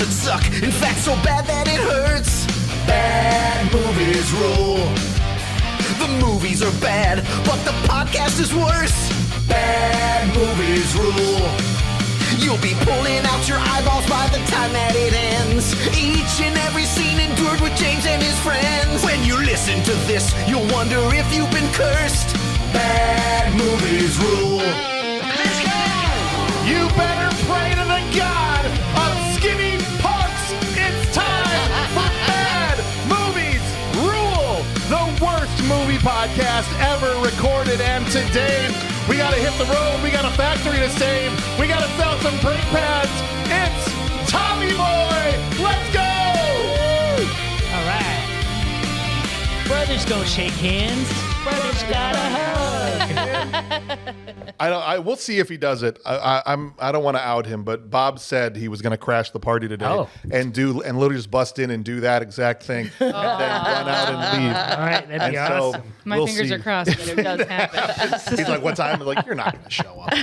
that suck. In fact, so bad that it hurts. Bad movies rule. The movies are bad, but the podcast is worse. Bad movies rule. You'll be pulling out your eyeballs by the time that it ends. Each and every scene endured with James and his friends. When you listen to this, you'll wonder if you've been cursed. Bad movies rule. Let's go! You better pray to the God of skinny parks. It's time for Bad Movies Rule, the worst movie podcast ever recorded. And today, we gotta hit the road. We got a factory to save. We gotta sell some brake pads. It's Tommy Boy. Let's go! All right. Brothers don't shake hands. Brothers got a hug. We'll see if he does it. I don't want to out him, but Bob said he was going to crash the party today and literally just bust in and do that exact thing, and then run out and leave. All right, that'd be awesome. So My fingers are crossed that it does happen. He's like, "What time?" I'm like, "You're not going to show up."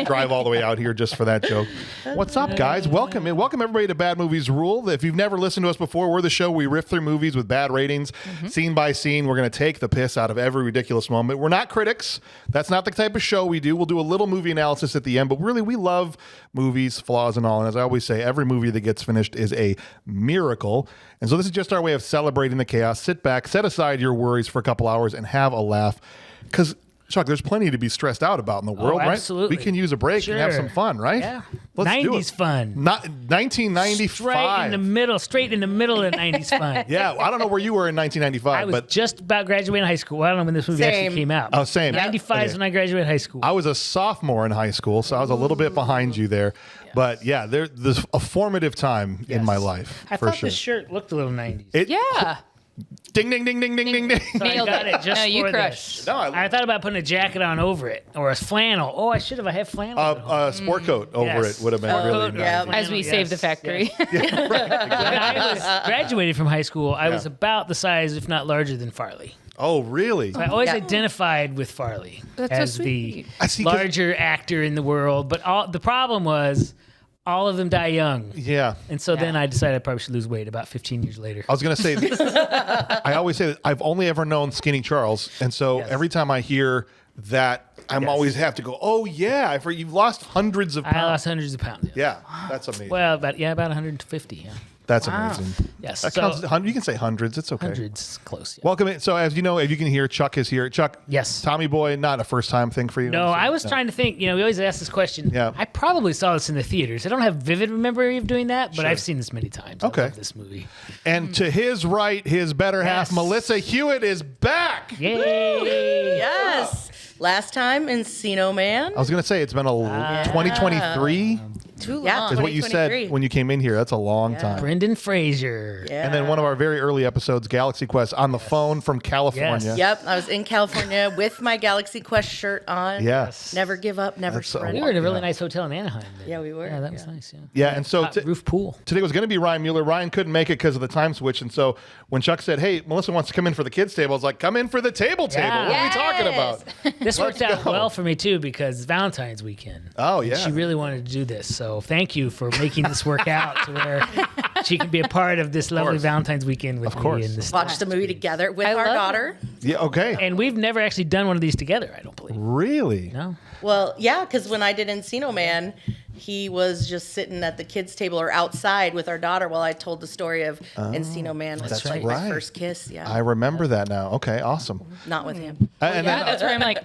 Drive all the way out here just for that joke. What's up, guys? Welcome everybody to Bad Movies Rule. If you've never listened to us before, we're the show we riff through movies with bad ratings, scene by scene. We're going to take the piss out of every ridiculous moment. We're not critics. That's not the type of show we do. We'll do a little movie analysis at the end, but really we love movies, flaws and all. And as I always say, every movie that gets finished is a miracle. And so this is just our way of celebrating the chaos. Sit back, set aside your worries for a couple hours and have a laugh. Because Chuck, there's plenty to be stressed out about in the world, absolutely. right? We can use a break and have some fun, right? Yeah. Let's 90s do it. fun. 1995. Straight in the middle of 90s fun. Yeah, I don't know where you were in 1995. I was just about graduating high school. I don't know when this movie actually came out. Oh, same. 95 is when I graduated high school. I was a sophomore in high school, so I was a little bit behind you there. Yes. But yeah, there's a formative time in my life. I thought the shirt looked a little 90s. Yeah. Ding, ding, ding, ding, ding, ding, ding. So I got it just you for crushed. this. No, I thought about putting a jacket on over it or a flannel. Oh, I should have. I have flannel. A sport coat over it would have been really nice. Yeah, as we save the factory. Yes. When I was graduated from high school, I was about the size, if not larger, than Farley. Oh, really? So I always identified with Farley as so the sweet. larger actor in the world. But the problem was all of them die young. Yeah. And so then I decided I probably should lose weight about 15 years later. I was going to say, I always say that I've only ever known Skinny Charles. And so every time I hear that, I'm always have to go, oh, yeah, you've lost hundreds of pounds. I lost hundreds of pounds. Yeah, that's amazing. Well, about 150, yeah. That's amazing. Yes. That counts, you can say hundreds. It's okay. Hundreds, close. Yeah. Welcome in. So as you know, if you can hear, Chuck is here. Chuck, yes. Tommy Boy, not a first-time thing for you? No, I was trying to think. We always ask this question. Yeah. I probably saw this in the theaters. I don't have vivid memory of doing that, but I've seen this many times. Okay. I love this movie. And to his right, his better half, Melissa Hewitt, is back. Yay! Yes. Last time, Encino Man. I was going to say, it's been 2023. Too long. Is what you said when you came in here. That's a long time. Brendan Fraser. Yeah. And then one of our very early episodes, Galaxy Quest, on the phone from California. Yes. Yep, I was in California with my Galaxy Quest shirt on. Yes. Never give up, never surrender. We were in a really nice hotel in Anaheim. Then. Yeah, we were. Yeah, that was nice. Yeah. Yeah, and so Roof pool. today was going to be Ryan Mueller. Ryan couldn't make it because of the time switch. And so when Chuck said, hey, Melissa wants to come in for the kids' table, I was like, come in for the table. What are we talking about? This worked out well for me, too, because Valentine's weekend. Oh, yeah. She really wanted to do this. So thank you for making this work out to where she can be a part of this lovely Valentine's weekend with me. In this Watch the movie together with our daughter. Yeah, okay. And we've never actually done one of these together, I don't believe. Really? No. Well, yeah, because when I did Encino Man, he was just sitting at the kids' table or outside with our daughter while I told the story of Encino Man. That's like right. my first kiss. Yeah. I remember that now. Okay, awesome. Not with him. And Yeah, that's where I'm like,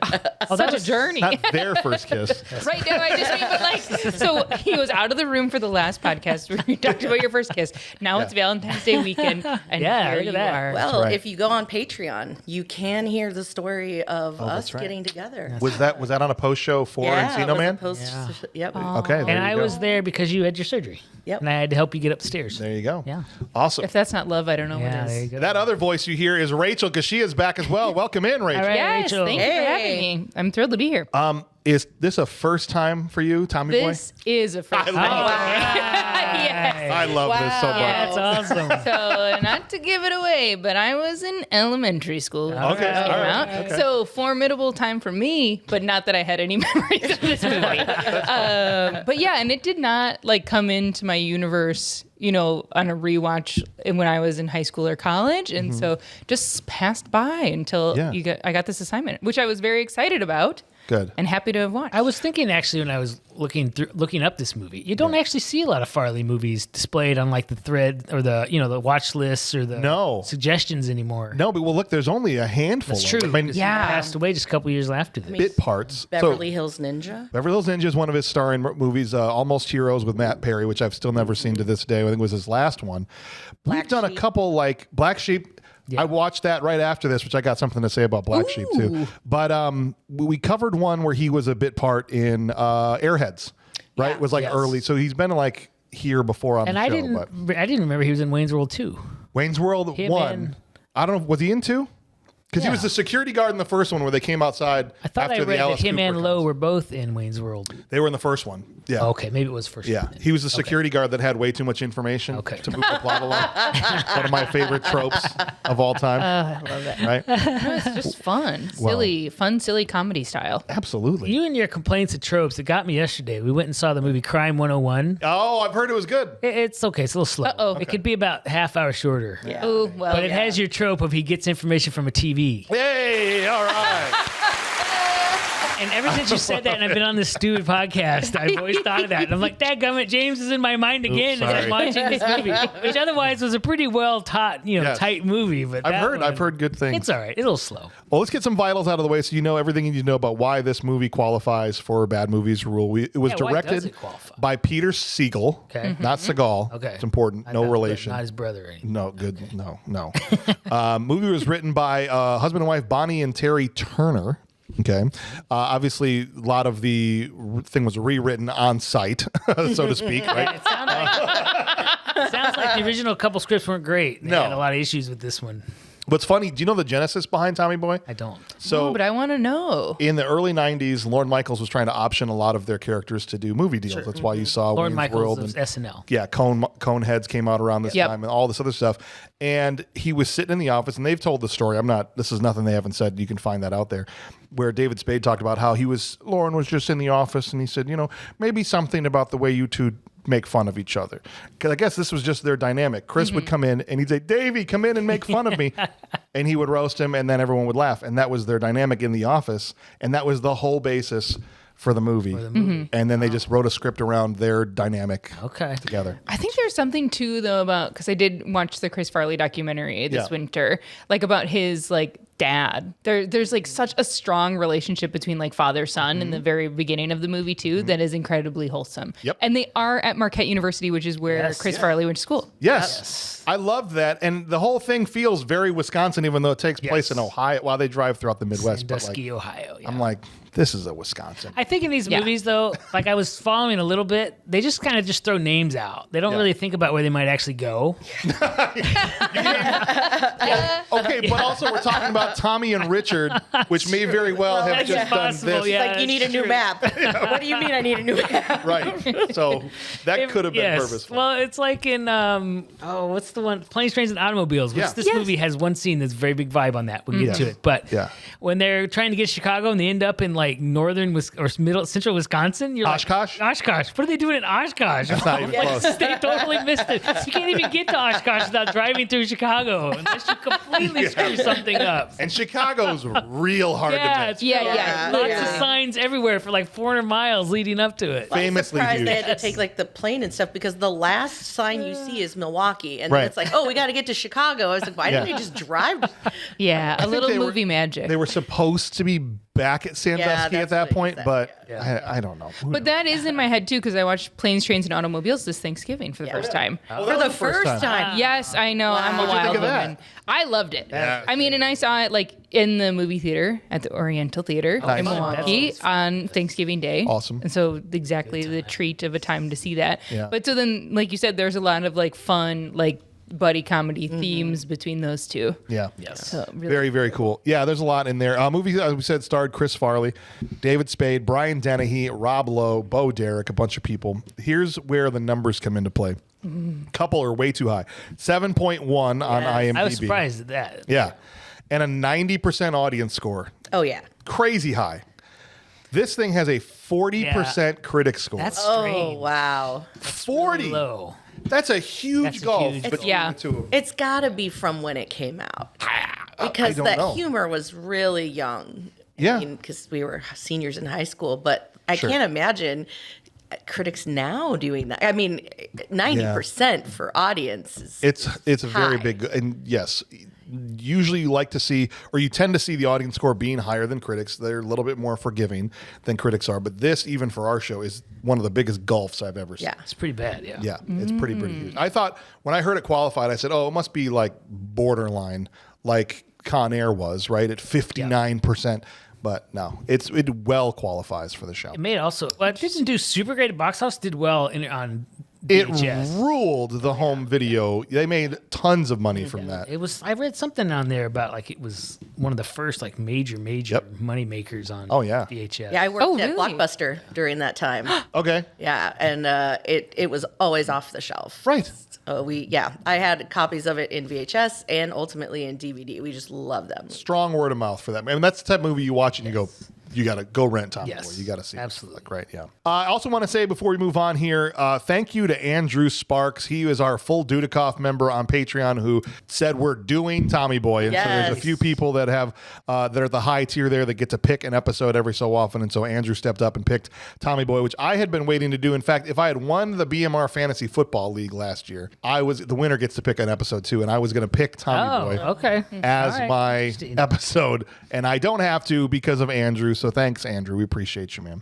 such a journey. not their first kiss. Right, no, I just mean, but like, so he was out of the room for the last podcast where you talked about your first kiss. Now it's Valentine's Day weekend, and here look at you that. are. Well, if you go on Patreon, you can hear the story of us getting together. Was that on a post show for Encino Man? Yep. Okay, there And you I go. was there because you had your surgery. Yep. And I had to help you get upstairs. There you go. Yeah. Awesome. If that's not love, I don't know Yeah, what there you is. go. That other voice you hear is Rachel because she is back as well. Welcome in, Rachel. All right, Yes, Rachel. thank you for having me. I'm thrilled to be here. Is this a first time for you, Tommy Boy? This is a first I love time. Yes. I love this so much. That's awesome. So, not to give it away, but I was in elementary school. when Okay, this came all right, out. okay. So, formidable time for me, but not that I had any memories of this movie. But yeah, and it did not like come into my universe, on a rewatch when I was in high school or college. And so just passed by until I got this assignment, which I was very excited about. Good. And happy to have watched. I was thinking actually when I was looking up this movie, you don't actually see a lot of Farley movies displayed on like the thread or the watch lists or the suggestions anymore. No, but look, there's only a handful. That's true. I mean, He passed away just a couple years after this. bit parts. Beverly Hills Ninja. Beverly Hills Ninja is one of his starring movies, Almost Heroes with Matt Perry, which I've still never seen to this day. I think it was his last one. We've done a couple like Black Sheep. Yeah. I watched that right after this, which I got something to say about Black Sheep too. But we covered one where he was a bit part in Airheads, right? It was like early, so he's been like here before on the show. And I didn't remember he was in Wayne's World 2. Wayne's World 1. I don't know. Was he in 2? Because he was the security guard in the first one where they came outside. I thought after I read the Alice that him Cooper and Lowe were both in Wayne's World. They were in the first one. Yeah. Oh, okay, maybe it was first. Yeah, one. he was the security guard that had way too much information to move the plot along. One of my favorite tropes of all time. I love that. Right? It's just fun, silly comedy style. Absolutely. You and your complaints of tropes, it got me yesterday. We went and saw the movie Crime 101. Oh, I've heard it was good. It's okay. It's a little slow. Uh-oh. It could be about half hour shorter. Yeah. Oh, well. But it has your trope of he gets information from a TV. Hey, all right. And ever since you said that, and I've been on this stupid podcast, I've always thought of that. And I'm like, dadgummit, James is in my mind again as I'm watching this movie, which otherwise was a pretty well taught, tight movie. But I've heard good things. It's all right. It's a little slow. Well, let's get some vitals out of the way so you know everything you need to know about why this movie qualifies for Bad Movies Rule. It was why does directed it qualify? by Peter Siegel, not Seagal. Okay. It's important. No relation. Not his brother or anything. No, good. No. Movie was written by husband and wife Bonnie and Terry Turner. Okay. Obviously, a lot of the thing was rewritten on site, so to speak. Right? It sounds like the original couple scripts weren't great. They had a lot of issues with this one. What's funny, do you know the genesis behind Tommy Boy? I don't. So, but I want to know. In the early 90s, Lorne Michaels was trying to option a lot of their characters to do movie deals. That's why you saw Lorne Wayne's Michaels World of SNL. Yeah, Coneheads came out around this time and all this other stuff. And he was sitting in the office, and they've told the story. This is nothing they haven't said. You can find that out there. Where David Spade talked about how Lorne was just in the office, and he said, maybe something about the way you two make fun of each other. Because I guess this was just their dynamic. Chris would come in, and he'd say, Davey, come in and make fun of me. And he would roast him, and then everyone would laugh. And that was their dynamic in the office. And that was the whole basis for the movie. And then they just wrote a script around their dynamic together. I think there's something too though about, because I did watch the Chris Farley documentary this winter, like about his like dad. There's like such a strong relationship between like father son in the very beginning of the movie too that is incredibly wholesome. Yep. And they are at Marquette University, which is where Chris Farley went to school. Yes. I love that. And the whole thing feels very Wisconsin, even though it takes place in Ohio while they drive throughout the Midwest. Sandusky, Ohio. Yeah. I'm like, this is a Wisconsin. I think in these movies, though, like I was following a little bit, they just kind of just throw names out. They don't really think about where they might actually go. Okay, but also we're talking about Tommy and Richard, which may very well have just done this. Yeah, Like, you need a new map. What do you mean I need a new map? Right. So that could have been purposeful. Well, it's like in, what's the one? Planes, Trains, and Automobiles. Which this movie has one scene that's a very big vibe on that. We'll get to it. But when they're trying to get to Chicago and they end up in like northern or central Wisconsin, you're Oshkosh? like, Oshkosh. What are they doing in Oshkosh? That's not even close. They totally missed it. You can't even get to Oshkosh without driving through Chicago unless you completely screw something up. And Chicago's real hard to miss. Lots of signs everywhere for like 400 miles leading up to it. Famously I'm surprised huge. they had to take like the plane and stuff because the last sign you see is Milwaukee, and then it's like, oh, we got to get to Chicago. I was like, why didn't they just drive? Yeah, a little they were- movie magic. They were supposed to be back at Sandusky at that's that what point, he but said, I don't know. But that is in my head too, because I watched Planes, Trains, and Automobiles this Thanksgiving for the first time. For the first time. Yes, I know. I'm a What'd you think wild of that? woman. I loved it. Yeah. I mean, and I saw it like in the movie theater at the Oriental Theater in Milwaukee on Thanksgiving Day. Awesome. And so exactly the treat of a time to see that. Yeah. But so then, like you said, there's a lot of like fun, like buddy comedy themes between those two. Yeah. Yes. So really Very, very cool. Yeah, there's a lot in there. Movie, as we said, starred Chris Farley, David Spade, Brian Dennehy, Rob Lowe, Bo Derek, a bunch of people. Here's where the numbers come into play. Couple are way too high. 7.1 on IMDb. I was surprised at that. Yeah. And a 90% audience score. Oh, yeah. Crazy high. This thing has a 40% critic score. That's Oh, strange. wow. 40. Low. That's a huge That's a gulf huge between Yeah. the two of them. It's got to be from when it came out. Because don't that know. humor was really young. Yeah. Because we were seniors in high school. But I Sure. can't imagine critics now doing that. I mean, 90% for audience is It's a very high. big, and yes, usually you like to see, or you tend to see the audience score being higher than critics. They're a little bit more forgiving than critics are. But this, even for our show, is one of the biggest gulfs I've ever seen. Yeah. It's pretty bad. Yeah. Yeah, it's pretty huge. I thought when I heard it qualified, I said, oh, it must be like borderline, like Con Air was, right? At 59%. But no, it well qualifies for the show. It made also. Well, it didn't do super great at box office. Did well on It VHS. ruled the home video. They made tons of money from that. It was. I read something on there about like it was one of the first like major Yep. money makers on. Oh, yeah. VHS. Yeah, I worked Oh, at really? Blockbuster during that time. Okay, Yeah, and it was always off the shelf. right. I had copies of it in VHS and ultimately in DVD. We just love them. Strong word of mouth for that. I mean, that's the type of movie you watch and you go, you got to go rent Tommy Yes, Boy. You got to see it. absolutely. Like, right, yeah. I also want to say before we move on here, thank you to Andrew Sparks. He is our full Dudikoff member on Patreon who said we're doing Tommy Boy. And so there's a Yes. few people that have that are the high tier there that get to pick an episode every so often. And so Andrew stepped up and picked Tommy Boy, which I had been waiting to do. In fact, if I had won the BMR Fantasy Football League last year, the winner gets to pick an episode too. And I was going to pick Tommy Boy okay. as All right. my Interesting. episode, and I don't have to because of Andrew. So thanks, Andrew. We appreciate you, man.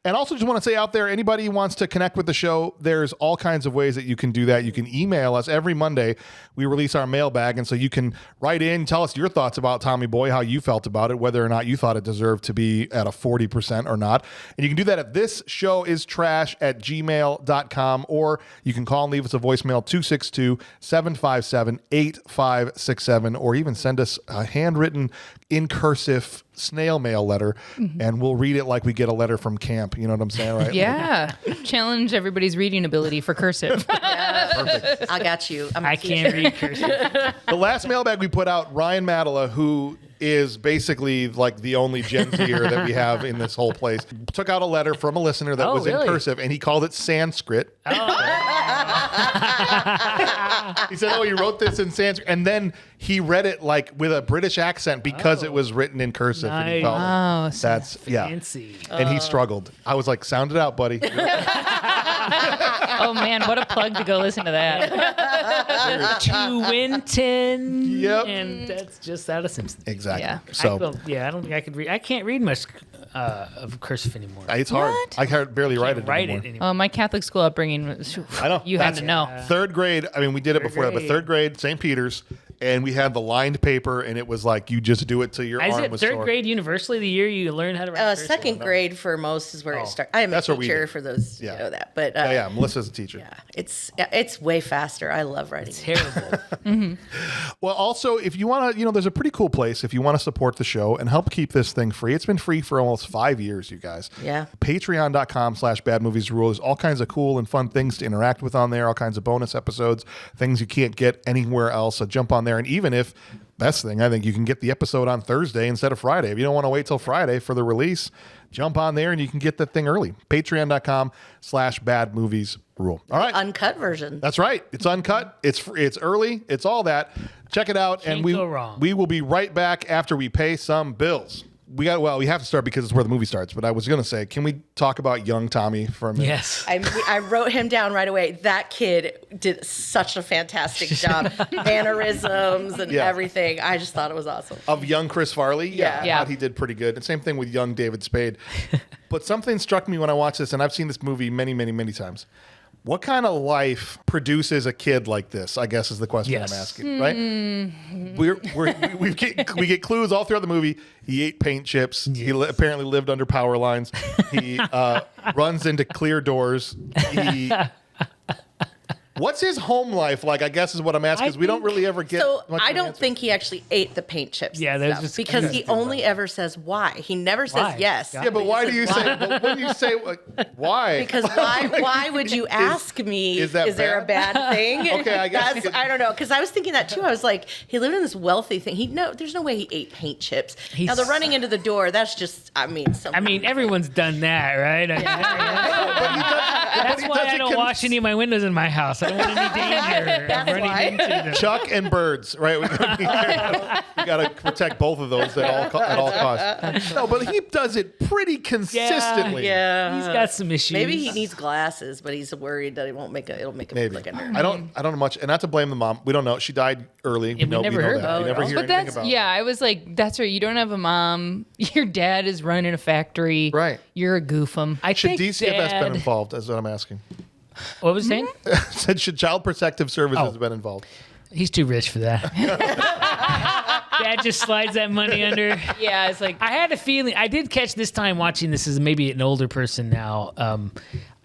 And also just want to say out there, anybody who wants to connect with the show, there's all kinds of ways that you can do that. You can email us every Monday. We release our mailbag, and so you can write in, tell us your thoughts about Tommy Boy, how you felt about it, whether or not you thought it deserved to be at a 40% or not. And you can do that at thisshowIstrash@gmail.com, or you can call and leave us a voicemail 262-757-8567, or even send us a handwritten in cursive snail mail letter, and we'll read it like we get a letter from camp. You know what I'm saying, right? Yeah. Challenge everybody's reading ability for cursive. Perfect. I got you. I'm a I teacher. can't read cursive. The last mailbag we put out, Ryan Madela, who is basically like the only Gen Zer that we have in this whole place, took out a letter from a listener that Oh, was in really? cursive, and he called it Sanskrit. He said, oh, he wrote this in Sanskrit. And then he read it like with a British accent because it was written in cursive. And he Nice. felt Oh, that's, yeah. Fancy. And he struggled. I was like, sound it out, buddy. Oh man, what a plug to go listen to that. To Winton. Yep. And that's just out of Simpsons. Exactly. Yeah. So I don't think I could read. I can't read much of cursive anymore. it's hard. What? I can't barely write it Write anymore. it anymore. Oh, my Catholic school upbringing was. I know. You had That's- to know. Third grade, I mean, we did it before that, but grade. third grade, St. Peter's, and we had the lined paper, and it was like you just do it till your Is arm it was third sore. grade universally the year you learn how to write cursive? Second grade for most is where it starts. I am That's a what we teacher did. for those, Yeah. you know that. But Yeah, Melissa's a teacher. it's way faster. I love writing. Terrible. Well, also, if you want to, there's a pretty cool place if you want to support the show and help keep this thing free. It's been free for almost 5 years, you guys. Yeah. Patreon.com/badmoviesrule. There's all kinds of cool and fun things to interact with on there, all kinds of bonus episodes, things you can't get anywhere else. So jump on there. And even if, best thing, I think you can get the episode on Thursday instead of Friday. If you don't want to wait till Friday for the release, jump on there and you can get that thing early. Patreon.com/badmoviesrule. All right. Uncut version. That's right. It's uncut. It's free. It's early. It's all that. Check it out. Can't And go wrong. we will be right back after we pay some bills. We have to start because it's where the movie starts. But I was going to say, can we talk about young Tommy for a minute? Yes. I wrote him down right away. That kid did such a fantastic job. Mannerisms and Yeah. everything. I just thought it was awesome. Of young Chris Farley? Yeah. I Yeah. thought he did pretty good. And same thing with young David Spade. But something struck me when I watched this, and I've seen this movie many, many, many times. What kind of life produces a kid like this, I guess is the question Yes. I'm asking, right? We get clues all throughout the movie. He ate paint chips. He apparently lived under power lines. He runs into clear doors. What's his home life like? I guess is what I'm asking. Because we don't really ever get. So much I of an don't answer. think he actually ate the paint chips. Yeah, and there's stuff, just- because he only ever says why. He never says Why? yes. Yeah, Yeah, but he why says do you say? But when you say why? Because why would you ask me? is that there a bad thing? Okay, I guess. I don't know. Because I was thinking that too. I was like, he lived in this wealthy thing. There's no way he ate paint chips. Now the running into the door. That's just. I mean, everyone's done that, right? That's why I don't wash any of my windows in my house. I don't want any danger That's of running why. into them. Chuck and birds, right? We got to protect both of those at all costs. No, but he does it pretty consistently. Yeah. He's got some issues. Maybe he needs glasses, but he's worried that it'll make him Maybe. look like a nerd. I don't know much, and not to blame the mom. We don't know. She died early. Yeah, we never heard about We it. never hear But anything that's about yeah. I was like, that's right. You don't have a mom. Your dad is running a factory. Right. You're a goofum. I Should think DCFS Dad, been involved? Is what I'm asking. What was he saying? Said should Child Protective Services have been involved? He's too rich for that. Dad just slides that money under. Yeah, it's like I had a feeling. I did catch this time watching this as maybe an older person now.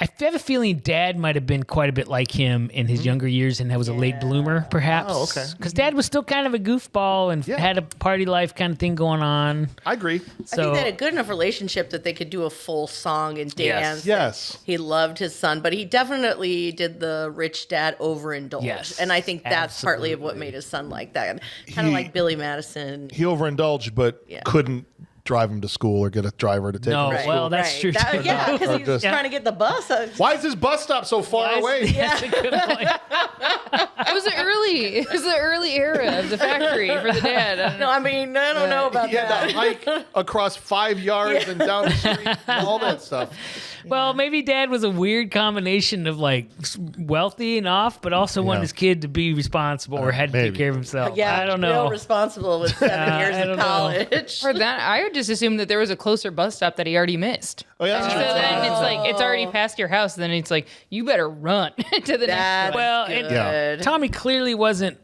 I have a feeling Dad might have been quite a bit like him in his younger years and was a late bloomer, perhaps. Oh, okay. Because Dad was still kind of a goofball and had a party life kind of thing going on. I agree. I think they had a good enough relationship that they could do a full song and dance. Yes. He loved his son, but he definitely did the rich dad overindulge. Yes, And I think that's partly of what made his son like that. Kind of like Billy Madison. He overindulged, but couldn't drive him to school or get a driver to take him to Right. school. Well, that's true, too. Yeah, because Or he's just- trying to get the bus. Why is this bus stop so far away? That's a good point. it was the early era of the factory for the dad. I don't know. No, I mean, I don't know about He had that. to hike across 5 yards and down the street and all that stuff. Well, maybe Dad was a weird combination of like wealthy and off, but also wanted his kid to be responsible or had to maybe. take care of himself. Yeah, I don't real know. responsible with 7 years I of don't know. college. For that, I would just assume that there was a closer bus stop that he already missed. Oh, yeah, that's So true. then it's like it's already past your house. Then it's like you better run to the That's next one. Well, good. and Tommy clearly wasn't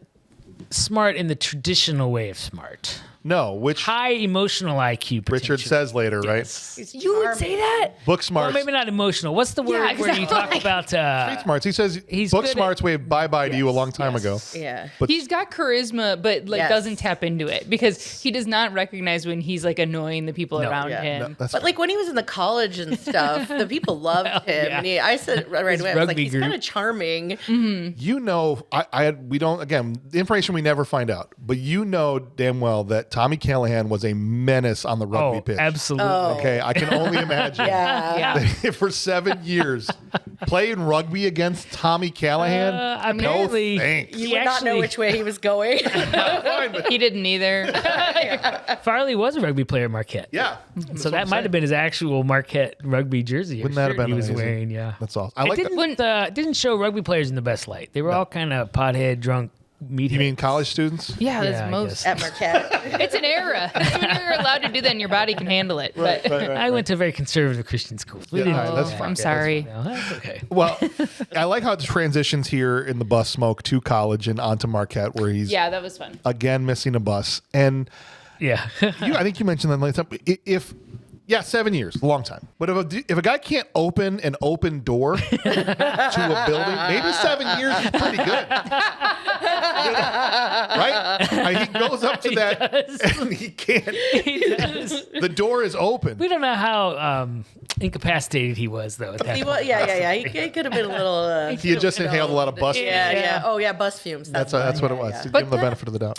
smart in the traditional way of smart. No, which High emotional IQ. Richard potentially. says later, right? You would say that? Book Well, smarts. maybe not emotional. What's the word where you talk about? Street smarts. He says He's book good at- smarts waved bye-bye to you a long time ago. Yeah. But He's got charisma, but like Yes. doesn't tap into it because he does not recognize when he's like annoying the people around Yeah. him. no, that's But like when he was in the college and stuff, the people loved him. yeah. And I said right His away, I was like, rugby he's group. kind of charming. you know, we don't, again, the information we never find out, but you know damn well that Tommy Callahan was a menace on the rugby pitch. Absolutely. Okay, I can only imagine. Yeah. For 7 years, playing rugby against Tommy Callahan. Apparently, no thanks. You would not know which way he was going. Fine, but- He didn't either. Farley was a rugby player at Marquette. yeah. So that might have been his actual Marquette rugby jersey. or Wouldn't that have shirt been he was amazing? wearing? Yeah. That's awesome. I like that. Didn't show rugby players in the best light. They were all kind of pothead, drunk, meatheads. You mean college students? Yeah, Yeah, that's I most. At Marquette. It's an era. When you're allowed to do that and your body can handle it. But I went to a very conservative Christian school. We didn't. all right, that's fine. I'm sorry. No, that's okay. Well, I like how it transitions here in the bus smoke to college and onto Marquette, where he's Yeah, that was fun. again missing a bus. And Yeah. I think you mentioned that last time. If 7 years, a long time. But if a guy can't open an open door to a building, maybe 7 years is pretty good. Right? He goes up to that and he can't. He does. The door is open. We don't know how incapacitated he was, though. At that He point. was, yeah. He could have been a little. He had just inhaled a lot of bus. Yeah. Oh, yeah, bus fumes. That's what it was. Yeah. To But give him the that- benefit of the doubt.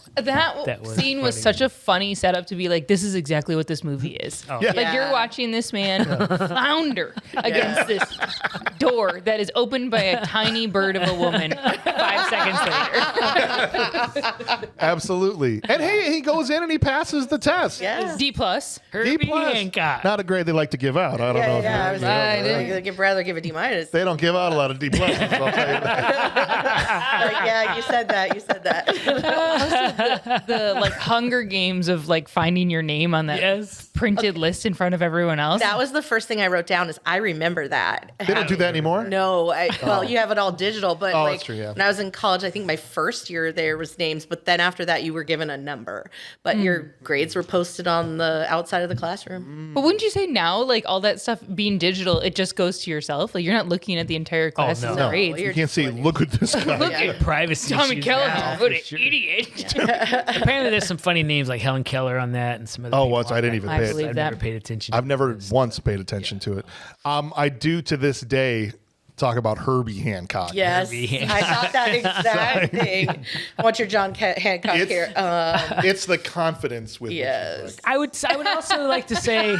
That was scene was funny. such a funny setup to be like, this is exactly what this movie is. Yeah. Like you're watching this man flounder against this door that is opened by a tiny bird of a woman 5 seconds later. Absolutely. And hey, he goes in and he passes the test. Yeah. D+. Herbie D+. Hancock. Not a grade they like to give out. I don't know. Yeah. I If was I'd rather give a D-. they don't give out a lot of D+. I'll tell you that. Yeah, you said that. The like Hunger Games of like finding your name on that printed list in front of everyone else. That was the first thing I wrote down. Is I remember that. They don't do that that anymore? No, well, you have it all digital, but Oh, like that's true, yeah. when I was in college, I think my first year there was names, but then after that you were given a number, but your grades were posted on the outside of the classroom. But wouldn't you say now, like all that stuff being digital, it just goes to yourself? Like you're not looking at the entire class's no. grades. You can't see, look at this guy. Look at privacy. Tommy issues Callahan, now, what for an sure. idiot. Apparently, there's some funny names like Helen Keller on that, and some other. Oh, people what? on I didn't that. even I pay it. believe I've that. never paid attention. I've never once paid attention to it. I do to this day talk about Herbie Hancock. Yes, I thought that exact thing. I want your John Hancock It's- here. It's the confidence with Yes. I would also like to say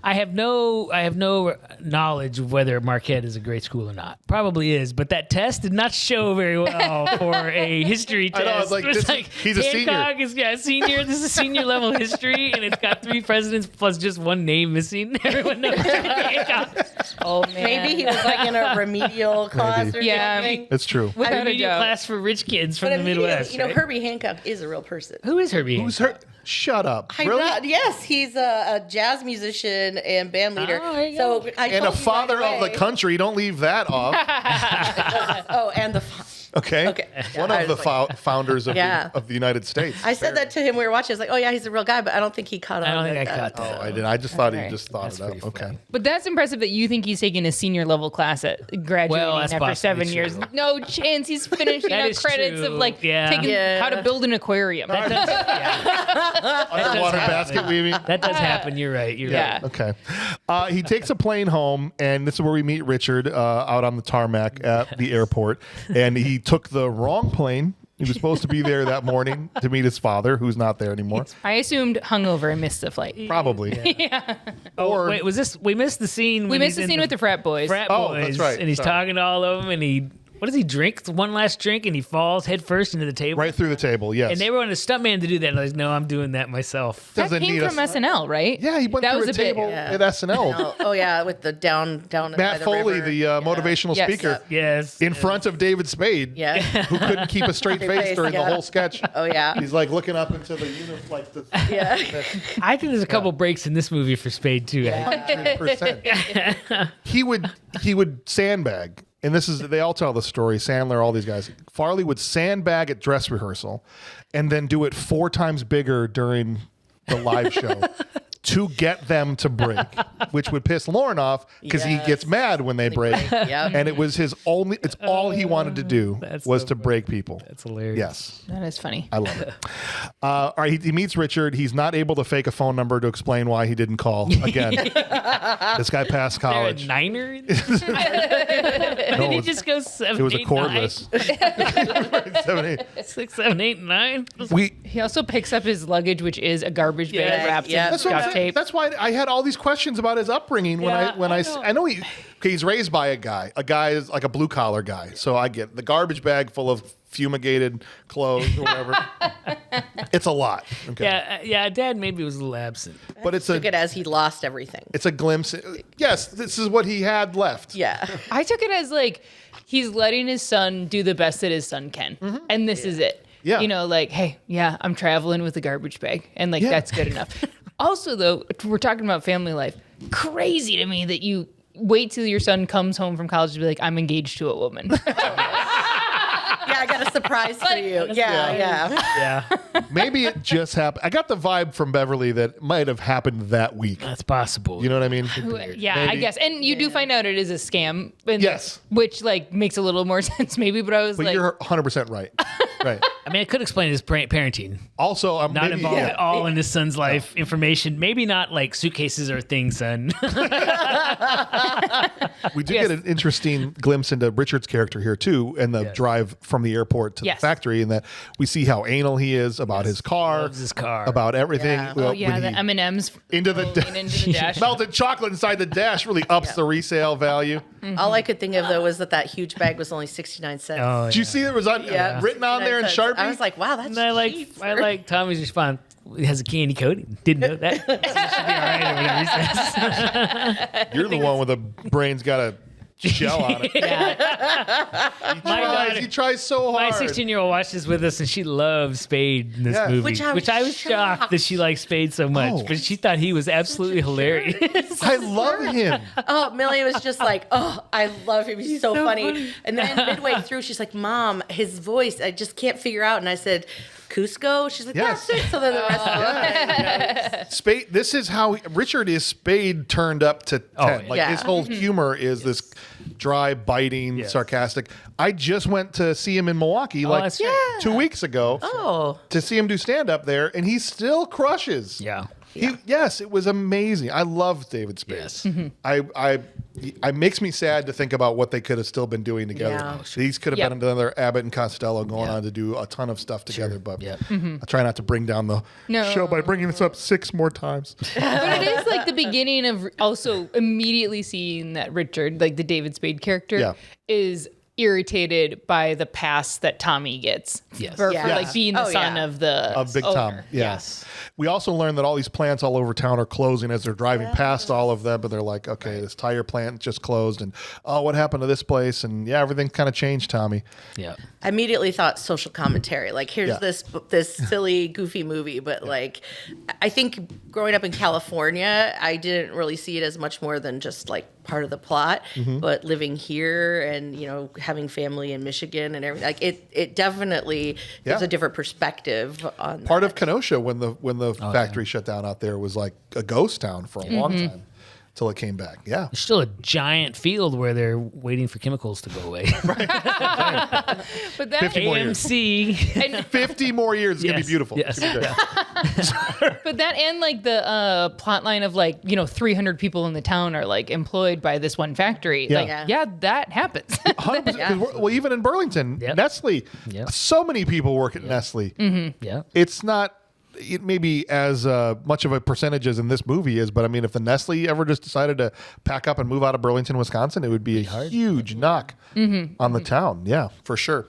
I have no knowledge of whether Marquette is a great school or not. Probably is, but that test did not show very well for a history I test. know, it's like, It was this- he's a senior. Hancock is a senior. This is senior level history, and it's got 3 presidents plus just one name missing. Everyone knows Hancock. Oh man. Maybe he was like in a remedial class or Yeah. something. It's true. A Without a remedial doubt. class for rich kids from But the immediately, Midwest. you know, right? Herbie Hancock is a real person. Who is Herbie? Who's her? Shut up. I Really? know- yes, he's a jazz musician and band leader. Oh, there you so go. I And told a you father right of the away. country. Don't leave that off. Oh, and the. Okay. Okay. One I of the was like- founders of, Yeah. the United States. I said that to him. We were watching. I was like, "Oh yeah, he's a real guy," but I don't think he caught on. I don't think that I caught that. Oh, I didn't. I just thought he Okay. just thought That's it up. pretty Okay. funny. But that's impressive that you think he's taking a senior level class at graduating Well, that's after possibly 7 years. true. No chance he's finishing That out is credits of true. like Yeah. taking Yeah. how to build an aquarium. Underwater basket weaving. That does happen. You're right. You're Yeah. right. Okay. He takes a plane home, and this is where we meet Richard out on the tarmac at the airport. And he took the wrong plane. He was supposed to be there that morning to meet his father, who's not there anymore. I assumed hungover and missed the flight. Probably. Oh, wait, was this? We missed the scene. We when missed he's the in scene with the frat boys. frat Oh, boys. that's right. And he's Sorry. talking to all of them, and he. What does he drink? One last drink, and he falls head first into the table. Right through the table, yes. And they were on a stuntman to do that. And I was like, no, I'm doing that myself. That Doesn't came need from us. SNL, right? Yeah, he went that through was a a bit. table Yeah. at SNL. Oh yeah, with the down by Matt the Foley, river. the motivational Yes. speaker, Yes. in front of David Spade, Yeah. who couldn't keep a straight face Face, during the yeah. whole sketch. Oh yeah. He's like looking up into the like the Yeah. I think there's a couple breaks in this movie for Spade too. actually. 100%. He would sandbag. And this is, they all tell the story. Sandler, all these guys. Farley would sandbag at dress rehearsal and then do it 4 times bigger during the live show to get them to break, which would piss Lauren off because he Yes. gets mad when they break. Yep. And it was it's all he wanted to do That's was so to funny. break people. That's hilarious. Yes. That is funny. I love it. All right, he meets Richard. He's not able to fake a phone number to explain why he didn't call again. This guy passed There a college. niner? No, Did he it just go 7, was a 8, 9? cordless. 7, 8. 6, 7, 8, 9? He also picks up his luggage, which is a garbage bag Yeah, wrapped yeah. in That's what I'm scotch saying. tape. That's why I had all these questions about his upbringing Yeah, I know he's raised by a guy is like a blue collar guy. So I get the garbage bag full of fumigated clothes or whatever. It's a lot. Okay. Yeah, Dad maybe was a little absent. But it's Took it as he lost everything. it's a glimpse. Yes, this is what he had left. Yeah. I took it as like he's letting his son do the best that his son can, and this is it. Yeah. You know, like, hey, yeah, I'm traveling with a garbage bag, and like Yeah. that's good enough. Also, though, we're talking about family life. Crazy to me that you wait till your son comes home from college to be like, I'm engaged to a woman. Yeah, I got a surprise for you. Yeah. Yeah, Maybe it just happened. I got the vibe from Beverly that it might have happened that week. that's possible. You know what I mean? Yeah, I Maybe. guess. And you do find out it is a scam. And Yes. Which like makes a little more sense maybe, but I was But like, you're 100% right. Right. I mean, it could explain his parenting. Also, I'm Not maybe, involved yeah. at all in his son's life information. Maybe not like suitcases or things, son. We do Yes. get an interesting glimpse into Richard's character here too, and the drive from the airport to Yes. the factory, and that we see how anal he is about his car, Loves his car. about everything. Yeah. Well, oh yeah, when the he- M&Ms into the rolling into the dash. melted chocolate inside the dash really ups the resale value. All I could think of though was that huge bag was only 69 cents. Oh, Did you see it was written on there in 69 cents. Sharpie? I was like, wow, that's And I cheap. like Tommy's response. It has a candy coating. Didn't know that. So it should be all right or whatever he says. You're the one with the brain's got a gel on it. He tries so My hard. 16-year-old watched this with us, and she loved Spade in this movie. Which I was shocked that she liked Spade so much, Oh. but she thought he was absolutely hilarious. I love him. Oh, Millie was just like, oh, I love him. He's so funny. And then midway through, she's like, Mom, his voice, I just can't figure out. And I said, Cusco? She's like, Yes. that's it. So then the rest of it. Spade. This is how Richard is Spade turned up to 10. Like yeah. his whole humor is this dry, biting, sarcastic. I just went to see him in Milwaukee like that's right. 2 weeks ago to see him do stand up there, and he still crushes. Yeah. Yes, it was amazing. I love David Spade. Yes. I makes me sad to think about what they could have still been doing together. Yeah. These could have been another Abbott and Costello going on to do a ton of stuff together. But I try not to bring down the show by bringing this up 6 more times. But it is like the beginning of also immediately seeing that Richard, like the David Spade character, is irritated by the pass that Tommy gets for like being the son of Big Tom. owner. Yes. We also learned that all these plants all over town are closing as they're driving past all of them, but they're like, okay, this tire plant just closed, and oh, what happened to this place? And everything kind of changed, Tommy. Yeah. I immediately thought social commentary. Like, here's this silly, goofy movie, but like, I think growing up in California, I didn't really see it as much more than just like part of the plot. But living here and having family in Michigan and everything, like it definitely gives a different perspective on Part of Kenosha when the factory shut down out there was like a ghost town for a long time till it came back. Yeah. There's still a giant field where they're waiting for chemicals to go away. But that 50 more years. AMC. 50 more years. It's going to be beautiful. Yes. It's gonna be great. But that and like the plot line of like 300 people in the town are like employed by this one factory. That happens. 100%. Well, even in Burlington, Nestle, so many people work at Nestle. Yeah. It's not maybe as much of a percentage as in this movie is, but I mean, if the Nestle ever just decided to pack up and move out of Burlington, Wisconsin, it would be a huge knock on the town. Yeah, for sure.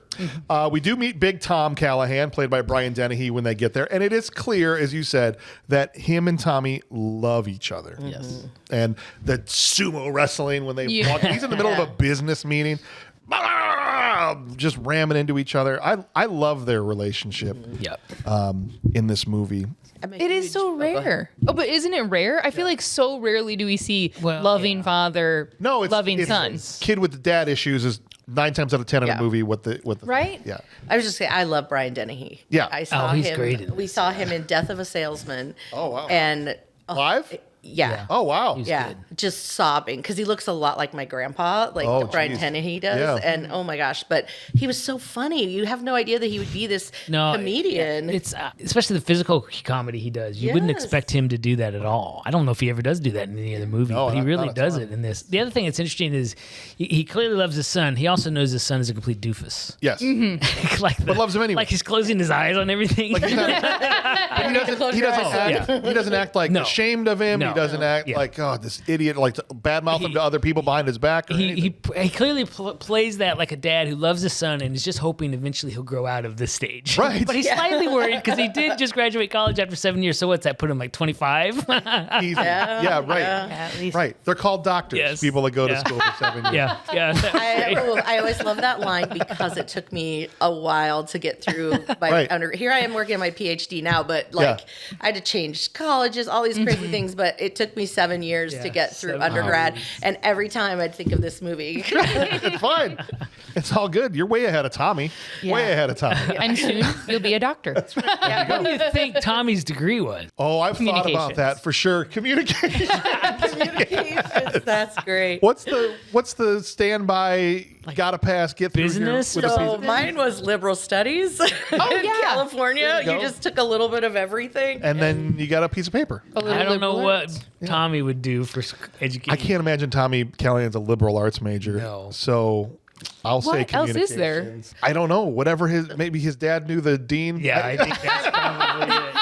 We do meet Big Tom Callahan, played by Brian Dennehy, when they get there, and it is clear, as you said, that him and Tommy love each other. Yes. And the sumo wrestling when they walk, he's in the middle of a business meeting, just ramming into each other. I love their relationship in this movie. It is so rare. Oh, but isn't it rare? I feel like so rarely do we see loving father, loving son. Kid with the dad issues is 9 times out of 10 in a movie with the right. Yeah. I was just saying, I love Brian Dennehy. Yeah. I saw he's him. great in We saw him in Death of a Salesman. Oh, wow. And Live? yeah. Oh, wow. Yeah, just sobbing because he looks a lot like my grandpa, like Brian Dennehy does. Yeah. And oh my gosh, but he was so funny. You have no idea that he would be this comedian. It's especially the physical comedy he does. You wouldn't expect him to do that at all. I don't know if he ever does do that in any other movie, but he really does it in this. The other thing that's interesting is he clearly loves his son. He also knows his son is a complete doofus. Yes. But loves him anyway. Like he's closing his eyes on everything. Like he doesn't act like ashamed of him. He doesn't act like, oh, this idiot, like to badmouth him to other people behind his back. He clearly plays that like a dad who loves his son and is just hoping eventually he'll grow out of this stage. Right. But he's slightly worried because he did just graduate college after 7 years. So what's that put him like 25? Right. At least. Right. They're called doctors. Yes. People that go to school for 7 years. I always love that line because it took me a while to get through my Here I am working on my PhD now, but I had to change colleges, all these crazy things, but it took me 7 years to get through undergrad. And every time I'd think of this movie. It's fine. It's all good. You're way ahead of Tommy. Way ahead of Tommy. And soon you'll be a doctor. What do you think Tommy's degree was? Oh, I've thought about that for sure. Communication. Communications. That's great. What's the standby? Gotta pass. Get through business. Here with So mine was liberal studies in California. You just took a little bit of everything. And then you got a piece of paper. I don't know what Tommy would do for education. I can't imagine Tommy Callahan's a liberal arts major. No. So I'll say What else communications. is there? I don't know. Whatever maybe his dad knew the dean. Yeah, I think that's probably it.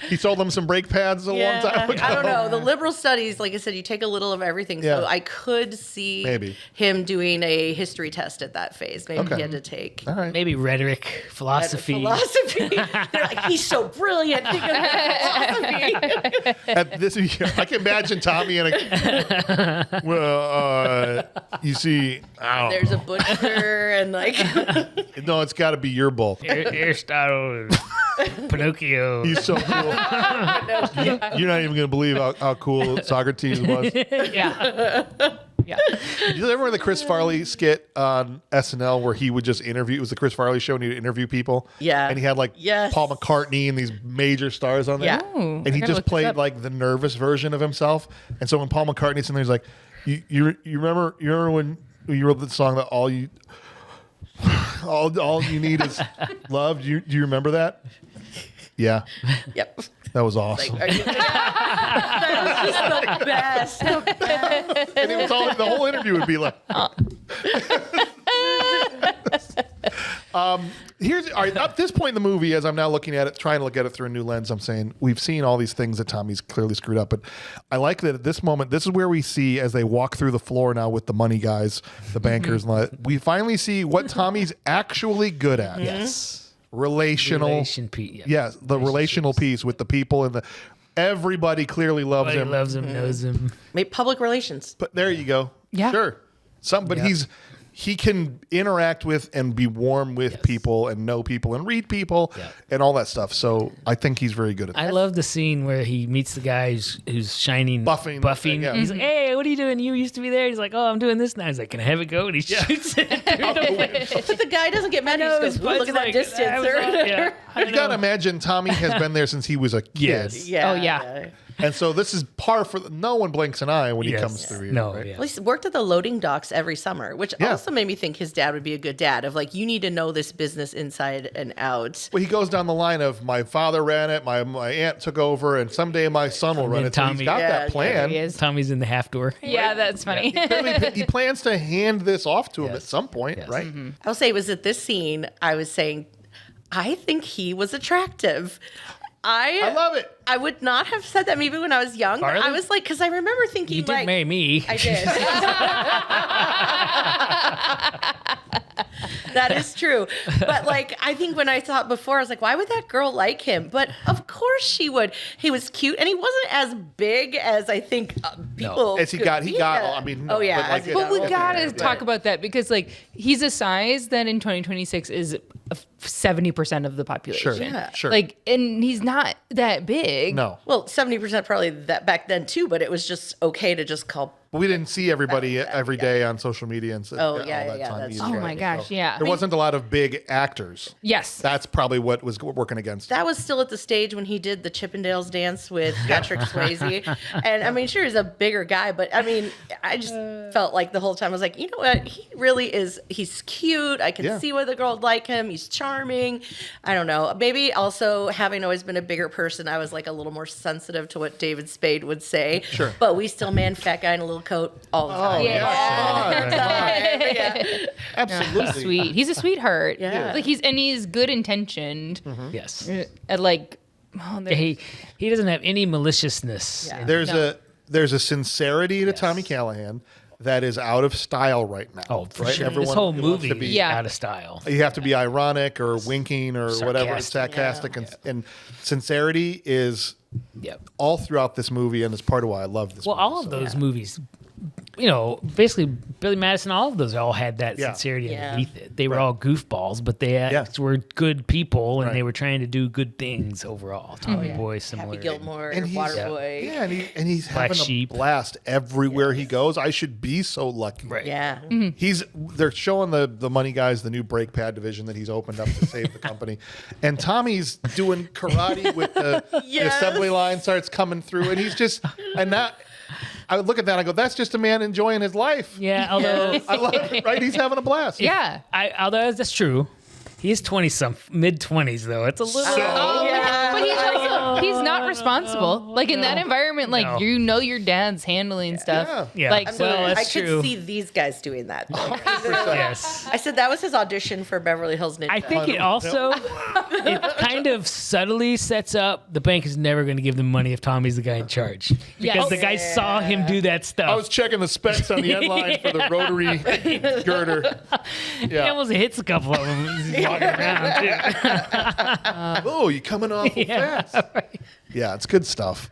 He sold them some brake pads a long time ago. I don't know. The liberal studies, like I said, you take a little of everything. Yeah. So I could see Maybe. him doing a history test at that phase. Maybe he had to take All right. Maybe rhetoric, philosophy. philosophy. They're like, he's so brilliant. Think of philosophy. At this, I can imagine Tommy in a. You see, There's a butcher and like no, it's got to be your bull. Aristotle, Pinocchio. He's so cool. You're not even going to believe how cool Socrates was. Yeah. Yeah. Did you ever remember the Chris Farley skit on SNL where he would just interview? It was the Chris Farley show and he'd interview people. Yeah. And he had like Yes. Paul McCartney and these major stars on there. Yeah. Ooh, And he I gotta just look this played up. like the nervous version of himself. And so when Paul McCartney's in there, he's like, you remember when you wrote the song that all you need is love? Do you remember that? Yeah. yep. That was awesome. Are you that was just the best. The best. And it was the whole interview would be like. Here's all right, at this point in the movie, as I'm now looking at it, trying to look at it through a new lens, I'm saying we've seen all these things that Tommy's clearly screwed up. But I like that at this moment, this is where we see as they walk through the floor now with the money guys, the bankers, and all that, we finally see what Tommy's actually good at. Yes. Relational. Yes, the relational piece with the people and everybody clearly loves Everybody him. loves him, knows him. Make public relations. But there you go. Yeah. Sure. But Yeah. he can interact with and be warm with people and know people and read people and all that stuff. So I think he's very good at that. I love the scene where he meets the guy who's shining, Buffing, yeah. He's like, "Hey, what are you doing? You used to be there." He's like, "Oh, I'm doing this now." He's like, "Can I have it go?" And he shoots it. But the guy doesn't get mad. He just goes, "Ooh, look at that distance." Yeah, You got to imagine Tommy has been there since he was a kid. Yes. Yeah. Oh, yeah. And so this is par for no one blinks an eye when he Yes. comes through here. No, right? yeah. Well, he worked at the loading docks every summer, which also made me think his dad would be a good dad. Of like, you need to know this business inside and out. Well, he goes down the line of my father ran it, my aunt took over, and someday my son will run then it. So he's Tommy- got Yeah, that plan. He is. Tommy's in the half door. Yeah, that's funny. Clearly, he plans to hand this off to him Yes. at some point, Yes. right? I'll say it was at this scene I was saying, I think he was attractive. I love it. I would not have said that maybe when I was young, but Farley? I was like, because I remember thinking You did like, marry me. I did. That is true. But like, I think when I saw it before, I was like, why would that girl like him? But of course she would. He was cute, and he wasn't as big as I think people. As he could got, be. I mean, Oh yeah. but like as he it- But got we older. gotta talk about that because, like, he's a size that in 2026 is 70% of the population. Sure, Yeah. sure. Like, and he's not that big. no. Well, 70% probably that back then too, but it was just okay to just call. But we didn't see everybody every day on social media and Oh, all yeah, that yeah, time. that's either, true. Oh my right? gosh, So yeah. There wasn't a lot of big actors. Yes. That's probably what was working against. That was still at the stage when he did the Chippendales dance with Patrick Swayze. And I mean, sure, he's a bigger guy, but I mean, I just felt like the whole time I was like, you know what? He really is. He's cute. I can see why the girl would like him. He's charming. I don't know. Maybe also having always been a bigger person, I was like a little more sensitive to what David Spade would say. Sure. But we still man fat guy in a little coat all the time. Absolutely. Sweet. He's a sweetheart. Yeah. Like he's good intentioned. Yes. At like, oh, He doesn't have any maliciousness. Yeah. There's a sincerity to Tommy Callahan that is out of style right now. Oh, for right? sure. Everyone This whole wants movie to be- is out of style. You have to be ironic or winking or whatever, Sarcastic. sarcastic, and sincerity is Yep. all throughout this movie, and it's part of why I love this. Well, movie. all of those movies, you know, basically Billy Madison, all of those all had that sincerity underneath it. They were all goofballs, but they were good people, and they were trying to do good things overall. Tommy Boy, similar. Happy Gilmore, And he's- Waterboy. Yeah, and he's Black having Sheep. a blast everywhere he goes. I should be so lucky. Right. Yeah. They're showing the money guys the new brake pad division that he's opened up to save the company, and Tommy's doing karate with the assembly line starts coming through, and he's just I would look at that and I go, that's just a man enjoying his life. Yeah, although I love it, right? He's having a blast. yeah. although that's true. He's 20 some mid 20s though. It's a little Yeah. But he's not not responsible. Like in that environment, like you know your dad's handling stuff. Yeah. Like Well, that's I true. could see these guys doing that. Yes. I said that was his audition for Beverly Hills Ninja. I think it also it kind of subtly sets up the bank is never going to give them money if Tommy's the guy in charge because the guy saw him do that stuff. I was checking the specs on the end line for the rotary girder. He almost hits a couple of them. as he's walking around too. Oh, you coming off fast. Right. Yeah, it's good stuff.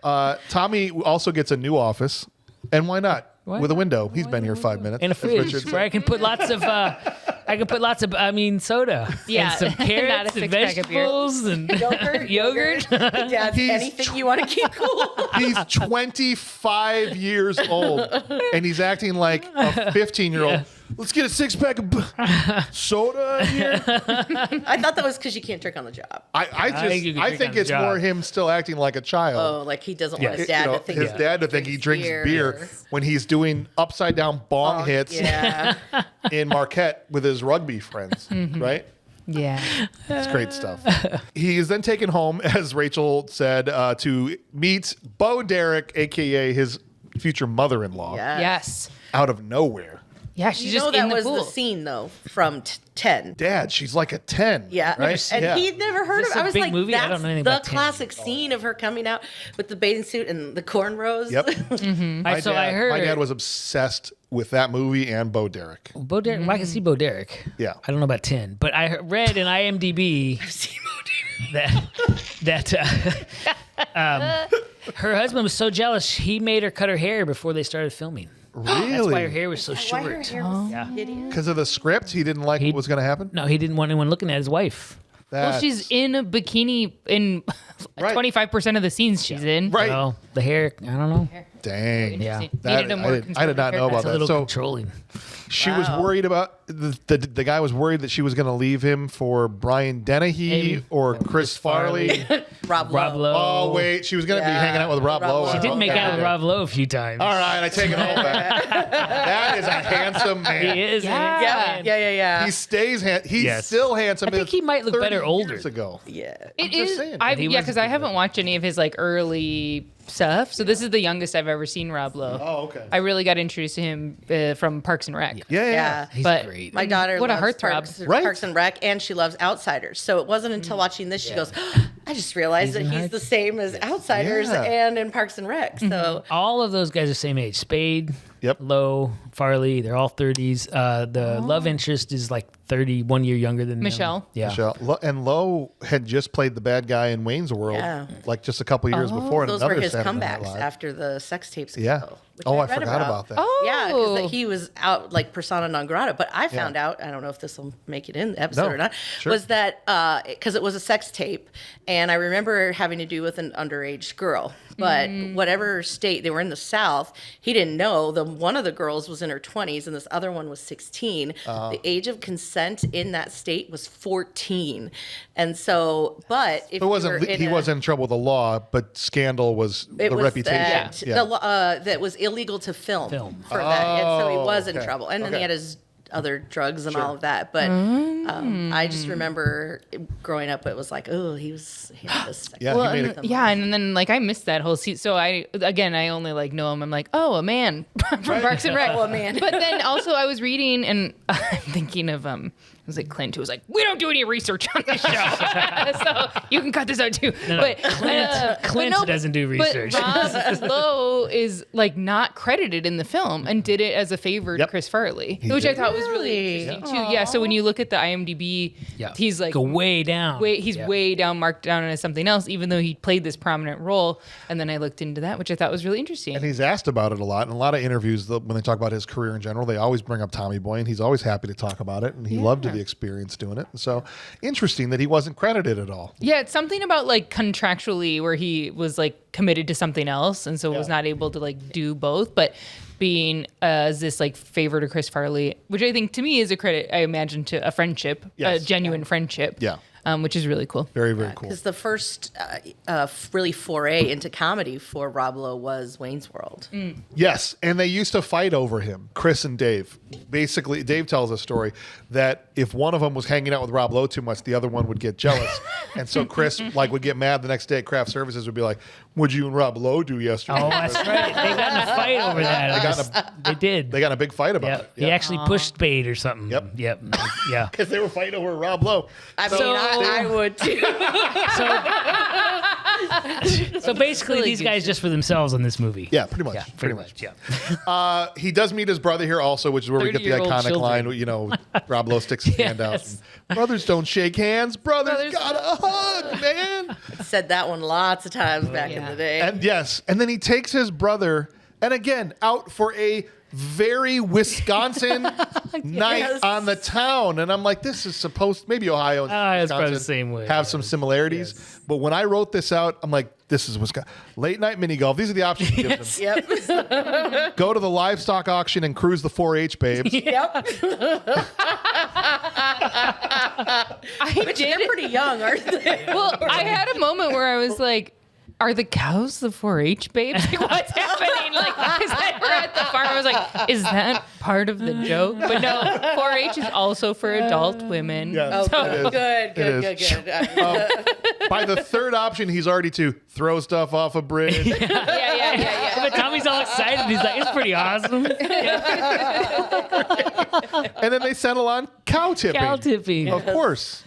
Tommy also gets a new office, and why not? Why With a not? window. He's been here 5 minutes. And a as fridge Richard where said. I can put lots of soda. Yeah. And some Not a carrots and six-pack of beer. vegetables and yogurt. Dad's He's anything you want to keep cool. He's 25 years old, and he's acting like a 15-year-old. Let's get a 6-pack of soda in here. I thought that was because you can't drink on the job. I think it's more him still acting like a child. Oh, like he doesn't want his You dad know, to think his dad to think he drinks beer beer when he's doing upside down bong hits Yeah. in Marquette with his rugby friends, right? Yeah. It's great stuff. He is then taken home, as Rachel said, to meet Bo Derek, aka his future mother-in-law, Yes. out of nowhere. Yeah, she's You know just that in the was pool. the scene though from 10. Dad, she's like a 10. Yeah, right? and Yeah. he'd never heard Is of this it. a I was big like, movie? I don't that's know anything the about 10. classic scene of her coming out with the bathing suit and the cornrows. Yep. So I heard my dad was obsessed with that movie and Bo Derek. Bo Derek. Well, I can see Bo Derek. Yeah. I don't know about 10, but I read in IMDb that her husband was so jealous he made her cut her hair before they started filming. Really? That's why her hair was so Why her short. hair was Yeah. hideous. Because of the script, he didn't like what was going to happen. No, he didn't want anyone looking at his wife. Well, she's in a bikini in Right. 25% of the scenes she's in. right. Well, the hair, I don't know. Dang. Yeah. That- Needed a more I did not know about That's a that. little So controlling. she was worried about the guy was worried that she was going to leave him for Brian Dennehy Maybe. or Chris Farley. Rob Rob Lowe. Lowe. Oh wait, she was going to be Yeah. hanging out with Rob Lowe. She did make Okay. out with Rob Lowe a few times. All right, I take it all back. That is a handsome man. He is. Yeah, yeah. He stays he's Yes. still handsome. I think as he might look 30 better older. years ago. Yeah. It just is. saying. I, He yeah, was because I haven't watched any of his like early stuff. So this is the youngest I've ever seen Rob Lowe. Oh, okay. I really got introduced to him from Parks and Rec. Yeah. He's But great. My daughter What a loves heartthrob. Parks and Rec, and she loves Outsiders. So it wasn't until watching this she goes, I just realized that in he's Hearts. the same as Outsiders Yeah. and in Parks and Rec. So All of those guys are the same age. Spade, Yep. Lowe, Farley, they're all 30s. The love interest is like 31 year younger than them. Michelle. Yeah. Michelle. And Lowe had just played the bad guy in Wayne's World, Yeah. like just a couple years before. in those were another his Saturday Night comebacks Live. after the sex tapes. Yeah. Ago, which Oh, I read forgot about that. Oh. Yeah, because he was out like persona non grata. But I found out, I don't know if this will make it in the episode No, or not, sure. was that because it was a sex tape. And I remember having to do with an underage girl. But whatever state, they were in the South, he didn't know. One of the girls was in her 20s and this other one was 16. The age of consent in that state was 14. And so, but if It wasn't. you were He wasn't in trouble with the law, but scandal was it the was reputation. That, Yeah. the law, that was illegal to film, for that, and so he was in okay. trouble. And then Okay. he had his other drugs and all of that. But I just remember growing up, it was like, oh, he had this. Yeah, Well, he made and, it. yeah, and then like I missed that whole season. So I only like know him. I'm like, oh, a man from Parks and Rec. Oh, a man. But then also I was reading and I'm thinking of it was like Clint who was like, we don't do any research on this show, so you can cut this out too. But Clint doesn't do research. But Rob Lowe is like not credited in the film and did it as a favor to Yep. Chris Farley, He which did. I thought was really interesting too. Yeah. So when you look at the IMDb, he's like Go way down. way down, marked down as something else, even though he played this prominent role. And then I looked into that, which I thought was really interesting. And he's asked about it a lot. In a lot of interviews, when they talk about his career in general, they always bring up Tommy Boy, and he's always happy to talk about it. And he loved the experience doing it. And so interesting that he wasn't credited at all. Yeah, it's something about like contractually where he was like committed to something else and so was not able to like do both. But being as this like favor to Chris Farley, which I think to me is a credit, I imagine, to a friendship, Yes. a genuine friendship. Yeah. which is really cool. Very, very cool. Because the first really foray into comedy for Rob Lowe was Wayne's World. Yes, and they used to fight over him, Chris and Dave. Basically, Dave tells a story that if one of them was hanging out with Rob Lowe too much, the other one would get jealous. And so Chris would get mad the next day at craft services, would be like, what'd you and Rob Lowe do yesterday? Oh, that's right. They got in a fight over that. They did. They got in a big fight about it. He actually pushed Spade or something. Yep. Yeah. Because they were fighting over Rob Lowe. I mean, I would too. So basically, these guys just for themselves on this movie. Yeah, pretty much. Yeah, pretty much. Yeah. He does meet his brother here also, which is where we get the 30-year-old iconic children. line, Rob Lowe sticks his hand out. Yes. And, brothers don't shake hands. Brothers got a hug, man. Said that one lots of times back in the day. And yes, and then he takes his brother, and again, out for a very Wisconsin night on the town. And I'm like, this is supposed, maybe Ohio and it's probably Wisconsin the same way. have some similarities. Yes. But when I wrote this out, I'm like, this is Wisconsin. Late night mini golf. These are the options he gives them. Yep. Go to the livestock auction and cruise the 4-H babes. Yep. They're pretty young, aren't they? Well, I had a moment where I was like, are the cows the 4-H babes? Like, what's happening? Like, because we're at the farm, I was like, is that part of the joke? But no, 4-H is also for adult women. Yeah, Oh, it is. good. By the third option, he's already to throw stuff off a bridge. Yeah. But Tommy's all excited. He's like, it's pretty awesome. And then they settle on cow tipping. Cow tipping. Of course.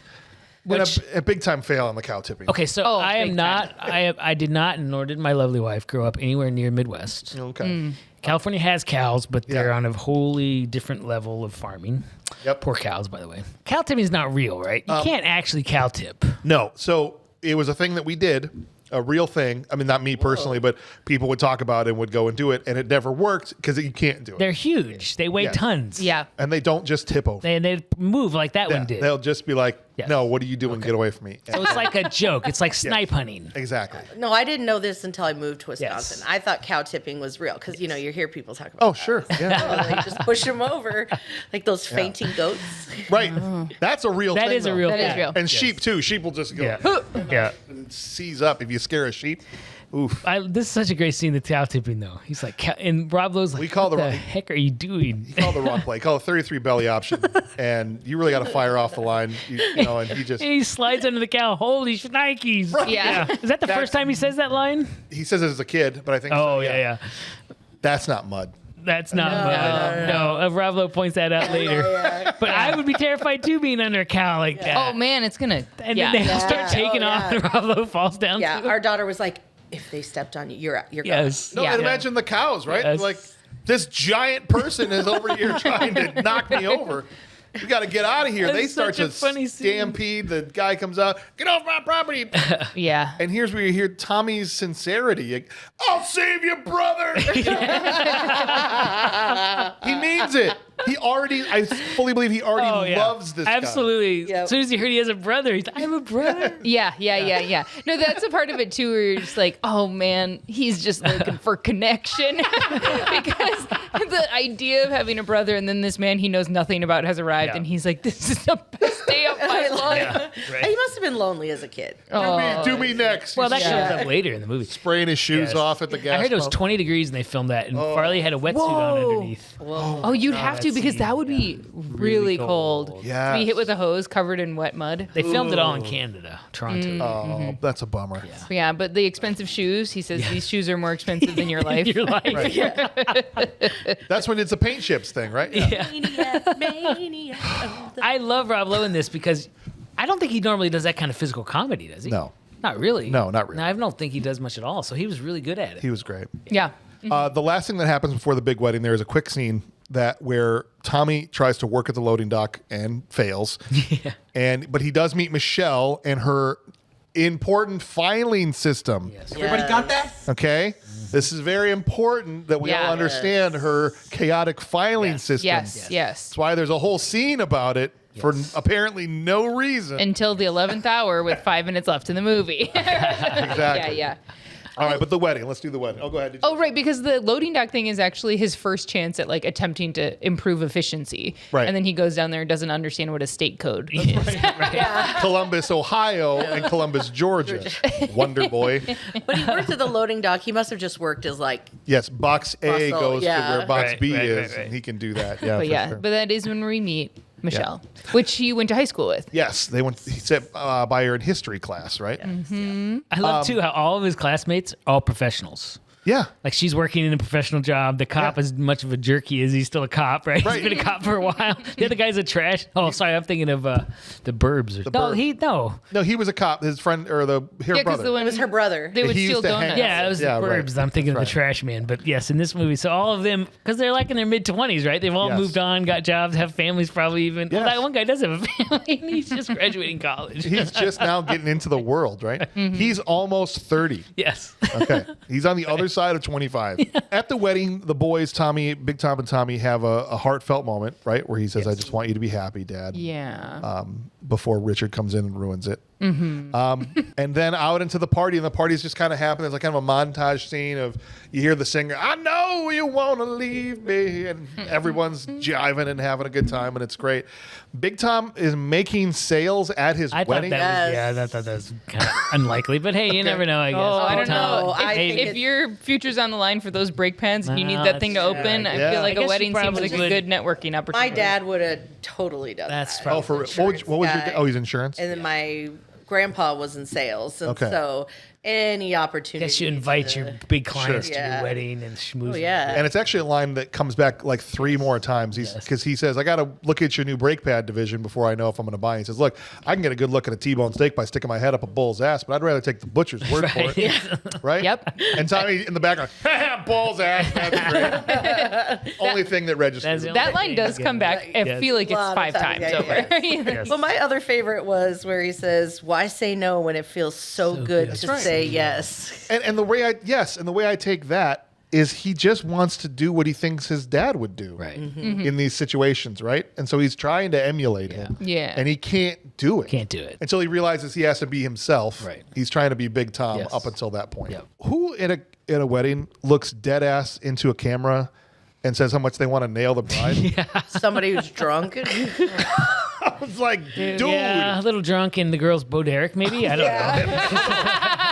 Which- And a big time fail on the cow tipping. Okay, so I am not. I did not, nor did my lovely wife, grow up anywhere near Midwest. Okay. California has cows, but they're Yeah. on a wholly different level of farming. Yep. Poor cows, by the way. Cow tipping is not real, right? You can't actually cow tip. No. So it was a thing that we did, a real thing. I mean, not me personally, but people would talk about it and would go and do it, and it never worked because you can't do it. They're huge. They weigh Yes. tons. Yeah. And they don't just tip over. They move like that one did. They'll just be like, Yes. no, what are you doing? Get away from me. So it's like a joke. It's like snipe hunting. Exactly. No, I didn't know this until I moved to Wisconsin. Yes. I thought cow tipping was real because, you hear people talk about Oh, sure. Yeah. They just push them over like those fainting goats. Right. That's a real thing. That is a though. real That is thing. real. And sheep, too. Sheep will just go Yeah. and seize up if you scare a sheep. Oof. This is such a great scene, the cow tipping, though. He's like, and Rob Lowe's like, We call what the the wrong- heck are you doing? He called the wrong play. He called a 33 belly option. And you really got to fire off the line. And he just, And he slides under the cow. Holy shnikes. Yeah. Is that the first time he says that line? he says it as a kid, but I think Oh, so, yeah. That's not mud. That's not mud. No. Rob Lowe points that out later. But I would be terrified, too, being under a cow like that. Oh, man, it's going to. And then they all start taking Oh, off, yeah. and Rob Lowe falls down, Yeah, too. our daughter was like, if they stepped on you, you're gone. Yes. No, Yeah. and imagine the cows, right? Yes. Like, this giant person is over here trying to knock me over. We got to get out of here. That's They start such a to funny scene. stampede. The guy comes out, get off my property. Yeah. And here's where you hear Tommy's sincerity. I'll save you, brother. He means it. I fully believe he already loves this guy. Absolutely. Yep. As soon as he heard he has a brother, he's like, I have a brother. Yeah. No, that's a part of it too, where you're just like, oh man, he's just looking for connection. Because the idea of having a brother and then this man he knows nothing about has arrived, Yeah. and he's like, this is the best day of my life. Right. He must have been lonely as a kid. Do me next. Well, that He's shows up later in the movie. spraying his shoes Yes. off at the gas I heard it was pump. 20 degrees and they filmed that, and Farley had a wetsuit on underneath. Oh, you'd have to, that because scene, that would be really cold. To Yes. be hit with a hose covered in wet mud. They filmed it all in Canada, Toronto. Oh, that's a bummer. Yeah, but the expensive shoes, he says these shoes are more expensive than your life. Your life. That's when it's a paint chips thing, right? Yeah. Maniac. I love Rob Lowe in this because I don't think he normally does that kind of physical comedy, does he? No. Not really. No, not really. No, I don't think he does much at all. So he was really good at it. He was great. Yeah. The last thing that happens before the big wedding, there is a quick scene where Tommy tries to work at the loading dock and fails. But he does meet Michelle and her important filing system. Yes. Everybody got that? Okay? This is very important that we all Yeah. understand her chaotic filing system. Yes. That's why there's a whole scene about it for apparently no reason. Until the 11th hour with 5 minutes left in the movie. Exactly. Yeah. All right, but the wedding. Let's do the wedding. Oh, go ahead. Oh, right, because the loading dock thing is actually his first chance at like attempting to improve efficiency. Right. And then he goes down there and doesn't understand what a state code is. Columbus, Ohio, and Columbus, Georgia. Wonder Boy. But he worked at the loading dock. He must have just worked as like. Yes, box A Muscle, goes to yeah. where box B Right, is, right. and he can do that. Yeah, But for yeah, sure. but that is when we meet Michelle, which he went to high school with. Yes, they went. He sat by her in history class, right? I love too how all of his classmates are all professionals. Yeah. Like she's working in a professional job. The cop, as much of a jerk he is, he's still a cop, right? Right. He's been a cop for a while. The other guy's a trash. Oh, sorry, I'm thinking of the Burbs. No, No, he was a cop. His friend or her Yeah, because brother. the one It was her brother. they would He used steal to hang- donuts. Yeah, it was Yeah, the right. Burbs. I'm thinking of That's the trash man. But yes, in this movie, so all of them, because they're like in their mid 20s, right? They've all Yes. moved on, got jobs, have families, probably even. Yes. Well, that one guy does have a family, and he's just graduating college. He's just now getting into the world, right? He's almost 30. Yes. Okay. He's on the other side of 25. At the wedding, the boys, Big Tom and Tommy, have a heartfelt moment, right? Where he says, I just want you to be happy, Dad. Yeah. Before Richard comes in and ruins it. And then out into the party, and the party's just kind of happening. There's like kind of a montage scene of you hear the singer, I know you want to leave me, and everyone's jiving and having a good time, and it's great. Big Tom is making sales at his I thought wedding. that was, I thought that was kind of unlikely, but hey, you never know, I guess. Oh, I Big don't Tom. know. I think If your future's on the line for those brake pads and you need No, that thing to that's- open, yeah, I yeah. feel like I a guess you wedding seems probably like a would- good networking opportunity. My dad would have totally done That's that. probably- Oh, for real. What was your? Yeah. Oh, he's insurance. And then my grandpa was in sales, and Okay. so any opportunity. Guess you invite to- your big clients Sure. to your Yeah. wedding and schmooze. Oh yeah. And it's actually a line that comes back like 3 more times. Because he says, I got to look at your new brake pad division before I know if I'm going to buy it. He says, look, I can get a good look at a T-bone steak by sticking my head up a bull's ass, but I'd rather take the butcher's word for it. Right? Yep. And Tommy in the background, bull's ass. That's great. Only thing that registers. That's the That line does come back. I Yes. feel like it's Lot of 5 times, times yeah, over. Yes. Well, my other favorite was where he says, "Why say no when it feels so good good. to That's say yes?" And the way I take that is he just wants to do what he thinks his dad would do. Right. In these situations, right? And so he's trying to emulate him. Yeah. And he can't do it. Can't do it. Until he realizes he has to be himself. Right. He's trying to be Big Tom Yes. up until that point. Yep. Who at a wedding looks dead ass into a camera and says how much they want to nail the bride? Somebody who's drunk. I was like, dude. Yeah, a little drunk and the girl's Bo Derek, maybe? I don't know.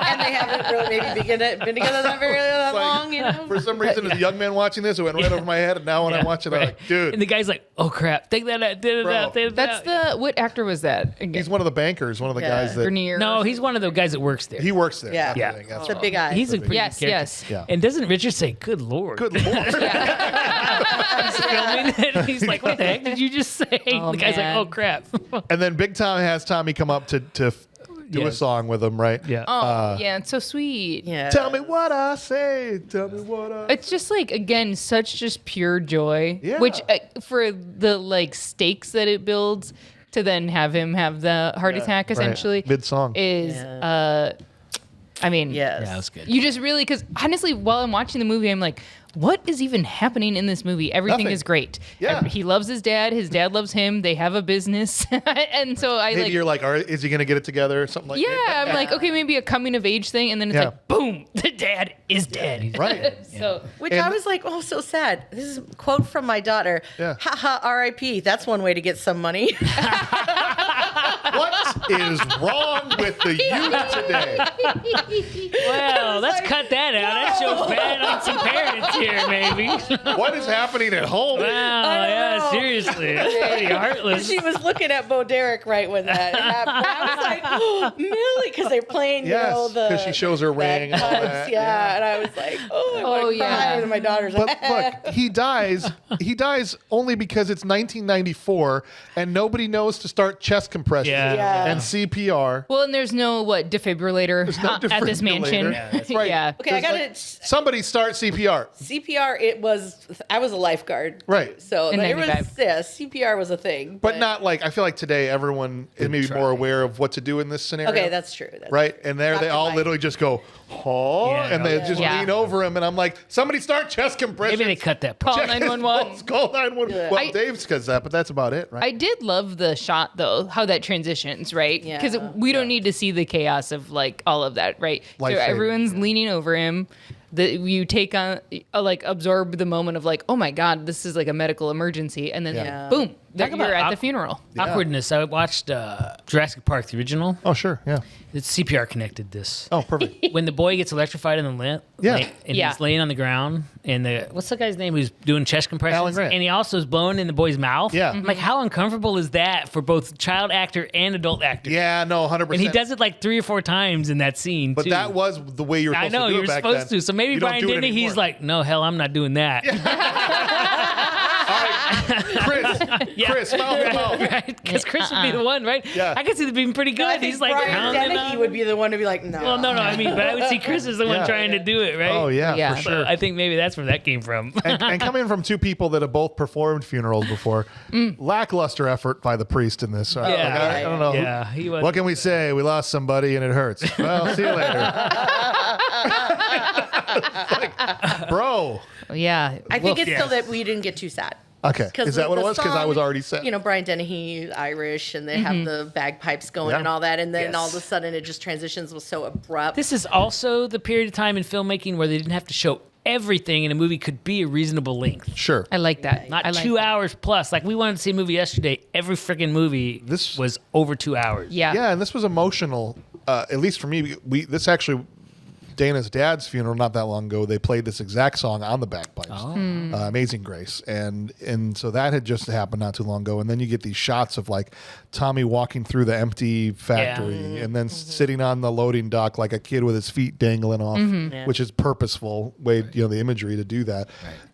And they haven't really maybe been together that very that Like, long, you know. For some reason, as a young man watching this, it went right over my head. And now when I watch it, I'm like, dude. And the guy's like, oh crap, take that out, take Bro. that out, take that That's out. the what actor was that? Again? He's one of the bankers, one of the Yeah. guys that Grenier. No, he's one of the guys that works there. he works there. Yeah. That's the Yeah. thing. That's The right. big eyes. He's a pretty Yes, good character. yes. Yeah. And doesn't Richard say, good Lord? Good Lord. He's filming it. And he's like, what the heck did you just say? Oh, the guy's man. like, oh crap. And then Big Tom has Tommy come up to do a Yes. song with him, right? Yeah. Oh, yeah, it's so sweet. Yeah. Tell me what I say. Tell me what I. It's just like again, such just pure joy. Yeah. Which for the like stakes that it builds to then have him have the heart attack essentially Mid song. is Yeah. I mean Yes. Yeah, that was good. you just really because honestly while I'm watching the movie I'm like what is even happening in this movie? Everything Nothing. is great. Yeah. He loves his dad loves him, they have a business. And so I Maybe like you're like, is he going to get it together or something like yeah, that? I'm like, okay, maybe a coming of age thing, and then it's Yeah. like, boom, the dad is dead. Right. So Which And- I was like, oh, so sad. This is a quote from my daughter. Yeah. Haha, R.I.P. That's one way to get some money. What is wrong with the youth today? Well, let's cut that out. That shows bad on some parents here, maybe. What is happening at home? Wow, yeah, know. seriously. That's pretty heartless. She was looking at Bo Derek right when that happened. I was like, oh, Millie, because they're playing, Yes, you know, the 'cause she shows her ring and all cuts, that, Yeah. And I was like, oh yeah. And my daughter's But like, look, he dies. He dies only because it's 1994 and nobody knows to start chest compressions Yeah. and CPR. well, and there's no defibrillator no at this mansion. defibrillator. Yeah, that's right. Yeah. okay, I got it. Somebody start CPR. CPR, I was a lifeguard. Right. So In there was, 95. yeah, CPR was a thing. But not like, I feel like today everyone is maybe more aware of what to do in this scenario. Okay, that's true. That's right. And there they Dr. all Mike. literally just go, oh, Yeah, and they yeah. just Yeah. lean over him. And I'm like, somebody start chest compressions. Maybe they cut that part. Call Check his 911. pulse, Call 911. Yeah. Well, Dave's does that, but that's about it, right? I did love the shot though, how that transition transitions, right? Yeah. Because we don't need to see the chaos of like all of that, right? So Life-saving, everyone's leaning over him. You take on, like, absorb the moment of like, oh my God, this is like a medical emergency. And then Yeah. boom, Talk about you're at the funeral. Awkwardness. I watched Jurassic Park, the original. Oh, sure. Yeah. It's CPR connected this. Oh, perfect. When the boy gets electrified in the limp, Yeah. and Yeah. he's laying on the ground, and what's the guy's name who's doing chest compressions? Alan Grant. And he also is blowing in the boy's mouth. Yeah. I'm like, how uncomfortable is that for both child actor and adult actor? Yeah, no, 100%. And he does it like 3 or 4 times in that scene, But too. that was the way you were I supposed know, to do you it were back supposed then. to. So maybe You don't Brian do it Denny, he's anymore. like, no, hell, I'm not doing that. Chris, mouth to mouth. Right? Because Chris would be the one, right? Yeah. I could see them being pretty good. I think He's like, Brian pounding Dennehy on- would be the one to be like, no. Well, no, I mean, but I would see Chris as the one Yeah. trying to do it, right? Oh, yeah, Yeah. for So sure. I think maybe that's where that came from. And coming from two people that have both performed funerals before, lackluster effort by the priest in this. Like, I don't know. Yeah, he was. What can we say? We lost somebody and it hurts. Well, see you later. Like, bro. Yeah. I think it's yes. so that we didn't get too sad. Okay. Is that what it the was? Because I song, was already set. You know, Brian Dennehy, Irish, and they have the bagpipes going Yeah. and all that. And then Yes. all of a sudden it just transitions was so abrupt. This is also the period of time in filmmaking where they didn't have to show everything, and a movie could be a reasonable length. Sure. I like that. Not I like 2 that. hours plus. Like, we wanted to see a movie yesterday. Every freaking movie This- was over 2 hours. Yeah. Yeah, and this was emotional. At least for me, this actually, Dana's dad's funeral not that long ago, they played this exact song on the bagpipes, Amazing Grace, and so that had just happened not too long ago. And then you get these shots of like Tommy walking through the empty factory, and then sitting on the loading dock like a kid with his feet dangling off, Yeah. which is purposeful way, the imagery to do that,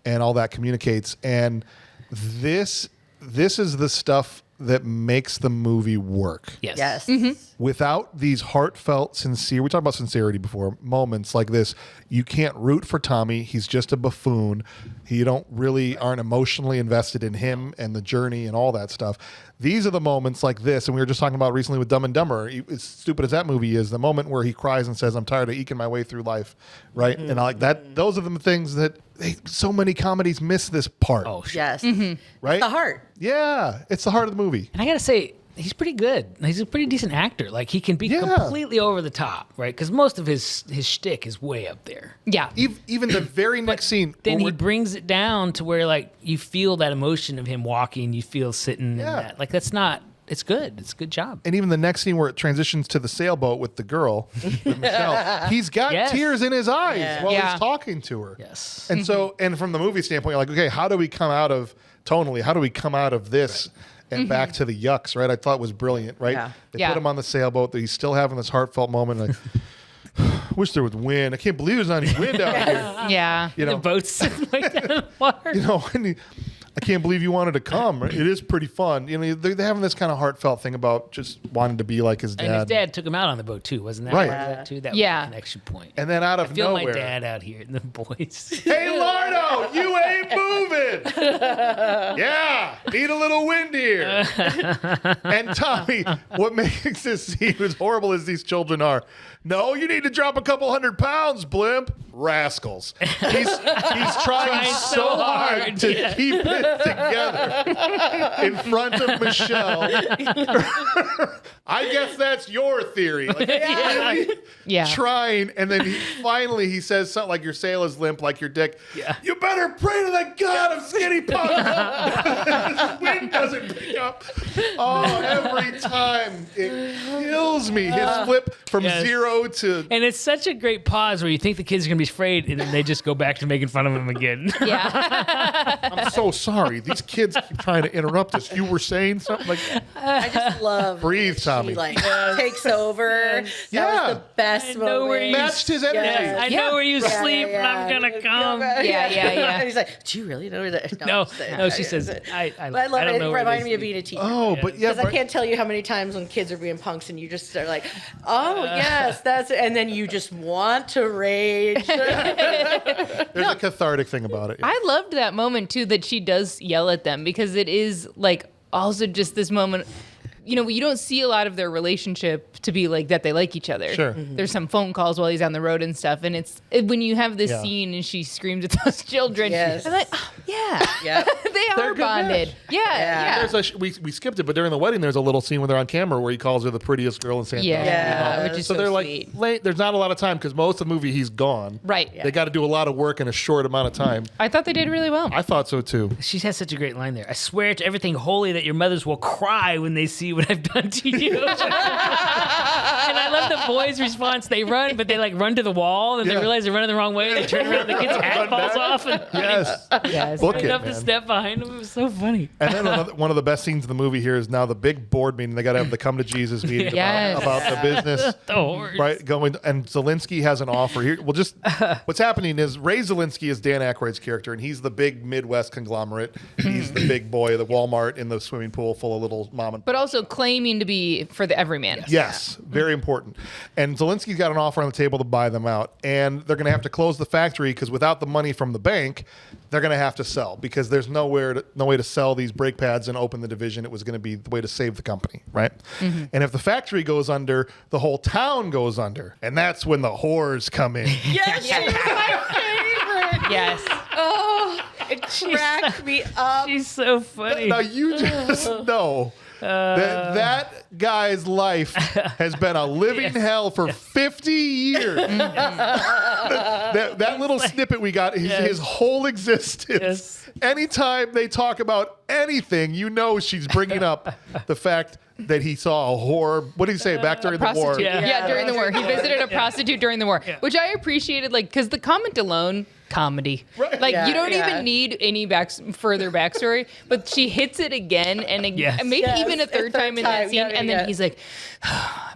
and all that communicates. And this is the stuff that makes the movie work. Yes. Yes. Without these heartfelt, sincere, we talked about sincerity before, moments like this, you can't root for Tommy. He's just a buffoon. Aren't emotionally invested in him and the journey and all that stuff. These are the moments like this, and we were just talking about recently with Dumb and Dumber, as stupid as that movie is, the moment where he cries and says, I'm tired of eking my way through life, right? And I like that. Those are the things that so many comedies miss this part, Oh, shit. Yes. right? The heart. Yeah, it's the heart of the movie. And I got to say, he's pretty good. He's a pretty decent actor. Like, he can be Yeah. completely over the top, right? Because most of his shtick is way up there. Yeah. Even the very next scene. Then where he we're- brings it down to where, like, you feel that emotion of him walking. You feel sitting in that. Like, that's not... It's good. It's a good job. And even the next scene where it transitions to the sailboat with the girl, with Michelle, he's got Yes. tears in his eyes Yeah. while Yeah. he's talking to her. Yes. And so, and from the movie standpoint, you're like, okay, how do we come out of this and back to the yucks, right? I thought it was brilliant, right? Yeah. They Yeah. put him on the sailboat. He's still having this heartfelt moment. Like, wish there was wind. I can't believe there's not any wind out here. Yeah. You The know, boat's sitting like that in the water. and I can't believe you wanted to come. It is pretty fun. They're having this kind of heartfelt thing about just wanting to be like his dad. And his dad took him out on the boat, too. Wasn't that Right. part of that, too? That Yeah. was a connection point. And then out of I feel nowhere, my dad out here and the boys. hey, Lardo, you ain't moving. Yeah, need a little wind here. And Tommy, what makes this scene as horrible as these children are, no, you need to drop a couple 100 pounds, blimp. Rascals. He's trying so hard to Yeah. keep it together in front of Michelle. I guess that's your theory. Like, really Yeah. trying, and then he says something like, your sail is limp like your dick. Yeah. You better pray to the God of skinny pump. His wind doesn't pick up. Oh, every time it kills me. His flip from Yes. 0 to And it's such a great pause where you think the kids are going to be afraid, and then they just go back to making fun of him again. Yeah. I'm so sorry. These kids keep trying to interrupt us. You were saying something like, I just love Breathe, that Tommy. She like takes over. That Yeah. was the best I know where moment. you- matched his energy. Yes. I know where you sleep, and I'm going to come. Yeah. And he's like, "Do you really know where that?" No, I'm saying- no, she says, I But I love don't it. know It where reminded they me of sleep. being a teacher. oh, but yeah, Because I can't tell you how many times when kids are being punks and you just are like, "Oh yes, that's it," and then you just want to rage. there's a cathartic thing about it. I loved that moment too that she does yell at them because it is like also just this moment. You know, you don't see a lot of their relationship to be like that they like each other. Sure. There's some phone calls while he's on the road and stuff. And when you have this Yeah. scene and she screams at those children, Yes. I'm like, oh, Yeah. They are good bonded. match. Yeah. We skipped it, but during the wedding, there's a little scene where they're on camera where he calls her the prettiest girl in San Francisco. Yeah, which is So so they're sweet. like, late. There's not a lot of time because most of the movie he's gone. Right. They got to do a lot of work in a short amount of time. I thought they did really well. I thought so too. She has such a great line there. I swear to everything holy that your mothers will cry when they see what I've done to you. And I love the boys' response. They run, but they like run to the wall and they realize they're running the wrong way. They turn around, the kid's hat falls off, and Yes. Yes. Book it, up the man. step behind him. It was so funny. And then one of the best scenes in the movie here is now the big board meeting. They got to have the come to Jesus meeting Yes. about the business. The horse. Right, going and Zelensky has an offer here. Well, just what's happening is Ray Zelensky is Dan Aykroyd's character, and he's the big Midwest conglomerate. He's the big boy, the Walmart in the swimming pool full of little mom and. But also claiming to be for the everyman. Yes, very important. And Zelensky's got an offer on the table to buy them out, and they're going to have to close the factory because without the money from the bank, they're going to have to sell because there's no way to sell these brake pads and open the division. It was going to be the way to save the company, right? Mm-hmm. And if the factory goes under, the whole town goes under, and that's when the whores come in. Yes, she was my favorite. Yes. Oh, it cracked me up. She's so funny. Now you just know that guy's life has been a living hell for 50 years. that little snippet we got is his whole existence. Yes. Anytime they talk about anything, you know she's bringing up the fact that he saw a whore. What did he say back during the war? Prostitute. Yeah, during the war. He visited a prostitute during the war, Yeah. which I appreciated, like, because the comment alone, comedy. Right. Like, Yeah, you don't yeah. even need any further backstory, but she hits it again and Yes. maybe Yes, even a third time in that scene, yeah, and then yeah. he's like,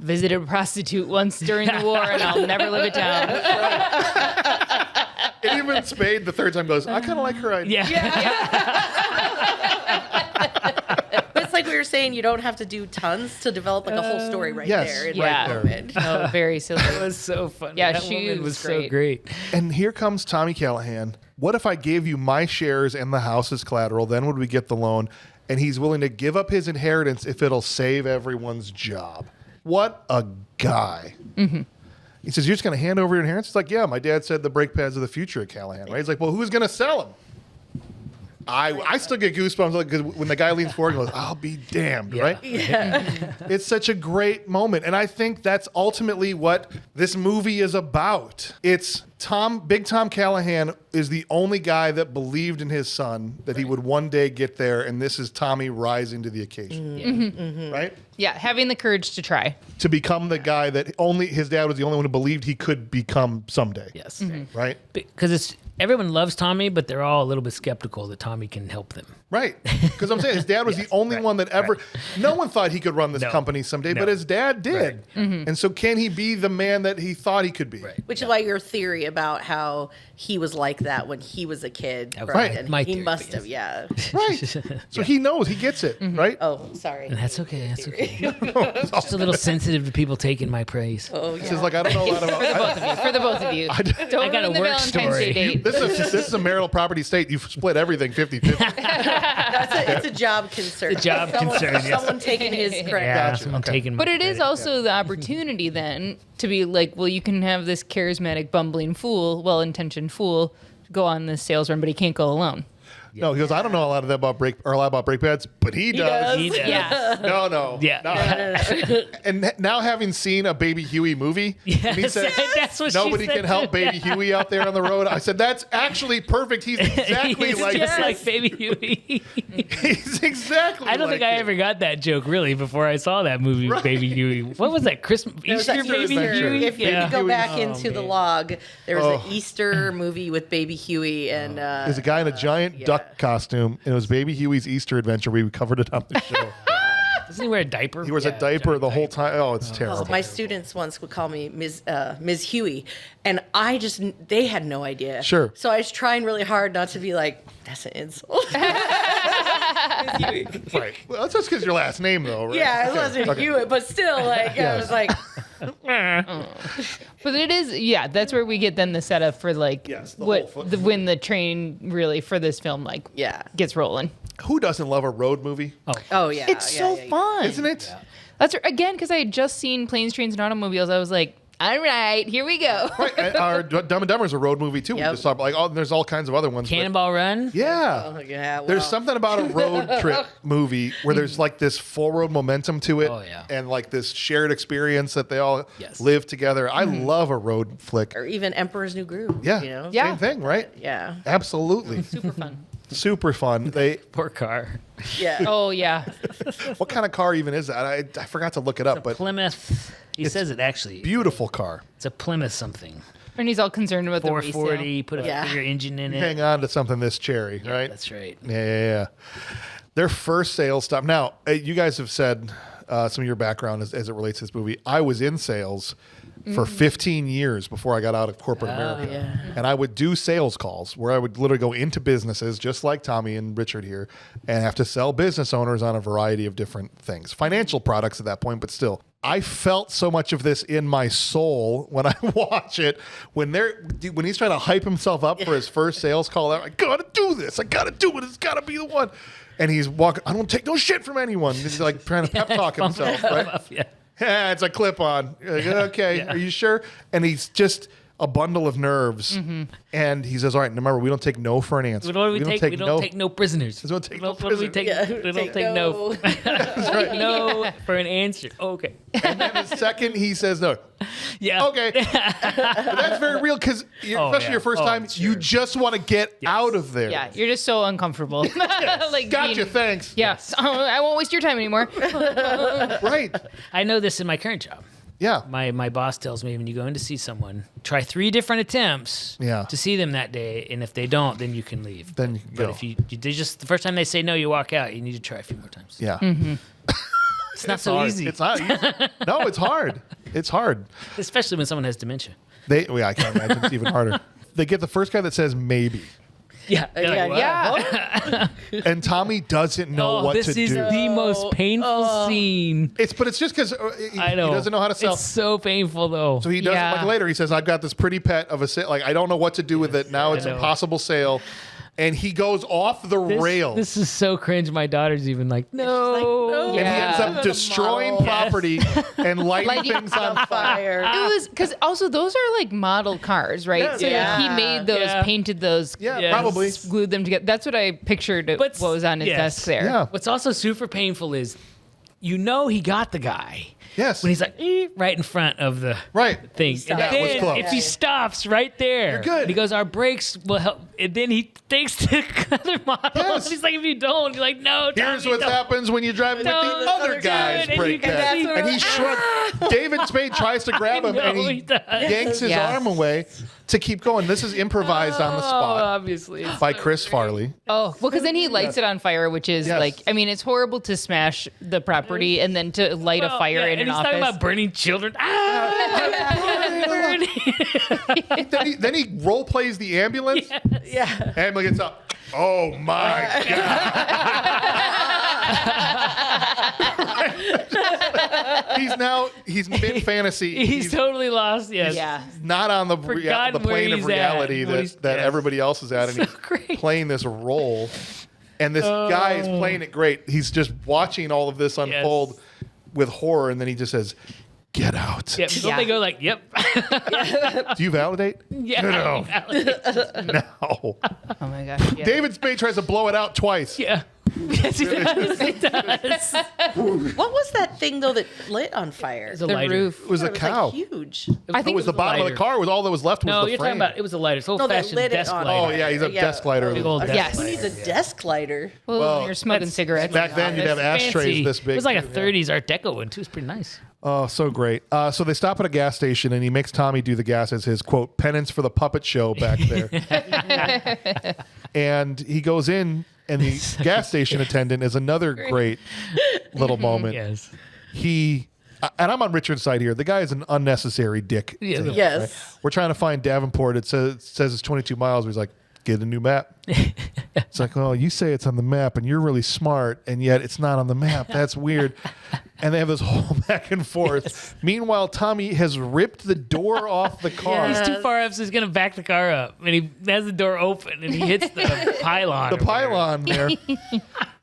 visited a prostitute once during the war, and I'll never live it down. And even Spade the third time goes, I kind of like her idea. But it's like we were saying, you don't have to do tons to develop like a whole story right Yes, there. In yeah. that moment. Oh, very silly. It was so funny. Yeah, that she woman was so great. And here comes Tommy Callahan. What if I gave you my shares and the house as collateral? Then would we get the loan? And he's willing to give up his inheritance if it'll save everyone's job. What a guy. Mm-hmm. He says, you're just going to hand over your inheritance? It's like, yeah, my dad said the brake pads of the future at Callahan, right? He's like, well, who's going to sell them? I still get goosebumps because when the guy leans forward and goes, I'll be damned, right? Yeah. It's such a great moment. And I think that's ultimately what this movie is about. It's Big Tom Callahan is the only guy that believed in his son that he would one day get there. And this is Tommy rising to the occasion, right? Yeah, having the courage to try. To become the guy that only his dad was the only one who believed he could become someday. Yes. Right? Because everyone loves Tommy, but they're all a little bit skeptical that Tommy can help them. Right. Because I'm saying his dad was the only one that ever, no one thought he could run this company someday, but his dad did. Right. And so can he be the man that he thought he could be? Right. Which is why your theory about how he was like that when he was a kid. was Right. And my he theory, must yes. have, yeah. Right. So he knows, he gets it, right? Oh, sorry. And that's okay. That's okay. Just a little sensitive to people taking my praise. Oh, This yeah. is like, I don't know a lot about. For the both of you. Don't I got a ruin the work Valentine's story. Day date. This is a marital property state. You've split everything 50-50. It's a job concern. It's a job concern, yes. Someone taking his credit. Yeah, Gotcha. someone Okay. taking But my it is credit. also the opportunity then to be like, well, you can have this charismatic, bumbling fool, well-intentioned fool, go on this sales run, but he can't go alone. No, he goes, I don't know a lot about brake pads, but he does. He does. Yeah. No. Yeah. No. And now having seen a Baby Huey movie, and he Yes, said, that's what she nobody said can help too. Baby Huey out there on the road. I said, that's actually perfect. He's exactly He's like just him. like Baby Huey. He's exactly I don't like think I him. ever got that joke really before I saw that movie, Right. Baby Huey. What was that? Christmas There was Easter that Baby Easter. Huey? If you Yeah. go back Oh, into the man. log, there was Oh. an Easter movie with Baby Huey and There's a guy in a giant duck costume, and it was Baby Huey's Easter adventure. We covered it on the show. Doesn't he wear a diaper? He wears a diaper the whole time. Oh, it's terrible. my students once would call me Ms. Huey, and they had no idea. Sure. So I was trying really hard not to be like, that's an insult. Right. Well, that's just because your last name, though, right? Yeah, it Okay. wasn't Okay. Hewitt, but still, like, I Yes. was like, But it is, yeah, that's where we get then the setup for like Yes, the what whole when the train really for this film like yeah. gets rolling. Who doesn't love a road movie? Oh, yeah. It's yeah, so yeah, yeah. fun. Isn't it? That's again because I had just seen Planes, Trains, and Automobiles. I was like, All right, here we go. Right. And our Dumb and Dumber is a road movie too. Yep. We just talked about, like, there's all kinds of other ones. but- Cannonball Run. Yeah. Oh, yeah, well. There's something about a road trip movie where there's like this full road momentum to it. Oh, yeah. And like this shared experience that they all Yes. live together. I love a road flick. Or even Emperor's New Groove. Yeah. You know? Yeah. Same thing, right? Yeah. Absolutely. Super fun. Super fun. They Poor car. Yeah. Oh, yeah. what kind of car even is that? I forgot to look it up, but Plymouth. He says it actually. beautiful car. It's a Plymouth something. And he's all concerned about the 440. resale. Put a Yeah. bigger engine in it. Hang on to something this cherry, right? That's right. Yeah. Their first sales stop. Now, you guys have said some of your background as it relates to this movie. I was in sales for 15 years before I got out of corporate America. yeah. And I would do sales calls where I would literally go into businesses, just like Tommy and Richard here, and have to sell business owners on a variety of different things. Financial products at that point, but still. I felt so much of this in my soul when I watch it. When he's trying to hype himself up for his first sales call, I gotta do this. I gotta do it. It's gotta be the one. And he's walking. I don't take no shit from anyone. He's like trying to pep talk himself, right? Yeah. It's a clip on. Like, okay, are you sure? And he's just a bundle of nerves. And he says, all right, remember, we don't take no for an answer. What do we take? We don't take no prisoners. We don't take no What do we prisoners. take? Yeah, We don't take no. No for an answer. Okay. And then the second he says no. Yeah. Okay. But that's very real because, especially yeah. your first Oh, time, sure. you just want to get out of there. Yeah, you're just so uncomfortable. Like Gotcha, being- thanks. Yes. I won't waste your time anymore. Right. I know this in my current job. Yeah. My boss tells me when you go in to see someone, try 3 different attempts to see them that day, and if they don't, then you can leave. Then you can but go. if you they just the first time they say no, you walk out. You need to try a few more times. Yeah. It's not so hard. easy, It's not easy. No, it's hard. It's hard. especially when someone has dementia. I can't imagine it's even harder. They get the first guy that says maybe. Yeah. You're like, what? Yeah. And Tommy doesn't know what this to is do. the most painful scene. But it's just because I know. he doesn't know how to sell. It's so painful though. So he does Yeah. like later. He says, "I've got this pretty pet of a sale. Like I don't know what to do with it. Now it's I a know. possible sale." And he goes off the rails. This is so cringe. My daughter's even like, no. And he ends up destroying property and lighting Lighting things on fire. It was because also those are like model cars, right? Yeah. So Yeah. he made those, Yeah. painted those, Yeah, Yes. probably. glued them together. That's what I pictured. But- What was on his yes. desk there? Yeah. What's also super painful is, he got the guy. Yes. When he's like, right in front of the Right. thing. And That was then close. if he stops right there, You're good. and he goes, our brakes will help. And then he takes the other model. Yes. And he's like, if you don't, you're like, no, Here's Tommy, what don't. happens when you drive with Don't. the other Do guy's it, and brake you can pad. see- And he shrugged. David Spade tries to grab him, know, and he he does. yanks his Yeah. arm away to keep going. This is improvised on the Oh, spot obviously. It's by so Chris great. Farley. Oh, well, because then he lights it on fire, which is Yes. like, I mean, it's horrible to smash the property and then to light a Well, fire yeah, in and an he's office. talking about burning children. Burning. Then he role plays the ambulance. Yeah. Ambulance gets up. Oh my God. he's mid fantasy. He's totally lost. Yes. Yeah. not on the Forgotten where plane of he's reality at. What he's- that yes. everybody else is at, and he's great. playing this role. And this guy is playing it great. He's just watching all of this unfold with horror, and then he just says, "Get out." Yep. Don't Yeah. they go like, yep. Do you validate? Yeah. No. No. Oh my gosh. Yeah. David Spade tries to blow it out twice. Yeah. Yes, he does. He does. What was that thing though that lit on fire? It's a The lighter. roof. It was a It was cow. like huge. I It think was the bottom of the lighter. car. Was all that was left was No, the you're frame. talking about it was a lighter. It's old No, they fashioned lit it desk on. lighter. Oh yeah, he's a desk lighter. Big old desk Yes. Who lighter. needs a desk lighter? Well, Well, you're smoking that's- cigarettes. Back then, you'd have ashtrays Fancy. this big. It was like a too, yeah. 30s Art Deco one too. It's pretty nice. Oh, so great. So they stop at a gas station, and he makes Tommy do the gas as his, quote, penance for the puppet show back there. And he goes in, and the gas station attendant is another great little moment. Yes. And I'm on Richard's side here. The guy is an unnecessary dick. Yeah. to him, Yes. right? We're trying to find Davenport. It says it's 22 miles. He's like, get a new map. It's like, well, you say it's on the map and you're really smart, and yet it's not on the map. That's weird. And they have this whole back and forth. Yes. Meanwhile, Tommy has ripped the door off the car. He's too far up, so he's gonna back the car up, and he has the door open, and he hits the pylon. The pylon there.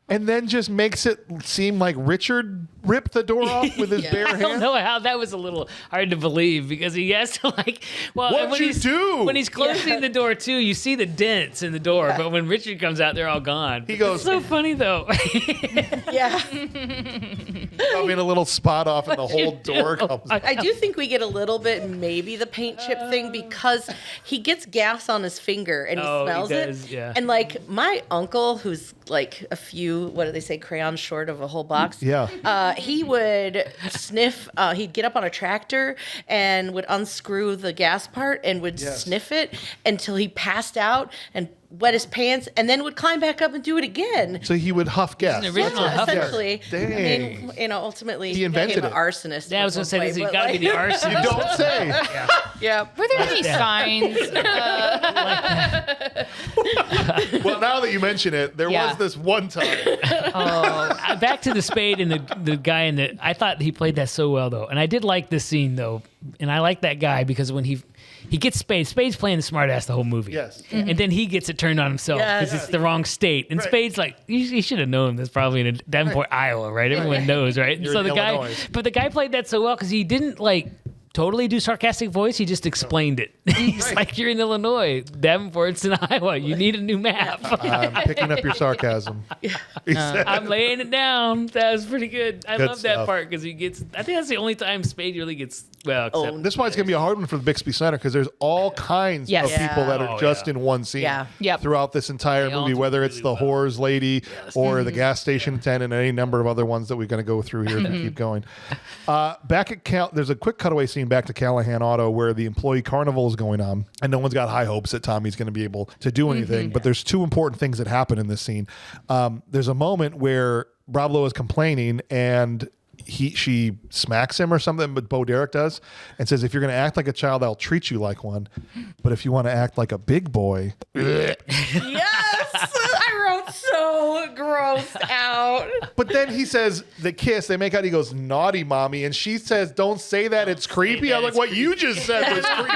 And then just makes it seem like Richard rip the door off with his bare I don't hand? know how that was a little hard to believe because he has to What'd you do? When he's closing the door too, you see the dents in the door, but when Richard comes out, they're all gone. He goes, it's so funny though. Yeah. I mean, a little spot off and the whole door comes out. I do think we get a little bit, maybe the paint chip thing, because he gets gas on his finger and he smells does, it. yeah. And like my uncle, who's like a few, what do they say, crayons short of a whole box. Yeah. He would sniff. He'd get up on a tractor and would unscrew the gas part and would sniff it until he passed out and wet his pants, and then would climb back up and do it again. So he would huff gas. He's an original huffer. Essentially, Dang. I mean, ultimately, He invented became an it. arsonist. Yeah, I was gonna say this. You gotta be the You arsonist. don't say. Yeah. Were there any signs? Well, now that you mention it, there was this one time. Back to the Spade and the guy in the. I thought he played that so well though, and I did like this scene though, and I like that guy because when he gets Spade. Spade's playing the smartass the whole movie. Yes. And then he gets it turned on himself because it's the wrong state. And Spade's like, you should have known this probably in Davenport, Iowa, right? Everyone knows, right? And You're so in the guy, Illinois. but the guy played that so well because he didn't totally do sarcastic voice. He just explained it. He's like, you're in Illinois. Davenport's in Iowa. You need a new map. I'm picking up your sarcasm. He said. I'm laying it down. That was pretty good. I Good love that stuff. part because he gets. I think that's the only time Spade really gets except This one's going to be a hard one for the Bixby Center because there's all kinds Yes. of people that are Oh, just yeah. in one scene Yeah. Yep. throughout this entire They all movie, do whether it's really the well. whores lady or the gas station attendant and any number of other ones that we're going to go through here to keep going. Back at there's a quick cutaway scene back to Callahan Auto where the employee carnival is going on and no one's got high hopes that Tommy's going to be able to do anything. But there's two important things that happen in this scene. There's a moment where Bravo is complaining and she smacks him or something, but Bo Derek does, and says, if you're going to act like a child, I'll treat you like one. But if you want to act like a big boy, Yes, I wrote so grossed out. but then he says the kiss, they make out, he goes, naughty mommy, and she says, don't say that, it's creepy. that, I'm like, it's what you just said was creepy.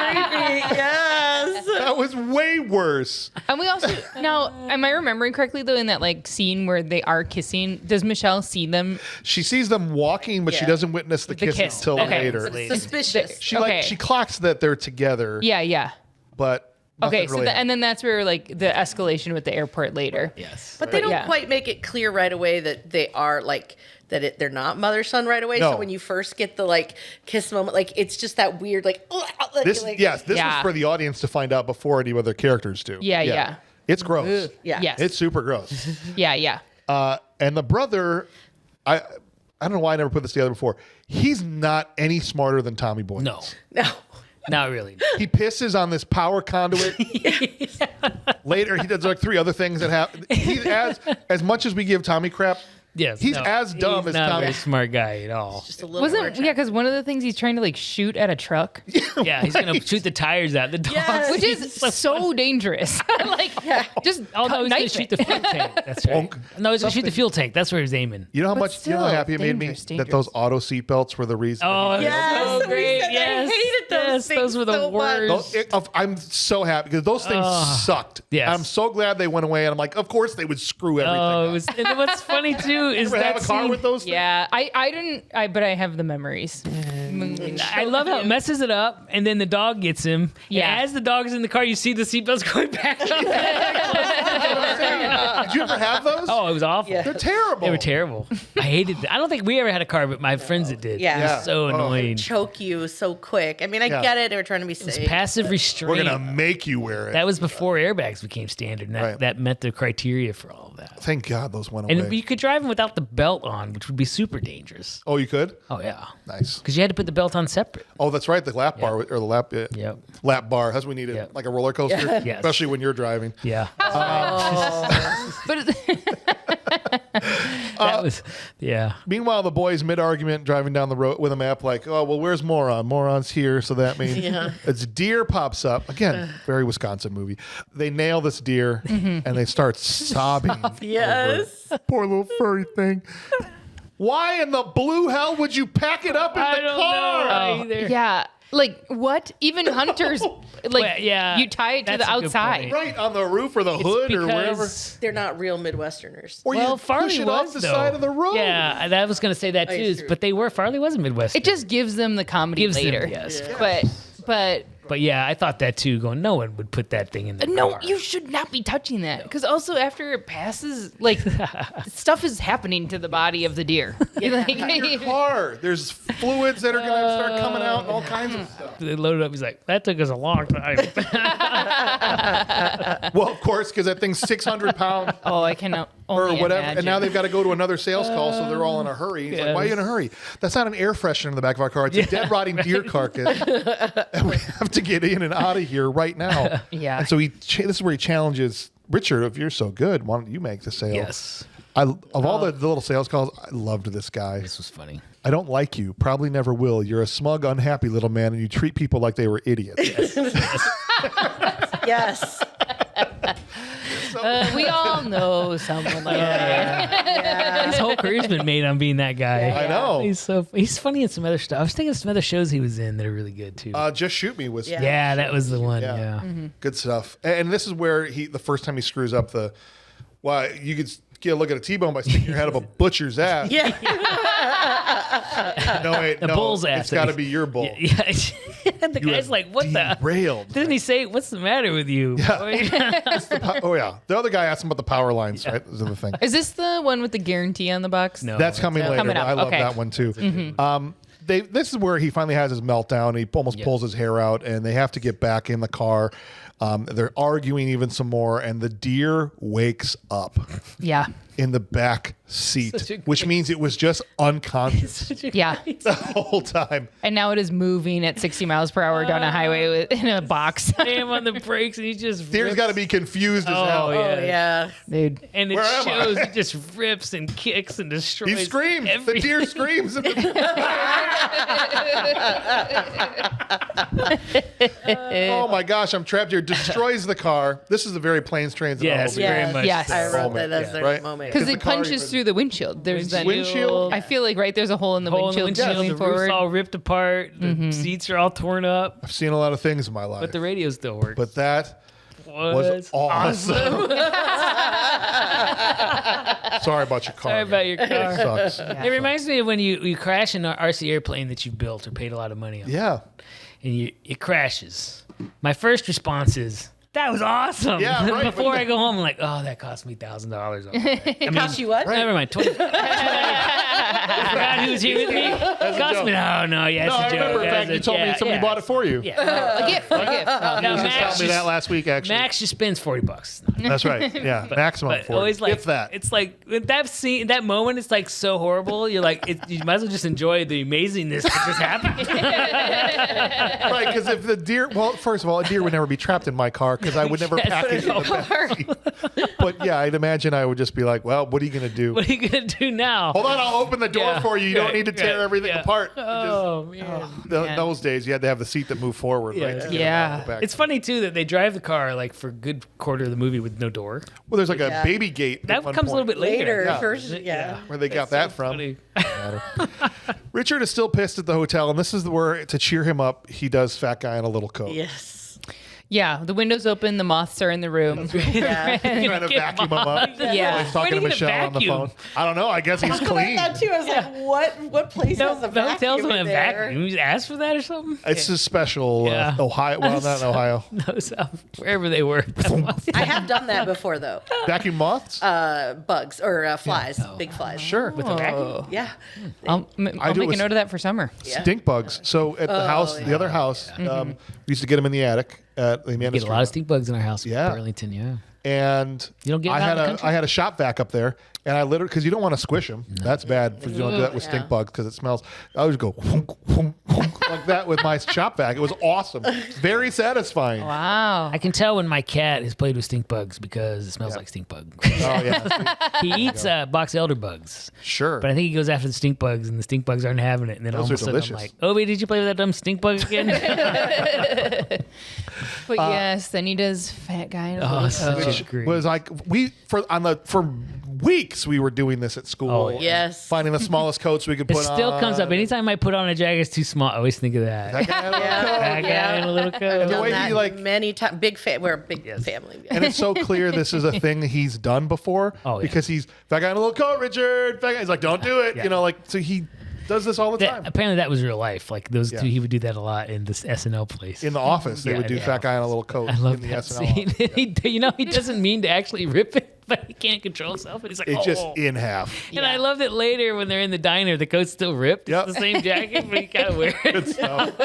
Yes. That was way worse. And we also now, am I remembering correctly though? In that scene where they are kissing, does Michelle see them? She sees them walking, but she Yeah. doesn't witness the kiss kiss. until Okay. later. Suspicious. She Okay. she clocks that they're together, Yeah. but nothing Okay, so really and then that's where the escalation with the airport later. yes. But they don't Yeah. quite make it clear right away that they are they're not mother son right away. No. So when you first get the kiss moment, it's just that weird This was Yeah. for the audience to find out before any other characters do. Yeah. It's gross. yeah. Yes. It's super gross. Yeah. And the brother, I don't know why I never put this together before. He's not any smarter than Tommy Boy. No, No. not really. He pisses on this power conduit. Later, he does three other things that happen. He's as much as we give Tommy crap. Yes, He's as dumb he's as not a Tommy. very smart guy at all. Just a little more Because one of the things he's trying to shoot at a truck, Yeah, he's gonna shoot the tires out the dog. Yes. which is so dangerous. Just Oh no, he's gonna knife shoot it. the fuel tank. That's right. Bonk. No, he's gonna shoot the fuel tank. That's where he's aiming. You know how But much? You know how still, happy it made me dangerous, that those auto seatbelts were the reason. Oh, Yes, so we great. said I Yes, hated those yes, things those were the so much. worst. I'm so happy because those things sucked. yes. I'm so glad they went away. And I'm like, of course they would screw everything. Oh, up. it was, and what's funny too is Ever that have a car scene- with those things? Yeah, I didn't. But I have the memories. I love how it messes it up, and then the dog gets him. Yeah. And as the dog's in the car, you see the seatbelts going back on. Did you ever have those? Oh, it was awful. Yeah. They're terrible. They were terrible. I hated them. I don't think we ever had a car, but my friends that did. Yeah. It was Yeah. so Oh. annoying. Choke you so quick. I mean, I Yeah. get it. They were trying to be It's safe. passive restraint. We're gonna make you wear it. That was before airbags became standard, and that, Right. that met the criteria for all of that. Thank God those went away. And you could drive them without the belt on, which would be super dangerous. Oh, you could? Oh yeah, Nice. because you had to put the belt on separate. Oh, that's right. The lap bar or the lap Yep. lap bar. That's what we needed. Yep. Like a roller coaster, Yes. especially when you're driving. Yeah. But That was. Yeah. Meanwhile, the boys mid-argument driving down the road with a map like, oh, well, where's Moron? Moron's here, so that means it's deer pops up. Again, very Wisconsin movie. They nail this deer and they start sobbing. Yes. over it. Poor little furry thing. Why in the blue hell would you pack it up in I the don't car? know either. yeah, Like what? Even hunters, like Well, yeah, you tie it to that's the a good outside. point. Right on the roof or the It's hood or whatever. because- They're not real Midwesterners. Or Well, you Farley push it was off the though. side of the road. Yeah, I was going to say that too. it's true. But they were Farley was a Midwest. It just gives them the comedy gives later. them, yes. Yeah. But Yeah, I thought that too. Going, no one would put that thing in the no, car. you should not be touching that because also after it passes, like stuff is happening to the body of the deer. Your car. There's fluids that are going to start coming out and all kinds of stuff. They loaded up. He's like, that took us a long time. Well, of course, because that thing's 600 pounds Oh, I cannot or only whatever. imagine. And now they've got to go to another sales call, so they're all in a hurry. He's like, why are you in a hurry? That's not an air freshener in the back of our car. It's a dead, rotting deer carcass. And we have to get in and out of here right now. Yeah. And so this is where he challenges Richard, if you're so good, why don't you make the sale? Yes. Of all the little sales calls, I loved this guy. This was funny. I don't like you. Probably never will. You're a smug, unhappy little man, and you treat people like they were idiots. Yes. We all know someone like that. His whole career's been made on being that guy. I know. He's funny in some other stuff. I was thinking of some other shows he was in that are really good too. Just Shoot Me was yeah, that was the one. Yeah. Yeah. good stuff. And this is where the first time he screws up you could get a look at a T-bone by sticking your head up a butcher's ass. Yeah. No, wait, The bull's ass. It's got to be your bull. Yeah. And the You guy's have like, what the? derailed. Didn't he say, what's the matter with you? Oh yeah. The other guy asked him about the power lines, right? Is the thing. Is this the one with the guarantee on the box? No. That's coming later. Coming up, I love okay. that one too. This is where he finally has his meltdown. He almost pulls his hair out, and they have to get back in the car. They're arguing even some more, and the deer wakes up Yeah. in the back seat, Such a which great- means it was just unconscious Yeah. the whole time. And now it is moving at 60 miles per hour down a highway in a box. Him on the brakes, and he just Deer's rips. got to be confused as hell. Oh, yeah. Oh, yeah. Dude. And it Where am I? shows he just rips and kicks and destroys. He screams. The everything. deer screams. Oh my gosh, I'm trapped here. Destroys the car. This is a very planes, trains, and Yes, automobiles. very Yes. much. Yes. I wrote Moment, that as their right? moment. Because the it car punches even- through the windshield. There's that Windshield? I feel like there's a hole in the Hole in the windshield windshield. going The roof's forward. all ripped apart. The seats are all torn up, I've seen a lot of things in my life, but the radio still works. but that was awesome. Sorry about your car. Sorry about your car. Sucks. It reminds me of when you crash an RC airplane that you built or paid a lot of money on, Yeah. and it crashes. My first response is, that was awesome. Yeah, right. Before I go home, I'm like, oh, that cost me $1,000. It cost you what? Never mind. 20. I forgot who was here with me. Cost me. No, yeah, it's No, a I joke. remember. In That's fact, you a- told me yeah, somebody yeah. bought it for you. Yeah. A gift. A gift. Now, You just Max told me that last week, actually. Max just spends $40. That's right. Yeah, maximum But 40. always like if that. it's like with that scene, that moment, it's like so horrible. You're like, you might as well just enjoy the amazingness that just happened. Right, because if the deer, well, first of all, a deer would never be trapped in my car because I would never Yes, pack it in the back seat. But yeah, I'd imagine I would just be like, well, what are you going to do? What are you gonna do now? Hold on, I'll open the door Yeah, for you. You don't right, need to tear right, everything yeah. apart. You Oh man. just- those days, you had to have the seat that moved forward, right? to get it Yeah. out of the back. It's funny too that they drive the car like for a good quarter of the movie with no door. Well, there's like a Yeah. baby gate. at That one comes a little point bit later. Later. Yeah. First, yeah. Where they got that from. Funny. Richard is still pissed at the hotel, and this is where, to cheer him up, he does fat guy in a little coat. Yes. Yeah. The window's open. The moths are in the room. Yeah. Trying to vacuum him up. Yeah. He's talking to Where do you get a Michelle on the vacuum? phone. I don't know. I guess he's I clean. thought too. I was like, what place No, has a the hotels vacuum don't in have there? vacuum. You ask for that or something? It's a special Yeah. Ohio. Well, not in Ohio. No, South, wherever they were. I have done that before though. Vacuum moths? Bugs or flies, big flies. Sure. With a vacuum. Yeah. I'll do make a with- note of that for summer. Yeah. Stink bugs. So at the house, the other house, we used to get them in the attic at the Get a lot of stink bugs in our house Yeah. in Burlington, yeah. And You don't get I them out had in the a country? I had a shop vac up there, and I literally, because you don't want to squish them. That's bad. You don't do that with Yeah. stink bugs because it smells. I always go whunk, whunk, whunk, like that with my shop vac. It was awesome. Very satisfying. Wow. I can tell when my cat has played with stink bugs because it smells like stink bug. Oh yeah, He eats box elder bugs, sure. but I think he goes after the stink bugs, and the stink bugs aren't having it. And then all Those of a are sudden delicious. I'm like, Obi, did you play with that dumb stink bug again? But yes, then he does fat guy in a Oh, little such coat. a great. was like for weeks we were doing this at school. Oh, yeah. Yes. Finding the smallest coats we could It put on. still comes up. Anytime I put on a jacket it's too small, I always think of that. That guy had a little coat. That guy in a little coat. the way Done he, that like- many times. We're a big family. And it's so clear this is a thing he's done before. Oh, yeah. Because he's, that guy in a little coat, Richard. That guy. He's like, don't do it. Yeah. You know, like, so he does this all the time. Apparently that was real life. Like those Yeah. two, he would do that a lot in this SNL place. In the office, they Yeah, would do in the fat guy in a little coat I love in the that SNL scene. office. He doesn't mean to actually rip it, but he can't control himself. And he's like, It's oh. just in half. And I love that later when they're in the diner, the coat's still ripped. Yep. It's the same jacket, but he kind of wears it. Good stuff.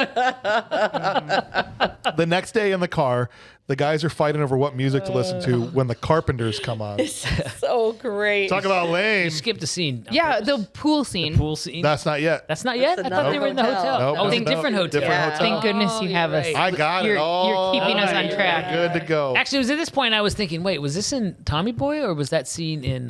The next day in the car, the guys are fighting over what music to listen to when the Carpenters come on. So great. Talk about lame. Skipped a scene. Yeah, the pool scene. Pool scene. That's not yet. That's not yet? I That's thought they were in the another hotel. hotel. Nope, Oh, it's a no, different hotel. different Yeah. hotel. Thank goodness you have us. I got You're, it. Oh, you're keeping us on right. track. Good to go. Actually, it was at this point I was thinking, wait, was this in Tommy Boy or was that scene in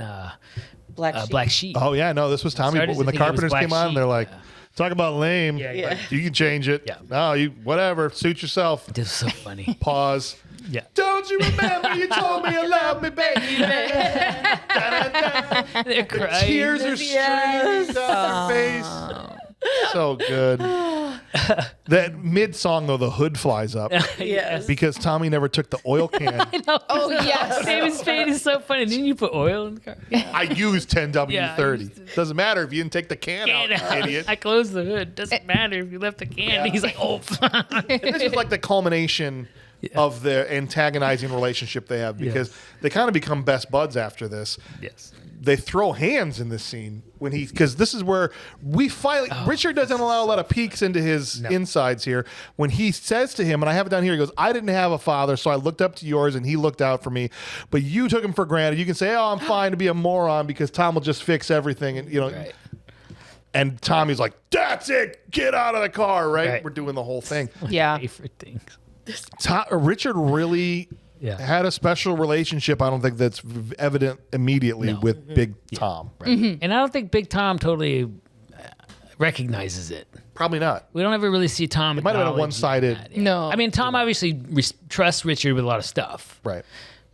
Black Sheep. Black Sheep? Oh yeah, no, this was Tommy. Started But when to the think it was Carpenters Black came on, Sheep. they're like, "Talk about lame. Yeah. You can change it. Yeah. No, you whatever. Suit yourself." This was so funny. Pause. Yeah. Don't you remember you told me you loved me, baby? Da-da-da. They're crying. Tears are streaming down their face. So good. That mid song though, the hood flies up Yes. because Tommy never took the oil can. Oh, yes. David Spade is so funny. Didn't you put oil in the car? I used 10W30. Doesn't matter if you didn't take the can out, you idiot. I closed the hood. Doesn't matter if you left the can. He's like, oh, This is like the culmination of the antagonizing relationship they have because they kind of become best buds after this. yes. They throw hands in this scene when because this is where we finally Richard doesn't allow a lot of peeks into his insides here. When he says to him, and I have it down here, he goes, "I didn't have a father, so I looked up to yours, and he looked out for me. But you took him for granted. You can say, oh, I'm fine to be a moron because Tom will just fix everything, and you know." Right. And Tommy's like, "That's it. Get out of the car!" Right? Right. We're doing the whole thing. Yeah. Favorite things. Richard really. Yeah. Had a special relationship, I don't think that's evident immediately with Big Tom. Right? And I don't think Big Tom totally recognizes it. Probably not. We don't ever really see Tom. It might have been a one-sided- No. I mean, Tom obviously trusts Richard with a lot of stuff. Right.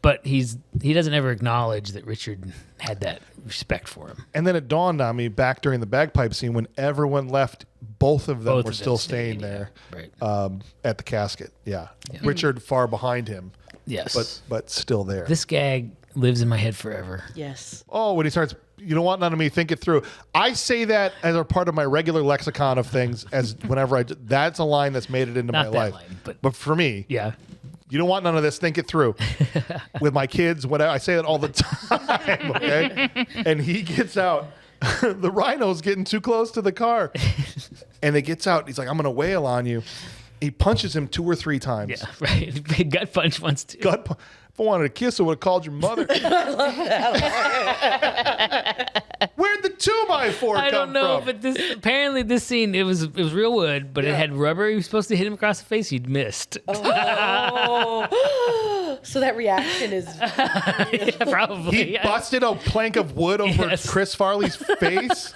But he doesn't ever acknowledge that Richard had that respect for him. And then it dawned on me back during the bagpipe scene when everyone left, both of them Both were of them still stayed, staying there Right. at the casket. Yeah. Richard far behind him, Yes. but still there. This gag lives in my head forever. Yes. Oh, when he starts, you don't want none of me, think it through. I say that as a part of my regular lexicon of things as whenever that's a line that's made it into Not my that life. line, but for me, Yeah. you don't want none of this. Think it through. With my kids, whatever. I say it all the time. Okay. And he gets out. The rhino's getting too close to the car, and it gets out. He's like, "I'm gonna wail on you." He punches him 2 or 3 times. Yeah. Right. Big gut punch once too. If I wanted to kiss, I would have called your mother. Where'd the 2x4 I come don't know, from? but apparently this scene it was real wood, but it had rubber. He was supposed to hit him across the face. He'd missed. Oh. So that reaction is Yeah, probably. He busted a plank of wood over Yes. Chris Farley's face,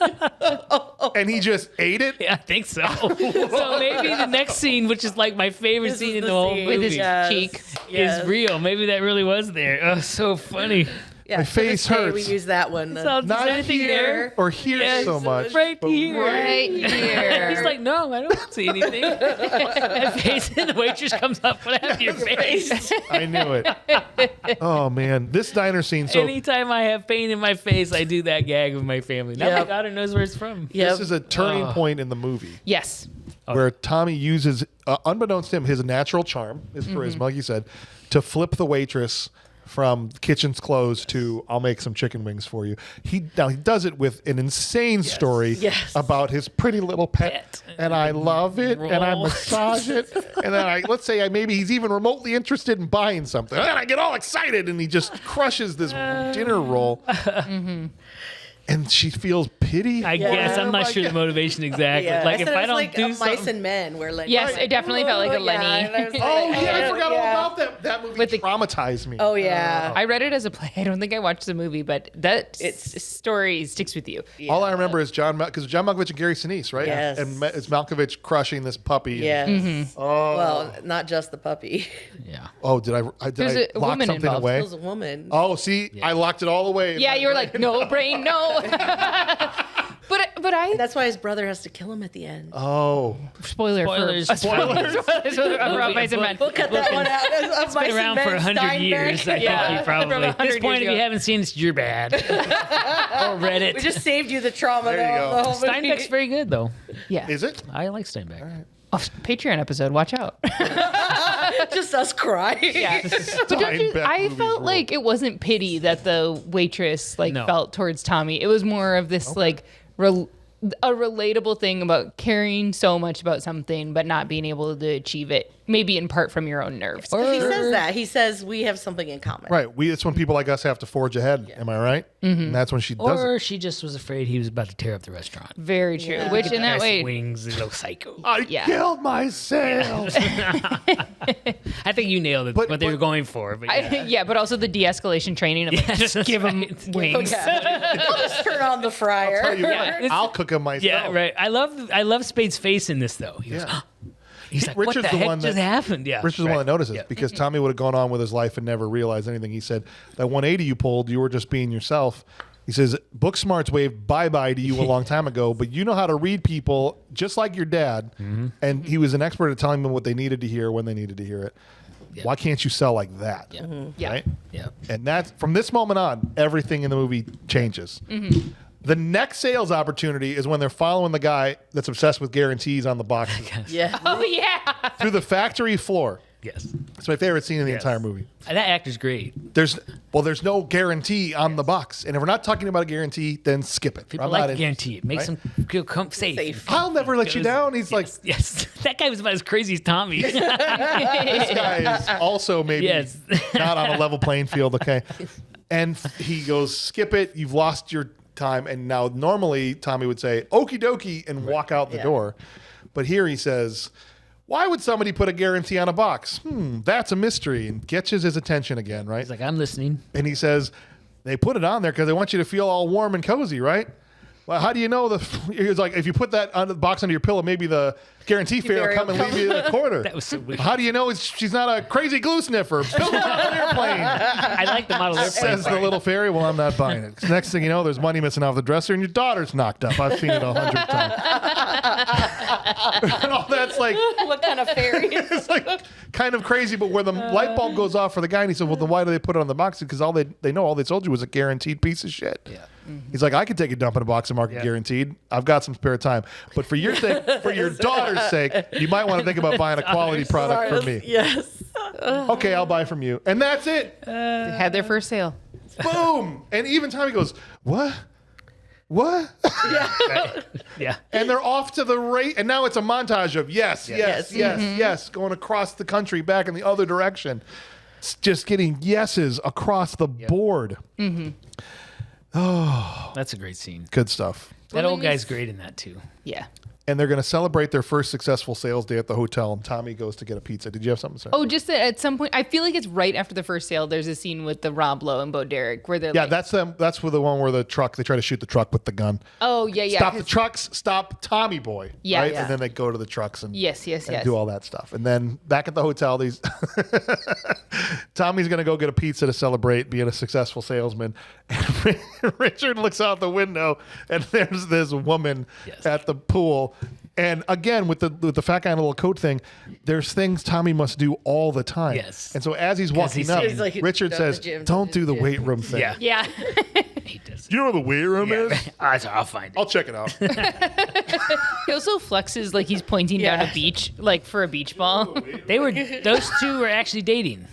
and he just ate it. Yeah, I think so. So maybe the next scene, which is like my favorite This scene is in the the whole scene. movie, With his Yes. cheek. Yes. is real. Maybe that really was there. Oh, so funny. Yeah, My to face this day, hurts. We use that one. So, is Not anything here there? or here Yes, so much. Right but here. Right here. He's like, no, I don't see anything. My face, and the waitress comes up. What happened to your face? I knew it. Oh man, this diner scene. So Anytime I have pain in my face, I do that gag with my family. Now my Yep. daughter knows where it's from. Yep. this is a turning point in the movie Yes. where Tommy uses, unbeknownst to him, his natural charm, his charisma, like you said, to flip the waitress from kitchen's closed to "I'll make some chicken wings for you." He does it with an insane story Yes. about his pretty little pet, and I love it, and I Roll. massage it, and then maybe he's even remotely interested in buying something, and I get all excited, and he just crushes this dinner roll, and she feels pity? I guess I'm not sure the motivation exactly. Yeah. Like if said it I was don't like do Mice something, and Men, where like Yes, it definitely felt like a Lenny. and I was like, Oh yeah, I forgot all yeah. about that. That movie With the- traumatized me. Oh yeah, I read it as a play. I don't think I watched the movie, but that story sticks with you. All I remember is because John Malkovich and Gary Sinise, right? Yes. And it's Malkovich crushing this puppy. yes. Mm-hmm. Oh. Well, not just the puppy. yeah. Oh, did I There's did I a lock woman something involved. away? It was a woman. Oh, see, I locked it all away. Yeah, you were like, no brain, no. but I That's why his brother has to kill him at the end. Oh, spoilers. Spoilers. For Mice and Men. We'll cut that one out. It's Been around for 100 years. I think you probably. From At this 100 point, if years you ago. haven't seen it, you're bad. Or read it. We just saved you the trauma. There you go. The whole movie. Steinbeck's very good though. Yeah. is it? I like Steinbeck. Oh, Patreon episode. Watch out. just us crying. Yeah. But don't you, Steinbeck I movies felt rule. like it wasn't pity that the waitress No. felt towards Tommy. It was more of this a relatable thing about caring so much about something but not being able to achieve it. Maybe in part from your own nerves. He says that. He says we have something in common. Right. It's when people like us have to forge ahead. Am I right? Mm-hmm. And that's when she does it. Or she just was afraid he was about to tear up the restaurant. Very true. Which in that Nice way, wings, a little psycho. I Yeah. killed myself. I think you nailed it. But- what they but- were going for. But yeah. but also the de-escalation training of Yes, just give him right. wings. I'll just turn on the fryer. Tell you what, I'll cook them myself. Yeah, right. I love Spade's face in this though. He goes, Yeah. he's like, Richard's what the the heck one just that- happened? Yeah, Richard's the one that notices because Tommy would have gone on with his life and never realized anything. He said, that 180 you pulled, you were just being yourself. He says, book smarts waved bye-bye to you a long time ago, but you know how to read people just like your dad. And he was an expert at telling them what they needed to hear when they needed to hear it. Why can't you sell like that? Yeah. Yeah. Right? Yeah. And that's from this moment on, everything in the movie changes. The next sales opportunity is when they're following the guy that's obsessed with guarantees on the boxes Yeah. Oh yeah. through the factory floor. Yes. It's my favorite scene in the Yes. entire movie. And that actor's great. There's no guarantee on the box, and if we're not talking about a guarantee, then skip it. People I'm like not to in- guarantee it. Makes right? them feel safe. Safe. I'll never let you down. He's like, Yes. That guy was about as crazy as Tommy. this guy is also maybe Yes. not on a level playing field. Okay, and he goes, skip it. You've lost your time. And now normally Tommy would say, okie dokie, and walk out the door. But here he says, why would somebody put a guarantee on a box? That's a mystery, and catches his attention again, right? He's like, I'm listening. And he says, they put it on there because they want you to feel all warm and cozy, right? Well, how do you know he was like, if you put that on the box under your pillow, maybe the guarantee fairy will come and leave you in the corner. That was so weird. How do you know she's not a crazy glue sniffer? Build her on an airplane. I like the model airplane. Says the little fairy, well, I'm not buying it. 'Cause next thing you know, there's money missing off the dresser and your daughter's knocked up. I've seen it 100 times. And all that's like, What kind of fairy? it's like kind of crazy, but where the light bulb goes off for the guy, and he said, well, then why do they put it on the box? Because all they told you was a guaranteed piece of shit. Yeah. He's like, I could take a dump in a box and mark it guaranteed. I've got some spare time. But for your sake, for your daughter's sake, you might want to think about buying a quality product for me. Yes. Okay, I'll buy from you. And that's it. Had their first sale. Boom. And even Tommy goes, what? What? Yeah. And they're off to the right. And now it's a montage of yes, going across the country back in the other direction. It's just getting yeses across the board. That's a great scene. Good stuff. That old guy's great in that too. Yeah. And they're going to celebrate their first successful sales day at the hotel. And Tommy goes to get a pizza. Did you have something to say? Oh, just that at some point, I feel like it's right after the first sale. There's a scene with the Rob Lowe and Bo Derek where they're yeah, like, that's them. That's for the one where they try to shoot the truck with the gun. oh yeah, yeah. Stop the 'cause- trucks. Stop Tommy Boy. Yeah. right? Yeah. And then they go to the trucks and Yes, yes, and yes. do all that stuff. And then back at the hotel, these Tommy's going to go get a pizza to celebrate being a successful salesman. And Richard looks out the window, and there's this woman at the pool. And again, with the fat guy in a little coat thing, there's things Tommy must do all the time. Yes. And so as he's walking he's up, saying- like, Richard "Don't says, the gym, "Don't do the gym." weight room thing." Yeah. Yeah. He does. You know where the weight room is? I'll find it. I'll check it out. He also flexes like he's pointing down a Yeah. beach, like for a beach ball. Those two were actually dating.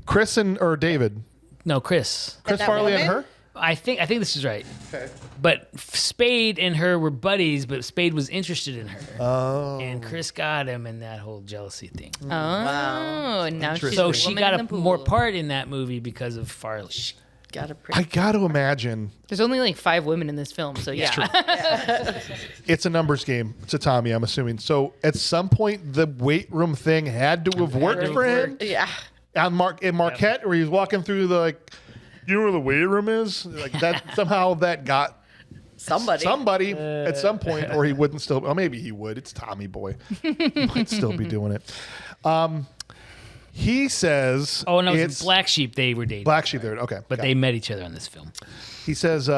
Chris or David? No, Chris. Chris that Farley and woman? her? I think this is right. Okay. But Spade and her were buddies, but Spade was interested in her. Oh. And Chris got him in that whole jealousy thing. Oh, now she's So the she woman got in a the pool. more part in that movie because of Farley. I got to imagine. There's only like 5 women in this film, so yeah. It's a numbers game. It's a Tommy, I'm assuming. So at some point, the weight room thing had to have worked for him. Yeah. In Marquette, where he was walking through you know where the weight room is? Like that somehow that got somebody at some point, or he wouldn't still. Oh, maybe he would. It's Tommy Boy. He might still be doing it. He says, "Oh no, it's Black Sheep. They were dating. Black Sheep. There, okay, but they met each other on this film." He says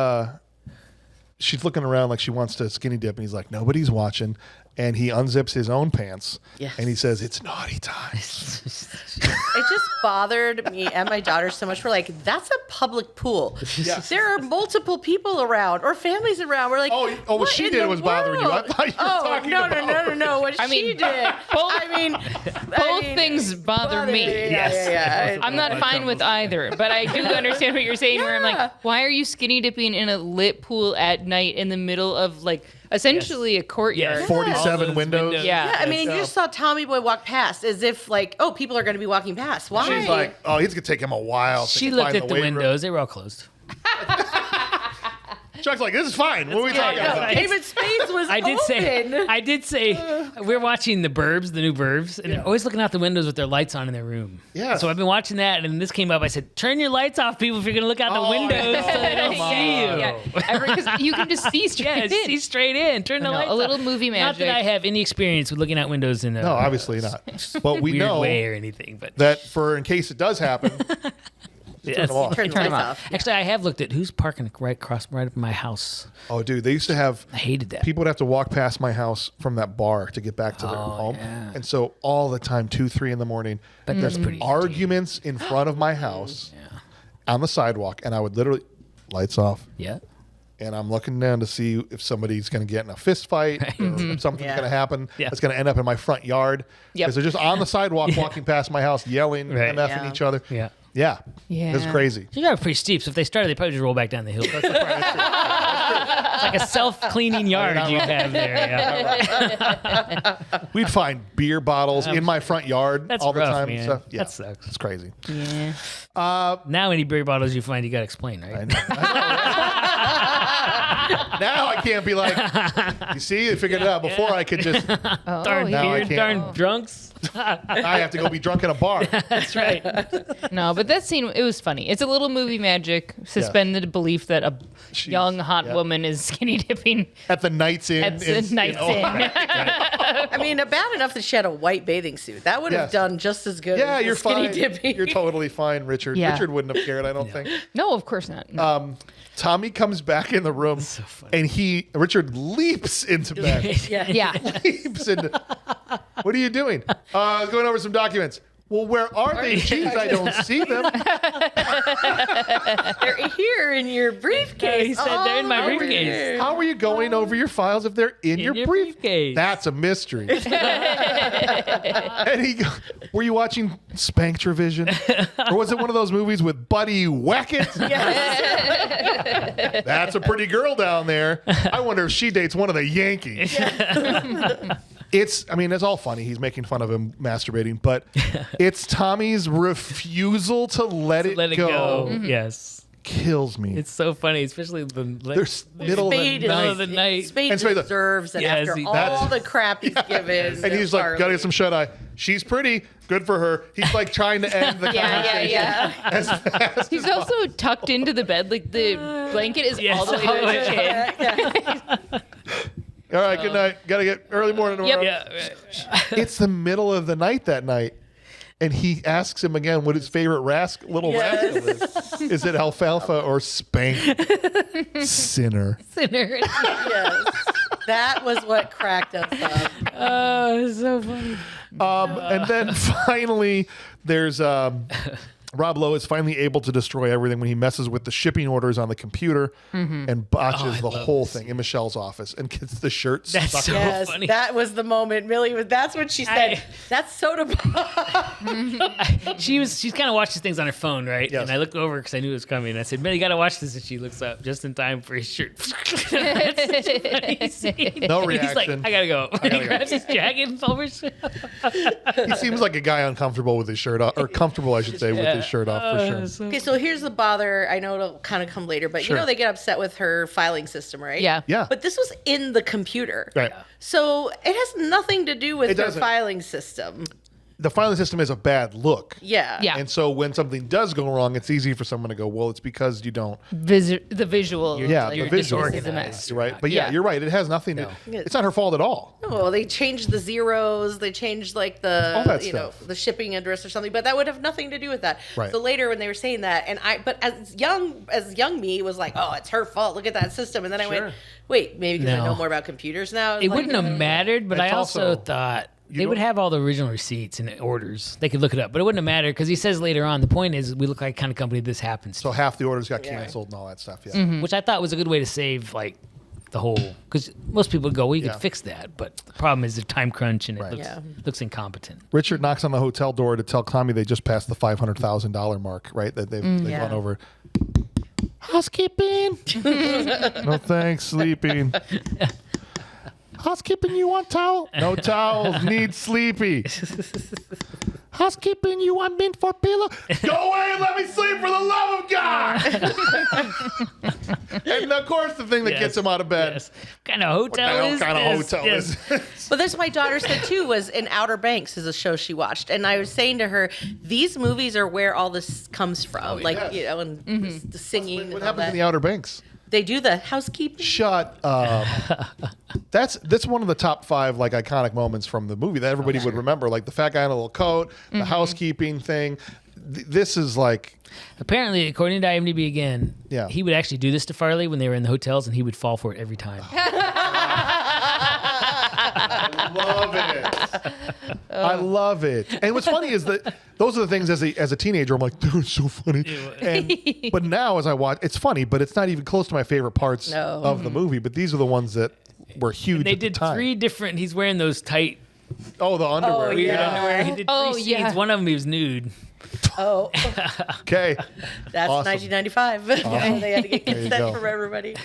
she's looking around like she wants to skinny dip, and he's like, "Nobody's watching." And he unzips his own pants, and he says, "It's naughty time." It just bothered me and my daughter so much. We're like, that's a public pool. Yes. There are multiple people around or families around. We're like, what she did was bothering you. I thought you were talking about. No. What she did. Both things bother me. Yeah. I'm not fine with either, but I do understand what you're saying. Where I'm like, why are you skinny dipping in a lit pool at night in the middle of like essentially a courtyard? Yes. 47 windows. Yeah. I mean, you just saw Tommy Boy walk past as if like, people are going to be walking past. Why? She's like, he's going to take him a while. She looked at the windows. They were all closed. Chuck's like, this is fine. What are we talking about? David Spade was I did say, we're watching the Burbs, the new Burbs, and they're always looking out the windows with their lights on in their room. Yeah. So I've been watching that, and this came up. I said, turn your lights off, people, if you're going to look out the windows so they don't see you. Yeah. Because you can just see straight in. See straight in. Turn the lights a little off. movie magic. Not that I have any experience with looking out windows in a No, obviously not. But we weird know way or anything. But that in case it does happen, turn them off. Turn them off. Actually, I have looked at who's parking right up my house. Oh, dude, they used to have. I hated that. People would have to walk past my house from that bar to get back to their home, and so all the time, 2, 3 in the morning, But there's that's pretty arguments in front of my house on the sidewalk, and I would literally lights off. Yeah. And I'm looking down to see if somebody's going to get in a fist fight or if something's going to happen that's going to end up in my front yard. Because they're just on the sidewalk walking past my house, yelling, MFing each other. Yeah. Yeah. It's crazy. You got it pretty steep, so if they started, they probably just roll back down the hill. It's like a self-cleaning yard you have there. Yeah. We'd find beer bottles in my front yard That's all the rough, time. man. So, That sucks. It's crazy. Yeah. Now any beer bottles you find, you got to explain, right? I know. Now I can't be like, you see, I figured it out. Before I could just, Darn Now I beer, can't. darn drunks. I have to go be drunk in a bar. That's right. No, but that scene, it was funny. It's a little movie magic, suspended belief that a young, hot woman is skinny dipping At the Night's Inn. at the Night's Inn. I mean, bad enough that she had a white bathing suit. That would have done just as good. Yeah, as you're the skinny fine. dipping. You're totally fine, Richard. Yeah. Richard wouldn't have cared, I don't think. No, of course not. Tommy comes back in the room and Richard leaps into bed. Yeah. Leaps into. What are you doing? Going over some documents. Well, where are they? Jeez, I don't see them. They're here in your briefcase. He said they're in my briefcase. How are you going over your files if they're in your briefcase? That's a mystery. And he goes, were you watching Spanktravision? Or was it one of those movies with Buddy Wackett? Yes. That's a pretty girl down there. I wonder if she dates one of the Yankees. It's all funny. He's making fun of him masturbating, but it's Tommy's refusal to let it go. Mm-hmm. Yes. Kills me. It's so funny, especially the middle of the night. Spade deserves it after all the crap he's given. And he's like, gotta get some shut eye. She's pretty. Good for her. He's like trying to end the conversation. As fast He's as also tucked into the bed. Like the blanket is all the way to his chin. All right, good night. Gotta get early morning tomorrow. Yeah. It's the middle of the night that night. And he asks him again what his favorite rascal is. Is it alfalfa or spank? Sinner. Yes. That was what cracked us up. Oh, it's so funny. And then finally, there's Rob Lowe is finally able to destroy everything when he messes with the shipping orders on the computer and botches the whole thing in Michelle's office and gets the shirt stuck. That's so Yes, funny. that was the moment. Millie, that's what she said. That's soda pop. She's kind of watching things on her phone, right? Yes. And I looked over because I knew it was coming. And I said, "Man, you got to watch this." And she looks up just in time for his shirt. That's such a funny scene. No He's like, reaction. "I gotta go." He grabs his jacket and over. He seems like a guy uncomfortable with his shirt off, or comfortable, I should say, with his shirt off for sure. Okay, so here's the bother. I know it'll kind of come later, but Sure. they get upset with her filing system, right? Yeah. Yeah. But this was in the computer. Right. So it has nothing to do with It her doesn't. filing system. The filing system is a bad look. Yeah. Yeah. And so when something does go wrong, it's easy for someone to go, well, it's because you don't. The visual. Yeah, like, the visual. is a mess. Right. But yeah, Yeah. you're right. It has nothing to. It's not her fault at all. No, they changed the zeros. They changed like All that the stuff. the shipping address or something, but that would have nothing to do with that. Right. So later when they were saying that, and but as young me was like, oh, it's her fault. Look at that system. And then I went, wait, maybe because I know more about computers now. It wouldn't have mattered, but It's I also also- thought they don't- would have all the original receipts and orders. They could look it up, but it wouldn't have mattered because he says later on, the point is we look like the kind of company this happens So to, half the orders got canceled and all that stuff. Yeah. which I thought was a good way to save like the whole, because most people would go, well, you Yeah. could fix that, but the problem is the time crunch and it Right. looks, Yeah. looks incompetent. Richard knocks on the hotel door to tell Tommy they just passed the $500,000 mark, right? That they've Yeah. gone over. Housekeeping. No thanks, sleeping. Housekeeping, you want towel? No towels, need sleepy. Housekeeping, you want mint for pillow? Go away and let me sleep for the love of God. And of course, the thing that Yes. gets him out of bed. Yes. What kind of hotel is Kind of this? hotel Yes. is this? But that's what my daughter said too, was in Outer Banks is a show she watched. And I was saying to her, these movies are where all this comes from. yes. And the singing. What and all happens that. in the Outer Banks? They do the housekeeping. Shut up. That's one of the top 5 like iconic moments from the movie that everybody would remember, like the fat guy in a little coat, the housekeeping thing. This is like Apparently, according to IMDb again, Yeah. he would actually do this to Farley when they were in the hotels, and he would fall for it every time. love it. I love it. And what's funny is that those are the things as a teenager I'm like, dude, it's so funny. But now as I watch, it's funny, but it's not even close to my favorite parts No. of the movie. But these are the ones that were huge. They at the did time. 3 different. He's wearing those tight, Oh, the underwear. Oh, weird Yeah. underwear. He did 3 Oh, scenes. yeah. One of them he was nude. Oh, Okay. that's Awesome. 1995. They had to get you consent go. from everybody.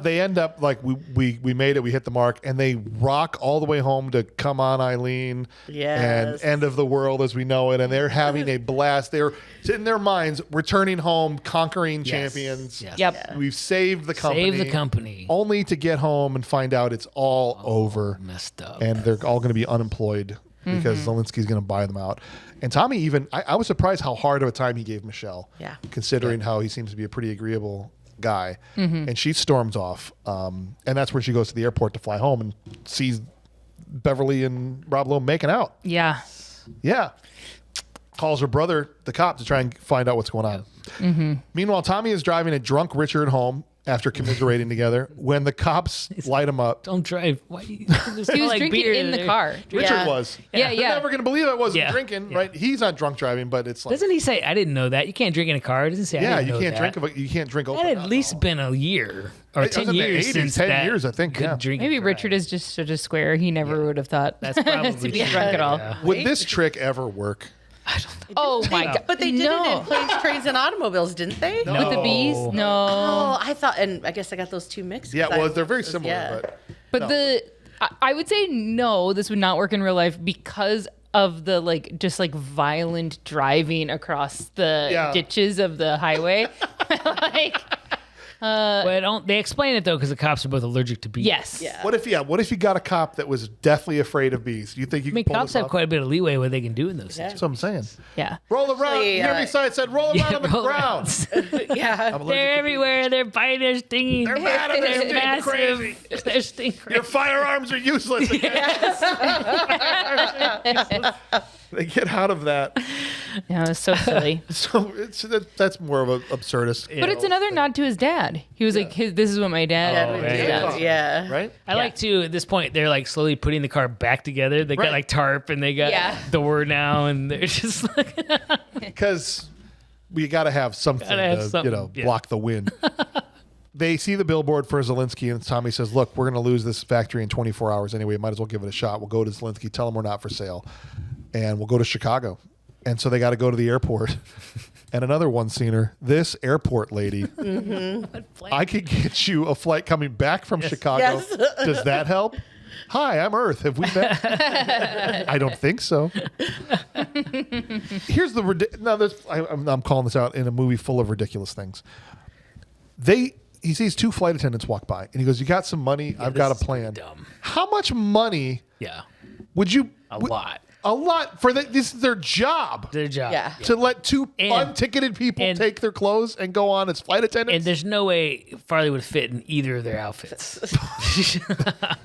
They end up like we made it, we hit the mark, and they rock all the way home to Come On Eileen Yes. and End of the World as we know it, and they're having a blast. They're in their minds returning home, conquering champions. Yes. Yep. We've saved the company. Save the company. Only to get home and find out it's all over. Messed up. And they're all going to be unemployed because Zelensky's going to buy them out. And Tommy even, I was surprised how hard of a time he gave Michelle. Yeah. Considering how he seems to be a pretty agreeable guy. And she storms off. And that's where she goes to the airport to fly home and sees Beverly and Rob Lowe making out. Yeah. Yeah. Calls her brother, the cop, to try and find out what's going on. Meanwhile, Tommy is driving a drunk Richard home after commiserating together when the cops light him up. Don't drive. Why? He He was drinking in the car. Richard Yeah. was. Yeah, They're yeah. never going to believe I wasn't Yeah. drinking, Yeah. right? He's not drunk driving, but it's like, Doesn't he say? I didn't know that. You can't drink in a car. It doesn't say. yeah, I didn't you know can't that. drink. You can't drink. That open had at least alcohol. been a year or It was 10 in the years 80s, since 10 that years, I think, couldn't yeah. drink Maybe and drive. Richard is just such a square. He never would have thought That's probably to be true. drunk at all. Yeah. Would this trick ever work? Oh my god! But they did it in Planes, Trains, and Automobiles, didn't they? No. With the bees? No. Oh, I thought, and I guess I got those two mixed. 'cause Yeah, well, I- they're very similar, yeah. But no. I would say no, this would not work in real life because of the just violent driving across the Yeah. ditches of the highway. But they explain it though because the cops are both allergic to bees. Yes. Yeah. What if you got a cop that was deathly afraid of bees? Do you think you I mean, can pull cops this have off? quite a bit of leeway what they can do in those Yeah. situations. That's what I'm saying. Yeah. Roll around. Actually, Hear me say it said roll around on the roll ground. Yeah. I'm allergic They're to everywhere. They're biting. They're stinging. They're mad and they're stinging massive. crazy. They're stinging bees. Your firearms are useless. They get out of that. Yeah, it was so silly. So that's more of an absurdist. But it's another nod to his dad. He was like, this is what my dad Yeah, right. does. yeah. Right? I like to, at this point, they're like slowly putting the car back together. They Right. got like tarp and they got Yeah. door now and they're just like, Because we got to have something Gotta have to, something, yeah. block the wind. They see the billboard for Zelensky, and Tommy says, look, we're going to lose this factory in 24 hours anyway. Might as well give it a shot. We'll go to Zelensky, tell him we're not for sale, and we'll go to Chicago. And so they got to go to the airport. And another one-scener, this airport lady, I could get you a flight coming back from Chicago. Yes. Does that help? Hi, I'm Earth. Have we met? I don't think so. Here's I'm calling this out in a movie full of ridiculous things. He sees 2 flight attendants walk by, and he goes, "You got some money? I've got a plan." Dumb. How much money? Yeah. Would you? A lot. A lot for this is their job. Their job. Yeah. To let 2 unticketed people take their clothes and go on as flight attendants. And there's no way Farley would fit in either of their outfits.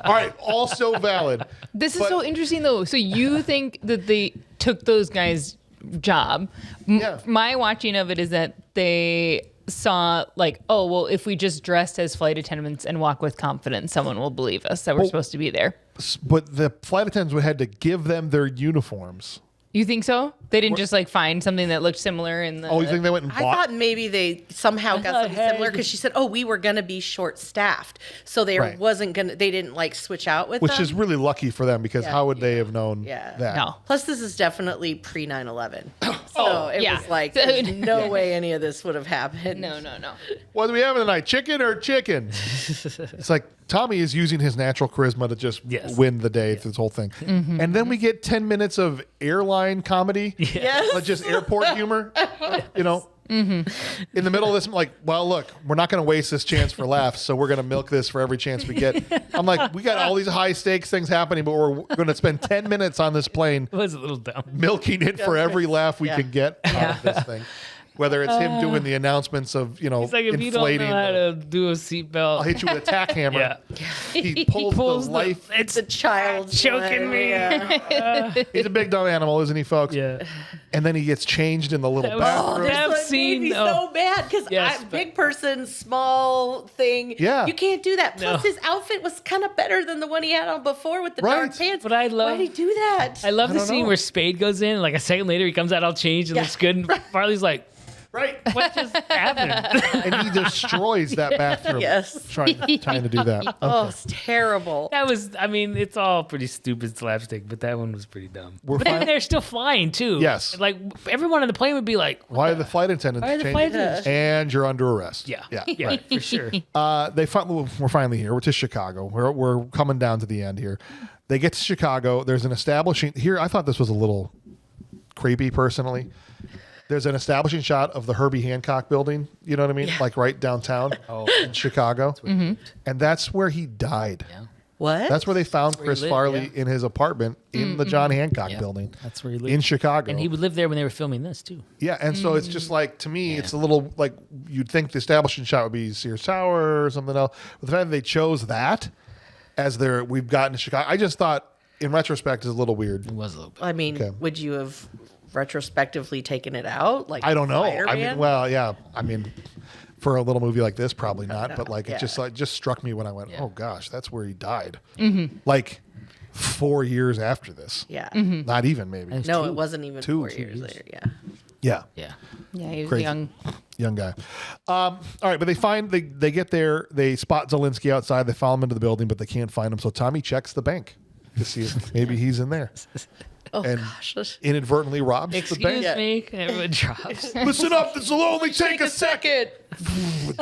All right, also valid. This is so interesting, though. So you think that they took those guys' job? Yeah. My watching of it is that they saw like, oh, well, if we just dressed as flight attendants and walk with confidence, someone will believe us that we're supposed to be there. But the flight attendants had to give them their uniforms. You think so? They didn't just like find something that looked similar in the. Oh, you think they went and I bought? thought maybe they somehow got something similar because she said, "Oh, we were gonna be short-staffed, so they Right. wasn't gonna. They didn't like switch out with Which them." is really lucky for them because how would they have known that? No. Plus, this is definitely pre 9/11, so it yeah. was like there's no way any of this would have happened. No. What do we have tonight? Chicken or chicken? It's like Tommy is using his natural charisma to just win the day through this whole thing. Mm-hmm. And then we get 10 minutes of airline comedy. Yes. Like just airport humor. You know? Mm-hmm. In the middle of this, I'm like, well, look, we're not going to waste this chance for laughs, so we're going to milk this for every chance we get. I'm like, we got all these high stakes things happening, but we're going to spend 10 minutes on this plane It was a little dumb. milking it for every laugh we can get out of this thing. Whether it's him doing the announcements of, It's like if you don't inflating. know how to do a seatbelt. I'll hit you with a tack hammer. Yeah. He pulls the life. It's The child choking me. Yeah. He's a big dumb animal, isn't he, folks? Yeah. And then he gets changed in the little was- bathroom. that- I've This one seen- made me oh. so bad because Yes, big person, small thing. Yeah. You can't do that. Plus, No. his outfit was kind of better than the one he had on before with the Right. dark pants. But I love- Why'd he do that? I love the don't scene know. where Spade goes in, like a second later, he comes out all changed and looks good. And Farley's like, Right. what just happened? And he destroys that bathroom. Yes. Trying to do that. Oh, it's terrible. That was, I mean, it's all pretty stupid slapstick, but that one was pretty dumb. We're But then fine- they're still flying too. Yes. Like everyone on the plane would be like, Why are the flight attendants why are the changing? flight attendants? And you're under arrest. Yeah. Yeah. Yeah, Right. for sure. We're finally here. We're to Chicago. We're coming down to the end here. They get to Chicago. There's an establishing here. I thought this was a little creepy personally. There's an establishing shot of the Herbie Hancock building. You know what I mean? Like right downtown in Chicago. And that's where he died. Yeah. What? That's where they found Chris lived, Farley in his apartment in the John Hancock building. That's where he lived. In Chicago. And he would live there when they were filming this too. Yeah, and so it's just like, to me, it's a little like you'd think the establishing shot would be Sears Tower or something else. But the fact that they chose that as we've gotten to Chicago, I just thought, in retrospect, is a little weird. It was a little bit. I mean, Okay. would you have retrospectively taken it out? Like I don't know. I Spider-Man? mean, well, yeah. I mean, for a little movie like this, probably not. But like, Yeah. it just struck me when I went, oh gosh, that's where he died. Like 4 years after this. Yeah. Not even maybe. No, it wasn't even 2 4 years later. Yeah. Yeah. Yeah. Yeah, he was Crazy. young. Guy. All right, but they get there. They spot Zelensky outside. They follow him into the building, but they can't find him. So Tommy checks the bank to see if maybe he's in there. Oh And gosh. inadvertently robs the bank. Excuse me. And everyone drops. Listen up, this will only take a second.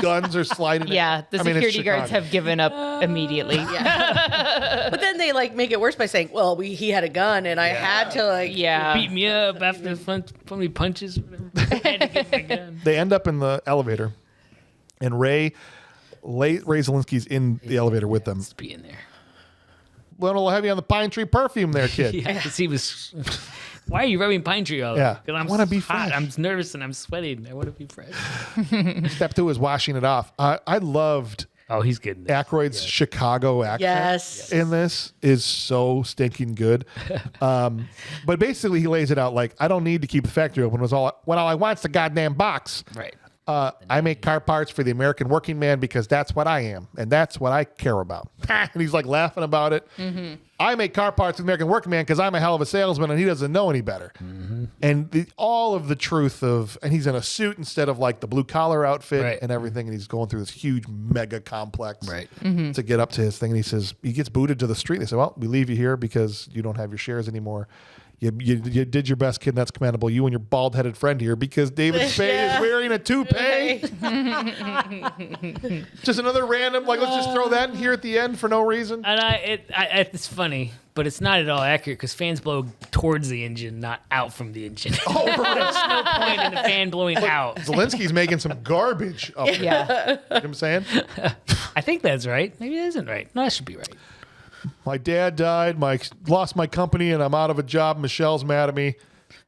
Guns are sliding. Yeah, the I mean, it's security guards Chicago. have given up immediately. But then they like make it worse by saying, "Well, he had a gun, and I had to like." Yeah. Beat me up after so many punches. Whatever. I had to get my gun. They end up in the elevator, and Ray Zelensky's in the elevator with them. Just be in there. Little heavy on the pine tree perfume there, kid. Yeah, because he was. Why are you rubbing pine tree all over? Yeah. Because I'm I wanna be hot. fresh. I'm nervous and I'm sweating. I want to be fresh. Step 2 is washing it off. I loved Oh, he's good. in this. Aykroyd's Chicago accent Yes. in this is so stinking good. But basically, he lays it out like, I don't need to keep the factory open. All I want's the goddamn box. Right. I make car parts for the American working man because that's what I am, and that's what I care about. And he's like laughing about it. I make car parts for the American working man because I'm a hell of a salesman, and he doesn't know any better. And all of the truth of, and he's in a suit instead of like the blue collar outfit Right. and everything, and he's going through this huge mega complex Right. to get up to his thing. And he says, he gets booted to the street. They say, well, we leave you here because you don't have your shares anymore. You did your best, kid, and that's commendable. You and your bald-headed friend here, because David Spade is wearing a toupee. Just another random, let's just throw that in here at the end for no reason. And it's funny, but it's not at all accurate because fans blow towards the engine, not out from the engine. Oh, There's no point in the fan blowing out. Zelensky's making some garbage up there. Yeah. You know what I'm saying? I think that's right. Maybe it isn't right. No, that should be right. My dad died. Lost my company, and I'm out of a job. Michelle's mad at me.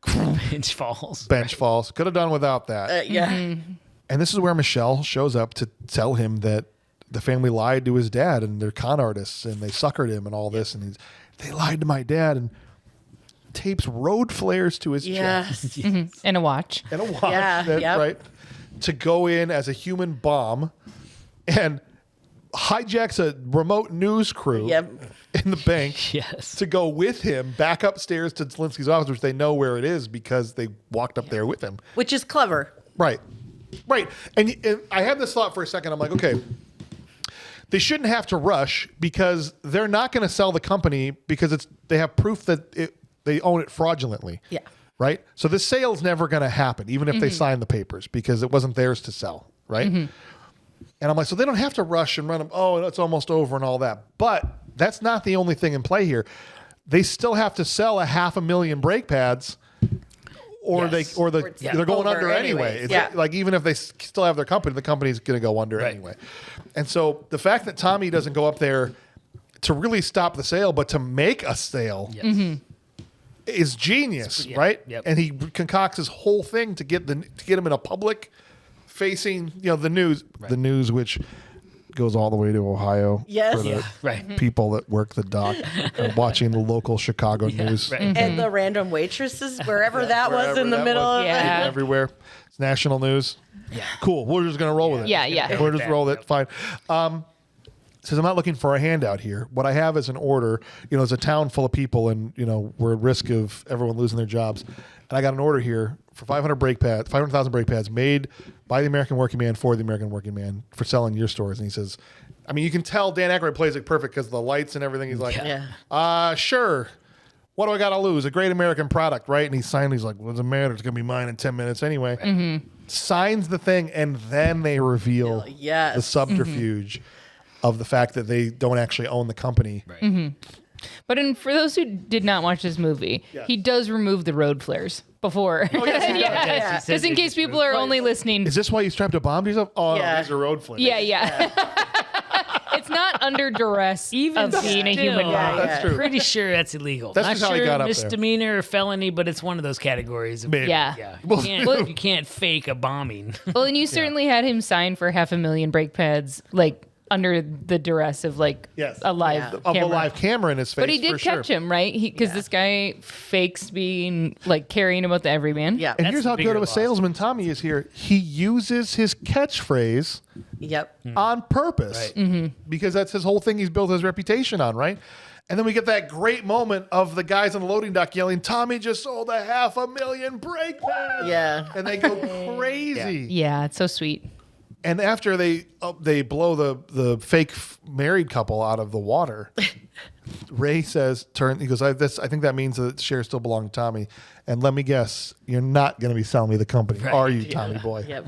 Bench falls. Bench falls. Could have done without that. Yeah. And this is where Michelle shows up to tell him that the family lied to his dad, and they're con artists, and they suckered him and all this. And they lied to my dad, and tapes road flares to his chest. Yes. And a watch. And a watch. Yeah, That's yep. right. To go in as a human bomb and hijacks a remote news crew Yep. in the bank Yes. to go with him back upstairs to Zelensky's office, which they know where it is because they walked up there with him. Which is clever. Right. And I had this thought for a second. I'm like, okay, they shouldn't have to rush because they're not going to sell the company because they have proof that they own it fraudulently. Yeah. Right? So the sale's never going to happen, even if they sign the papers, because it wasn't theirs to sell. Right? And I'm like, so they don't have to rush and run them. Oh, it's almost over and all that. But that's not the only thing in play here. They still have to sell 500,000 brake pads, or Yes. they're going over under anyway. anyways. Yeah. Like even if they still have their company, the company's going to go under Right. anyway. And so the fact that Tommy doesn't go up there to really stop the sale, but to make a sale. Yes. Is genius, Yeah. right? Yep. And he concocts his whole thing to get him in a public facing, the news, which goes all the way to Ohio. Yes. For the Yeah. Right. people that work the dock, watching the local Chicago news. Right. And the random waitresses, wherever that was Wherever in the that middle was. of Yeah. Everywhere. It's national news. Yeah. Cool. We're just gonna roll with it. Yeah. We're just roll with it. Fine. Says I'm not looking for a handout here. What I have is an order. It's a town full of people, and we're at risk of everyone losing their jobs. And I got an order here for 500,000 brake pads made by the American working man for the American working man for selling your stores. And he says, you can tell Dan Aykroyd plays it perfect because of the lights and everything. He's like, sure. What do I got to lose? A great American product, right? And he signed. He's like, what does it matter? It's gonna be mine in 10 minutes anyway. Signs the thing, and then they reveal Yes. the subterfuge of the fact that they don't actually own the company. Right. But for those who did not watch this movie, he does remove the road flares before. Yes, he says Just in they case just people are only listening. Is this why you strapped a bomb to yourself? Oh, Yeah. no, these are road flares. Yeah. It's not under duress Even of being a still, human Yeah, being. That's true. Pretty sure that's illegal. That's Not just how sure he got up there. misdemeanor or felony, but it's one of those categories. Maybe. Yeah. Yeah. Well, You can't fake a bombing. Well, and you certainly had him sign for 500,000 brake pads, under the duress of Yes. a live Yeah. Of camera. a live camera in his face. But he did for sure. catch him, right? Because this guy fakes being carrying about the everyman. Yeah. And That's here's the how good bigger of a loss. salesman Tommy is here. He uses his catchphrase Yep. on purpose because that's his whole thing. He's built his reputation on, right? And then we get that great moment of the guys on the loading dock yelling, "Tommy just sold 500,000 brake pads!" Yeah. And they go crazy. Yeah, it's so sweet. And after they blow the fake married couple out of the water, Ray says, he goes, I think that means that shares still belong to Tommy. And let me guess, you're not going to be selling me the company, are you, Tommy boy? Yep.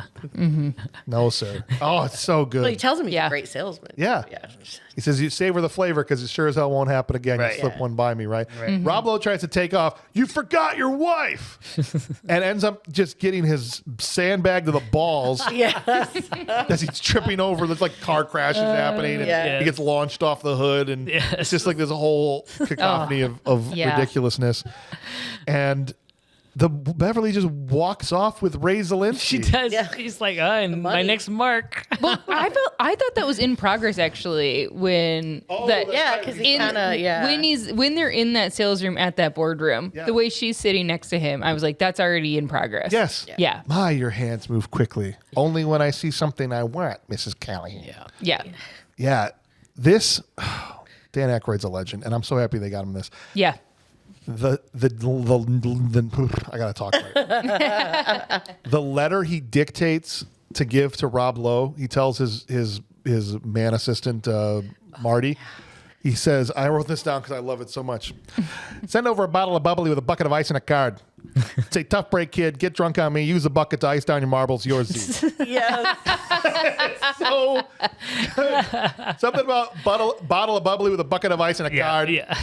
No, sir. Oh, it's so good. Well, he tells him he's Yeah. a great salesman. Yeah. Yeah. He says, you savor the flavor because it sure as hell won't happen again. Right. You slip Yeah. one by me, right? Rob Lowe tries to take off. You forgot your wife. And ends up just getting his sandbag to the balls Yes. as he's tripping over. There's car crashes happening. And Yeah. he gets launched off the hood. And it's just there's a whole cacophony of Yeah. ridiculousness. And the Beverly just walks off with Ray Zelensky. She does. Yeah. He's like, and my money. next mark. Well, I thought that was in progress actually when Yeah, because he kind of, when they're in that sales room at that boardroom, Yeah. the way she's sitting next to him, I was like, that's already in progress. Yes. Yeah. My, your hands move quickly. Only when I see something I want, Mrs. Callahan. Yeah. Yeah. This, Dan Aykroyd's a legend, and I'm so happy they got him this. Yeah. The I gotta talk right. The letter he dictates to give to Rob Lowe, he tells his man assistant Marty, He says, I wrote this down because I love it so much. Send over a bottle of bubbly with a bucket of ice and a card. Say, tough break, kid. Get drunk on me. Use a bucket to ice down your marbles. Yours, Z. Yes. So good. Something about bottle of bubbly with a bucket of ice and a card. Yeah.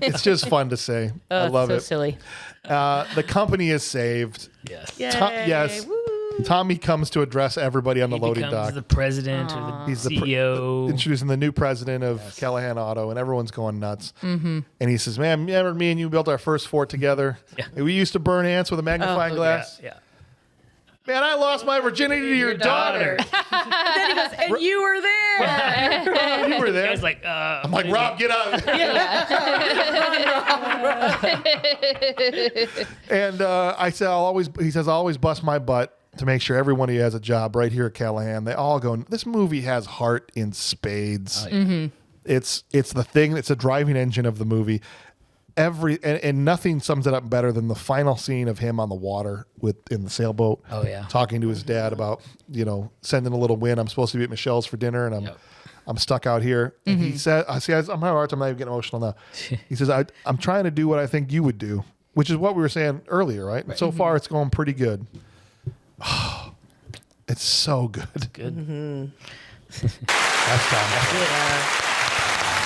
It's just fun to say. I love it. Silly. The company is saved. Yes. Yay. Yes. Woo. Tommy comes to address everybody on the He loading becomes dock. the president or the He's the CEO. introducing the new president of Callahan Auto, and everyone's going nuts. And he says, "Man, remember me and you built our first fort together? Yeah. We used to burn ants with a magnifying glass. Yeah. Man, I lost my virginity to your daughter. And then he goes, and you were there. You were I there." was like, I'm like, Rob, get out. And I said, he says, I'll always bust my butt to make sure everyone who has a job right here at Callahan. They all go, this movie has heart in spades. Oh, yeah. It's the thing. It's a driving engine of the movie. And nothing sums it up better than the final scene of him on the water in the sailboat. Oh, yeah. Talking to his dad about, sending a little win. I'm supposed to be at Michelle's for dinner, and I'm stuck out here. And he said, I'm having a hard time. I'm not even getting emotional now. He says, I'm trying to do what I think you would do, which is what we were saying earlier, right? And so far, it's going pretty good. Oh, it's so good. Good. That's Tom.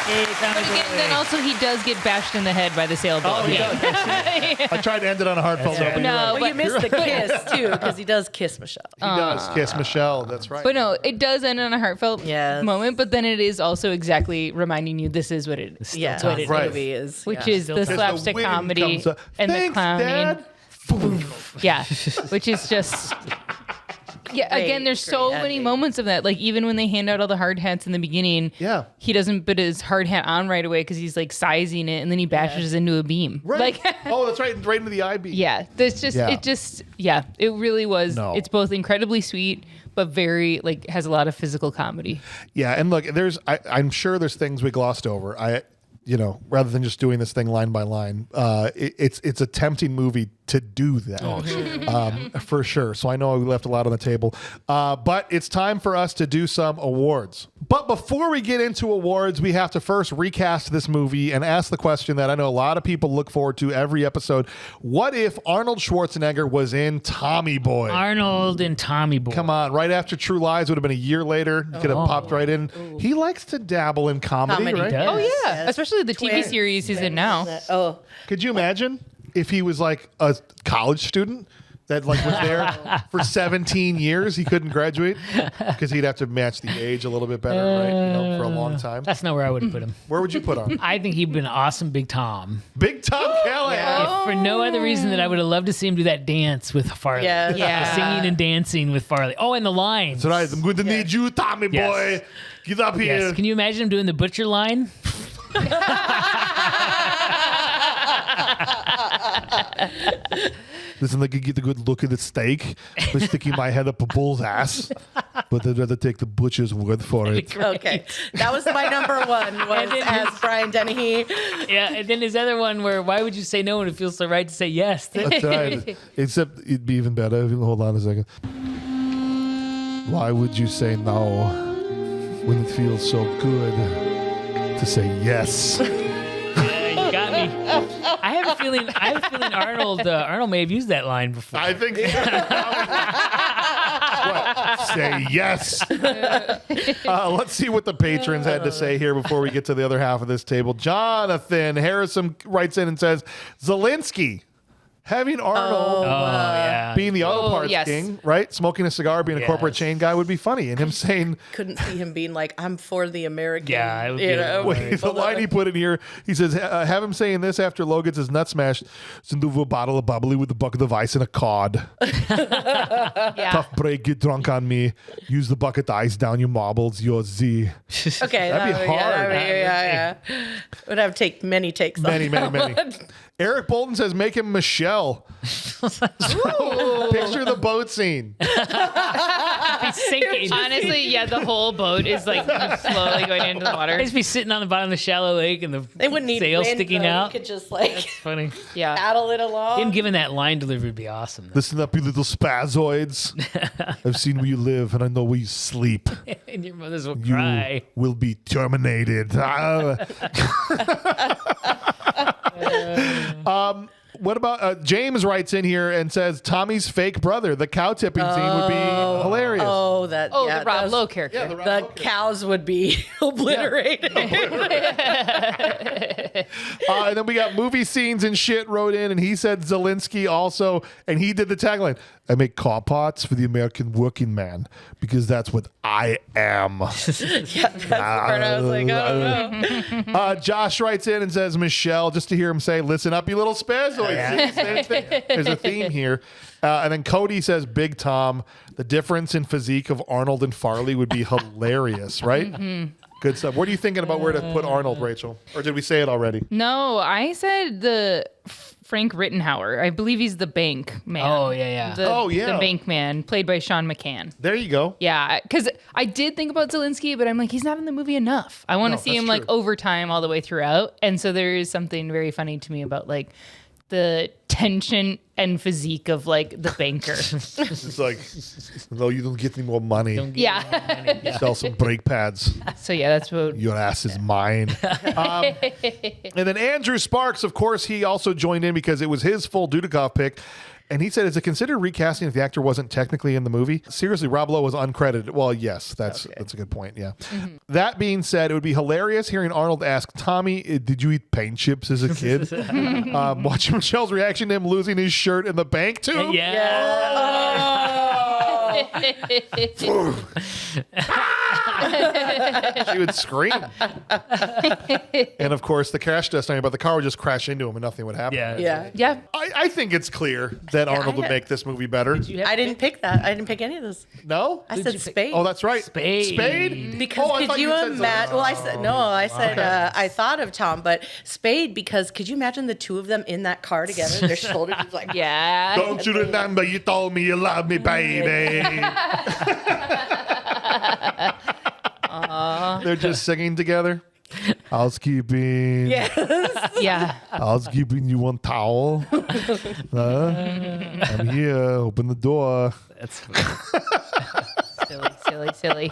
But again, then also he does get bashed in the head by the sailboat. Oh, he does. I tried to end it on a heartfelt note. But No, you're right. But you missed the kiss, too, because he does kiss Michelle. He does kiss Michelle. That's right. But no, it does end on a heartfelt Yes. moment, but then it is also exactly reminding you this is what it is. Yeah, Tom. this Right. movie is. Which yeah. is the Still slapstick wind comedy comes up. and Thanks, the clowning. Dad. Yeah, which is just... Yeah, Great, again, there's so great many ending. moments of that. Like, even when they hand out all the hard hats in the beginning, Yeah. he doesn't put his hard hat on right away because he's, like, sizing it, and then he bashes into a beam. Right. Like, Oh, that's right. Right into the IB. yeah, it really was. No. It's both incredibly sweet, but very, like, has a lot of physical comedy. Yeah. And look, I'm sure there's things we glossed over. Rather than just doing this thing line by line, it's a tempting movie to do that. Oh, sure. For sure. So I know we left a lot on the table, but it's time for us to do some awards. But before we get into awards, we have to first recast this movie and ask the question that I know a lot of people look forward to every episode. What if Arnold Schwarzenegger was in Tommy Boy? Arnold and Tommy Boy. Come on, right after True Lies would have been a year later. You could have popped right in. He likes to dabble in comedy, Comedy right? does. Oh, yeah. Yes. Especially the TV Twins. series he's in now. Oh, Could you imagine if he was like a college student that like was there for 17 years? He couldn't graduate because he'd have to match the age a little bit better, right? For a long time. That's not where I would have put him. Where would you put on? I think he'd been awesome Big Tom. Big Tom Callahan. If for no other reason that I would have loved to see him do that dance with Farley. Yes. Yeah. The singing and dancing with Farley. Oh, and the lines. That's right. I'm going to need you, Tommy Yes. boy. Get up here. Yes. Can you imagine him doing the butcher line? Listen, like you get the good look at the steak by sticking my head up a bull's ass, but I'd rather take the butcher's word for it. okay. That was my number one, was then as Brian Dennehy. Yeah. And then his other one where why would you say no when it feels so right to say yes? That's right. Except it'd be even better. Hold on a second. Why would you say no when it feels so good to say yes? Yeah, you got me. I have a feeling Arnold may have used that line before. I think. What? Say yes. Let's see what the patrons had to say here before we get to the other half of this table. Jonathan Harrison writes in and says, Zelensky. Having Arnold yeah. being the auto parts yes. king, right? Smoking a cigar, being a corporate Yes. chain guy would be funny. And him saying, Couldn't see him being like, I'm for the American. Yeah, it would be you a know. little wait, the line he put in here, he says, have him saying this after Lo gets his nut smashed. Send over a bottle of bubbly with a bucket of ice and a cod. Yeah. Tough break, get drunk on me. Use the bucket to ice down your marbles, your Z. Okay, That'd be hard. Yeah. Would have to take many takes. on Many. that. Eric Bolton says, make him Michelle. Picture the boat scene. Be sinking. Honestly, yeah, the whole boat is like slowly going into the water. I'd just be sitting on the bottom of the shallow lake and the They wouldn't need sail wind, sticking though. out. You could just like Funny. Yeah. paddle it along. Him giving that line delivery would be awesome. Though. Listen up, you little spazoids. I've seen where you live, and I know where you sleep. And your mothers will You cry. will be terminated. What about James writes in here and says Tommy's fake brother, the cow tipping scene would be hilarious. Oh, the Rob Lowe character. The cows would be obliterated. And then we got movie scenes and shit wrote in, and he said Zelensky also, and he did the tagline, I make car parts for the American working man because that's what I am. That's the part I was like, oh no. Josh writes in and says, Michelle, just to hear him say, listen up, you little spazoids. There's a theme here. And then Cody says, Big Tom, the difference in physique of Arnold and Farley would be hilarious, right? Mm-hmm. Good stuff. What are you thinking about where to put Arnold, Rachel? Or did we say it already? No, I said the Frank Rittenhauer. I believe he's the bank man. Oh, yeah. The bank man, played by Sean McCann. There you go. Yeah, because I did think about Zelensky, but I'm like, he's not in the movie enough. I want to see him like over time all the way throughout. And so there is something very funny to me about like the tension and physique of like the banker. It's like, no, you don't get any more money. Yeah. Sell some brake pads. So yeah, that's what. Your ass is mine. And then Andrew Sparks, of course, he also joined in because it was his full Dudikoff pick. And he said, is it considered recasting if the actor wasn't technically in the movie? Seriously, Rob Lowe was uncredited. Well, yes, that's a good point, yeah. Mm-hmm. That being said, it would be hilarious hearing Arnold ask Tommy, did you eat paint chips as a kid? Watching Michelle's reaction to him losing his shirt in the bank, too. She would scream. And of course, the crash test thing about the car would just crash into him and nothing would happen. Yeah. I think it's clear that Arnold would make this movie better. I didn't pick that. I didn't pick any of those. No? I said Spade. Oh, that's right. Spade. Because I could thought you said imagine? Well, I said no. I said I thought of Tom, but Spade because could you imagine the two of them in that car together? Their shoulders like Yeah. Don't you remember you told me you love me, baby? They're just singing together. Housekeeping. Yeah. Housekeeping, you want towel? I'm here. Open the door. That's Silly.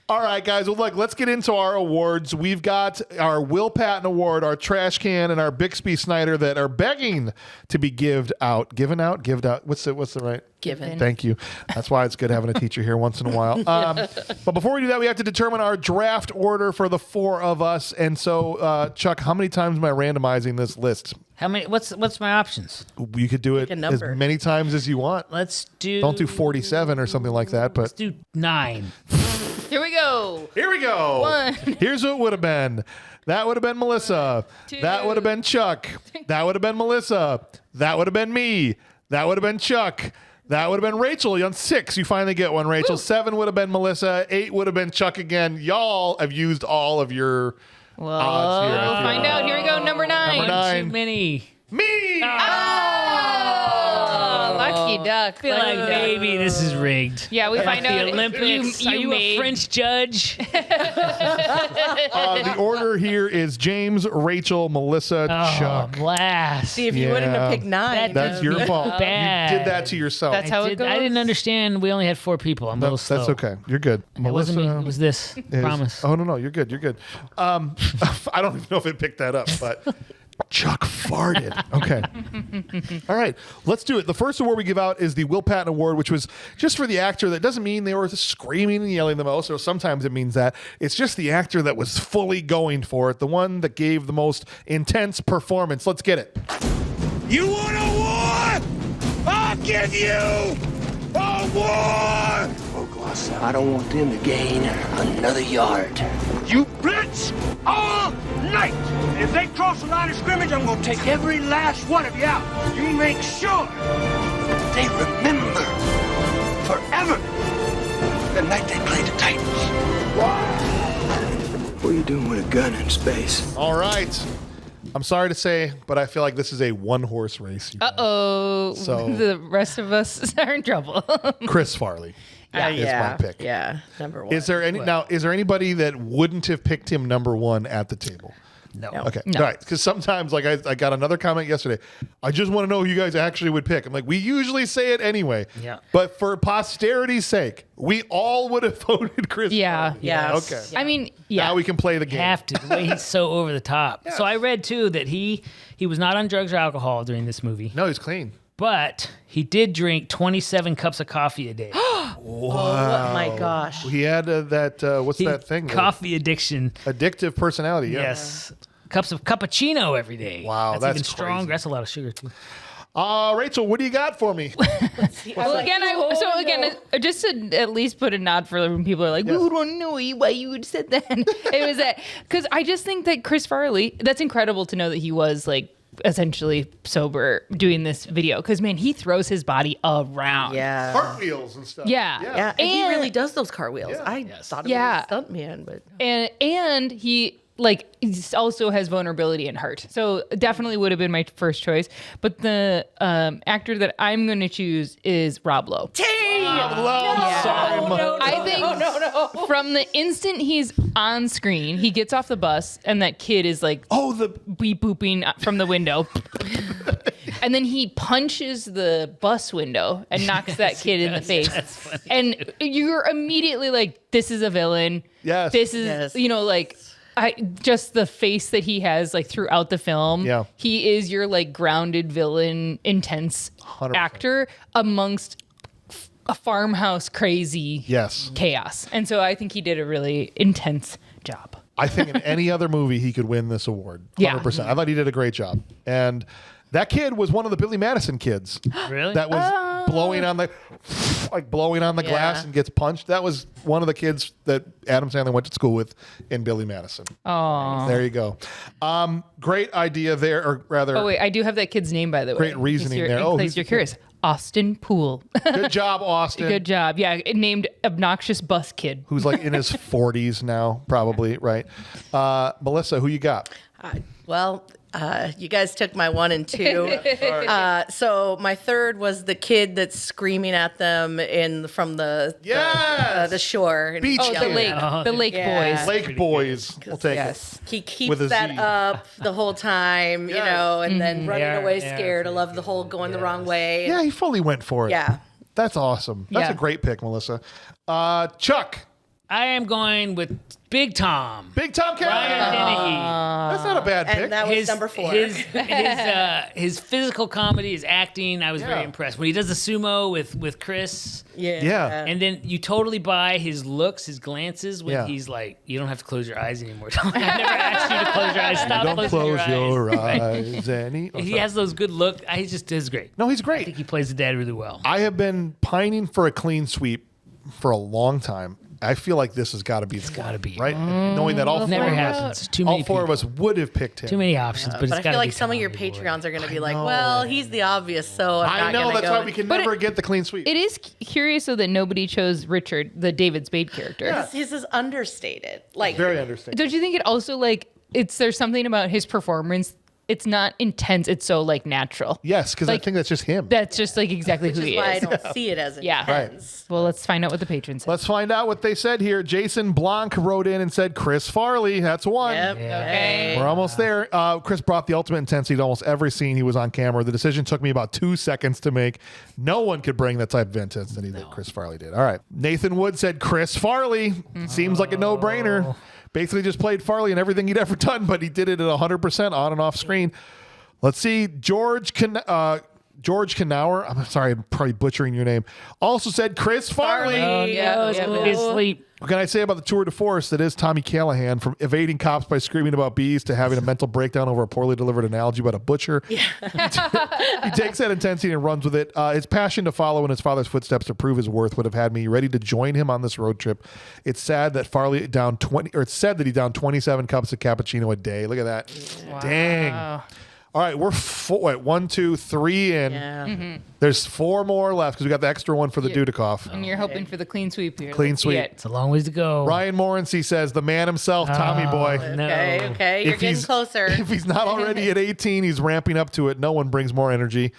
All right, guys. Well, look, let's get into our awards. We've got our Will Patton Award, our Trash Can, and our Bixby Snyder that are begging to be given out. What's the right? given. Thank you. That's why it's good having a teacher here once in a while. But before we do that, we have to determine our draft order for the four of us. And so, Chuck, how many times am I randomizing this list? How many? What's my options? You could do it a as number. many times as you want. Let's do. Don't do 47 or something like that. But Let's do 9. Here we go. here we go. 1. Here's what it would have been. That would have been Melissa. 2. That would have been Chuck. That would have been Melissa. That would have been me. That would have been Chuck. That would have been Rachel. You're on 6. You finally get one, Rachel. Woo. 7 would have been Melissa. 8 would have been Chuck again. Y'all have used all of your odds here. I We'll feel. find out. Here we go. Number 9. Number 9. Too many. Me! Oh, lucky duck. I feel like maybe this is rigged. Yeah, we find out The Olympics. Are you made a French judge? The order here is James, Rachel, Melissa, Chuck. Blast. See, if you wouldn't have Yeah. picked 9. That's your Yeah. fault. Bad. You did that to yourself. That's how it goes. I didn't understand. We only had 4 people. I'm a little slow. That's okay. You're good. It wasn't me. It was this. Promise. Oh no, you're good. You're good. I don't even know if it picked that up, but Chuck farted. Okay. All right, let's do it. The first award we give out is the Will Patton Award, which was just for the actor. That doesn't mean they were screaming and yelling the most, or sometimes it means that. It's just the actor that was fully going for it, the one that gave the most intense performance. Let's get it. You want a war? I'll give you a war! Oh, Glassford, I don't want them to gain another yard. You blitz all night! And if they cross the line of scrimmage, I'm gonna take every last one of you out. You make sure They remember forever the night they played the Titans. What are you doing with a gun in space? All right. I'm sorry to say, but I feel like this is a one-horse race. Uh-oh. So- The rest of us are in trouble. Chris Farley. is my pick. Yeah, number 1. Is there anybody that wouldn't have picked him number 1 at the table? No. Okay. No. All right. Because sometimes, like, I got another comment yesterday. I just want to know who you guys actually would pick. I'm like, we usually say it anyway. Yeah. But for posterity's sake, we all would have voted Chris. Yeah. Farley. Yeah. Okay. I mean, yeah. Now we can play the game. Have to. The way he's so over the top. So I read too that he was not on drugs or alcohol during this movie, No, he's clean. but he did drink 27 cups of coffee a day. Oh my gosh. He had that. What's that thing? Coffee addiction. Addictive personality. Yeah. Yes. Cups of cappuccino every day. Wow, that's even that's stronger. crazy. That's a lot of sugar too. Rachel, what do you got for me? Well, again, just to at least put a nod for when people are like, we would want to know why you would said that. It was that because I just think that Chris Farley, that's incredible to know that he was like essentially sober doing this video because man, he throws his body around. Yeah. Cartwheels and stuff. Yeah. Yeah, and he really does those cartwheels. Yeah. I thought he was a stunt man, but And he also has vulnerability and heart. So definitely would have been my first choice. But the actor that I'm going to choose is Rob Lowe. I think from the instant he's on screen, he gets off the bus and that kid is like beep booping from the window. And then he punches the bus window and knocks that kid in the face. And you're immediately like, this is a villain. Yes. This is, just the face that he has like throughout the film. Yeah. He is your like grounded villain, intense 100%. actor amongst a farmhouse crazy chaos. And so I think he did a really intense job. I think in any other movie he could win this award. 100%. Yeah. I thought he did a great job. And that kid was one of the Billy Madison kids. Really? That was blowing on the glass and gets punched. That was one of the kids that Adam Sandler went to school with in Billy Madison. Oh. There you go. Great idea there, or rather. Oh wait, I do have that kid's name by the way. Great reasoning there. In case you're curious. Austin Poole. Good job, Austin. Good job. Yeah, named obnoxious bus kid. Who's like in his 40s now, probably, right? Melissa, who you got? You guys took my 1 and 2. So my third was the kid that's screaming at them from the shore. Beach Oh, the lake. The lake boys. Lake Boys. We'll take it. He With keeps a that Z. up the whole time, and then running away Yeah, scared. I pretty love the whole going the wrong way. Yeah, he fully went for it. Yeah. That's awesome. That's a great pick, Melissa. Chuck. I am going with Big Tom. Big Tom Callahan. Ryan Dennehy. That's not a bad pick. And that was number 4. His physical comedy, his acting, I was very impressed. When he does the sumo with Chris. Yeah. And then you totally buy his looks, his glances when he's like, you don't have to close your eyes anymore. I never asked you to close your eyes. Stop Don't closing close your eyes. He has those good looks. He just does great. No, he's I great. think he plays the dad really well. I have been pining for a clean sweep for a long time. I feel like this has got to be. It's gotta be. right. Knowing that all Never four of happens. us, Too many all four of people. us would have picked him. Too many options, but it's But I gotta feel like be some of your Tommy Boy. Patreons are going to be like, know. well, he's the obvious, so I'm I not know going to that's go. why we can But never get the clean sweep. It is curious though that nobody chose Richard, the David Spade character. His is understated. Like, Very understated. Don't you think it also there's something about his performance? It's not intense. It's so natural. Yes, because I think that's just him. That's just exactly which who is he why I is. don't see it as Yeah. intense. Well, let's find out what the patrons said. Let's find out what they said here. Jason Blanc wrote in and said Chris Farley. That's one. Yep. Okay. We're almost there. Chris brought the ultimate intensity to almost every scene he was on camera. The decision took me about 2 seconds to make. No one could bring that type of intensity that Chris Farley did. All right. Nathan Wood said Chris Farley. Seems like a no-brainer. Basically just played Farley in everything he'd ever done, but he did it at 100% on and off screen. Let's see. George Knauer. I'm sorry, I'm probably butchering your name. Also said Chris Farley. Oh, no, it's his sleep. What can I say about the tour de force that is Tommy Callahan, from evading cops by screaming about bees to having a mental breakdown over a poorly delivered analogy about a butcher? Yeah. He takes that intensity and runs with it. His passion to follow in his father's footsteps to prove his worth would have had me ready to join him on this road trip. It's sad that Farley downed 27 cups of cappuccino a day. Look at that. Wow. Dang. All right, we're 1, 2, 3 in. Yeah. There's 4 more left because we got the extra one for the Dudikoff. And you're hoping for the clean sweep here. Clean Let's see sweep. it. It's a long ways to go. Ryan Morency says the man himself, Tommy Boy. No. Okay. You're If getting he's- closer. If he's not already at 18, he's ramping up to it. No one brings more energy.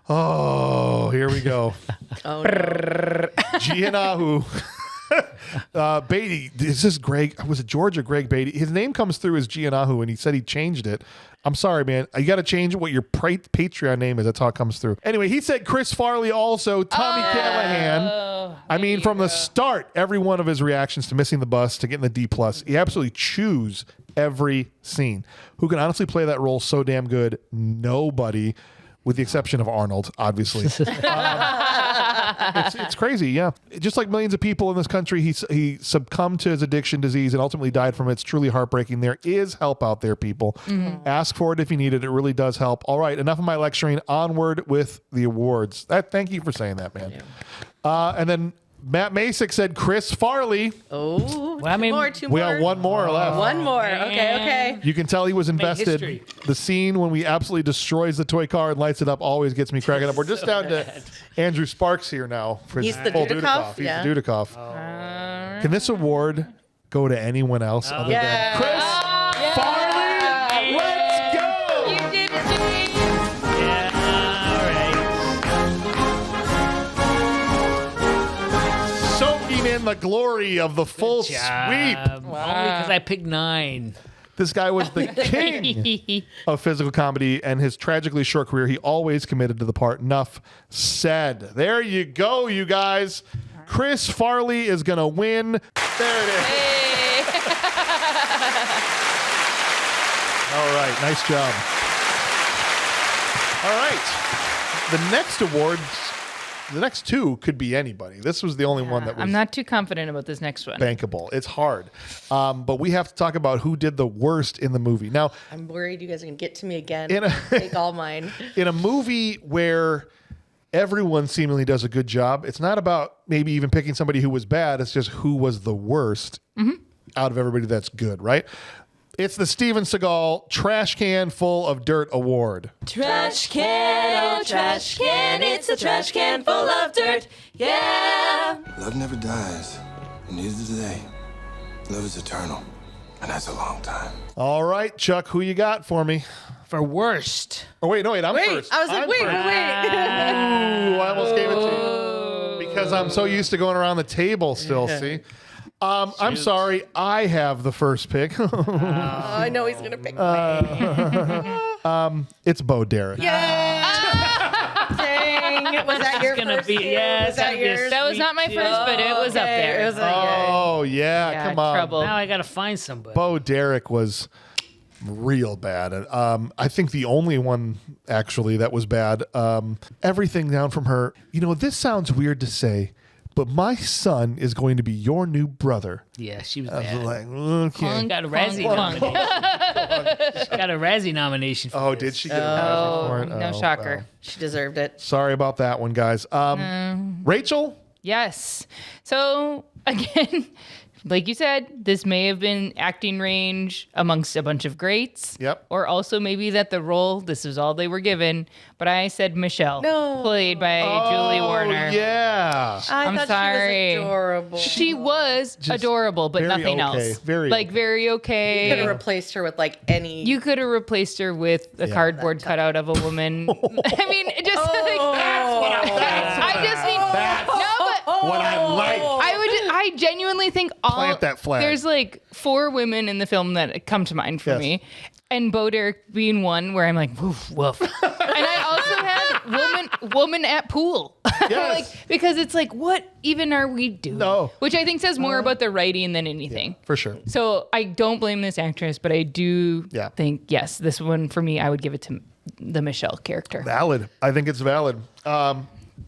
Oh, here we go. Oh, no. Giannahu. Beatty. Is this Greg? Was it George or Greg Beatty? His name comes through as Giannahu, and he said he changed it. I'm sorry, man. You got to change what your Patreon name is. That's how it comes through. Anyway, he said Chris Farley also. Tommy Callahan. I mean, from the start, every one of his reactions to missing the bus, to getting the D+, he absolutely chews every scene. Who can honestly play that role so damn good? Nobody. With the exception of Arnold, obviously. It's crazy, yeah. Just like millions of people in this country, he succumbed to his addiction disease and ultimately died from it. It's truly heartbreaking. There is help out there, people. Ask for it if you need it. It really does help. All right, enough of my lecturing. Onward with the awards. Thank you for saying that, man. Yeah. And then Matt Masick said Chris Farley. Oh, Well, I mean, two We more. got one more left. One more. Okay. You can tell he was invested. history. The scene when we absolutely destroys the toy car and lights it up always gets me cracking up. We're just down to Andrew Sparks here now. For He's his the full Dudikoff? He's Yeah. the Dudikoff. Can this award go to anyone else other than Chris Farley? Let's go! You did it, Jimmy. Yeah, all right. Soaking in the glory of the full sweep. Only because I picked 9. This guy was the king of physical comedy, and his tragically short career, he always committed to the part. Enough said. There you go, you guys. Chris Farley is going to win. There it is. All right, nice job. All right. The next awards, the next two could be anybody. This was the only one that was I'm not too confident about this next one. bankable. It's hard. But we have to talk about who did the worst in the movie. Now, I'm worried you guys are going to get to me again. In a- Take all mine. in a movie where everyone seemingly does a good job, it's not about maybe even picking somebody who was bad. It's just who was the worst out of everybody that's good, right? It's the Steven Seagal Trash Can Full of Dirt Award. Trash can, oh trash can, it's a trash can full of dirt, yeah. Love never dies, and neither do they. Love is eternal, and that's a long time. All right, Chuck, who you got for me? For worst. Oh, wait, I'm first. I was like, I'm wait. first. Ooh, I almost gave it to you. Because I'm so used to going around the table still, see? I'm sorry, I have the first pick. I know he's going to pick mine. It's Bo Derek. Dang. Was that your gonna first be- pick? yeah, Was it's that gonna be a yours? That was not my first, but it was up there. It was okay. Oh, yeah, come on. Trouble. Now I got to find somebody. Bo Derek was real bad. I think the only one, actually, that was bad. Everything down from her. You know, this sounds weird to say, but my son is going to be your new brother. Yeah, she was I was bad. like, okay. Got a Razzie nomination. She got a Razzie nomination. For Oh, this. did she get a Razzie for it? No Oh, shocker. well. She deserved it. Sorry about that one, guys. Rachel? Yes. So again, like you said, this may have been acting range amongst a bunch of greats. Yep. Or also maybe that the role, this is all they were given. But I said Michelle, played by Julie Warner. Oh, yeah. I thought sorry. she was adorable. She was adorable, but very nothing okay. else. Very like okay. very You okay. could have replaced her with like any. You could have replaced her with a cardboard cutout of a woman. I mean, it just I just think no, but What I like. I genuinely think Plant that flag. there's like 4 women in the film that come to mind for Yes. me. And Bo Derek being one where I'm like, woof, woof. And I also had woman at pool. Yes. Because it's like, what even are we doing? No. Which I think says more about the writing than anything. For sure. So I don't blame this actress, but I do Yeah. think, yes, this one for me, I would give it to the Michelle character. Valid. I think it's valid.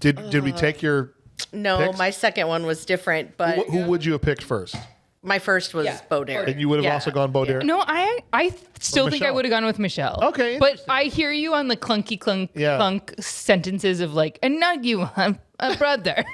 Did we take your No, picks? my second one was different, but who would you have picked first? my first was Bo Derek. And you would have Yeah. also gone Bo Derek? No, I still think I Michelle. would have gone with Michelle. Okay, But interesting. I hear you on the clunky clunk Yeah. clunk sentences of like, and not you, I'm a brother.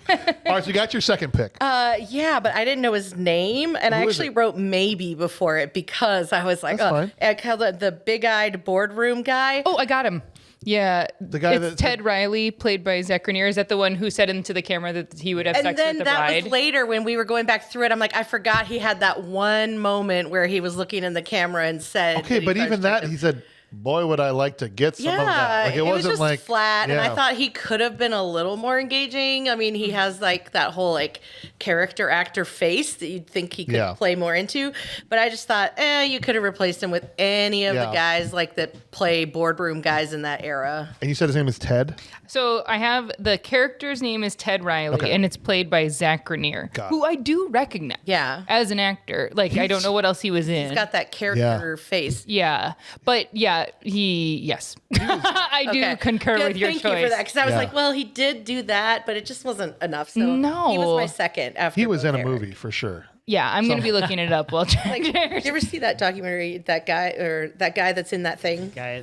All right, so you got your second pick. Yeah, but I didn't know his name, and I Who is actually it? wrote maybe before it because I was like, That's fine. I called it the big-eyed boardroom guy. Oh, I got him. Yeah. The guy it's that- Ted Riley, played by Zach Grenier. Is that the one who said into the camera that he would have And sex then with the that bride? was later when we were going back through it. I'm like, I forgot he had that one moment where he was looking in the camera and said, Okay, that he but thought even she that, did- he said, boy, would I like to get some of that. Yeah, Like, it was wasn't just like flat, and I yeah. thought he could have been a little more engaging. I mean, he has like that whole like character actor face that you'd think he could play more into, but I just thought, you could have replaced him with any of the guys like that play boardroom guys in that era. And you said his name is Ted? So I have the character's name is Ted Riley, and it's played by Zach Grenier, who I do recognize as an actor. Like, I don't know what else he was in. He's got that character face. Yeah. But yes. I do concur with your choice. Thank you for that, because I was like, well, he did do that, but it just wasn't enough. So No. he was my second after He was in a Derek. movie for sure. Yeah, I'm going to be looking it up while Like, did you ever see that documentary, that guy that's in that thing? Guy.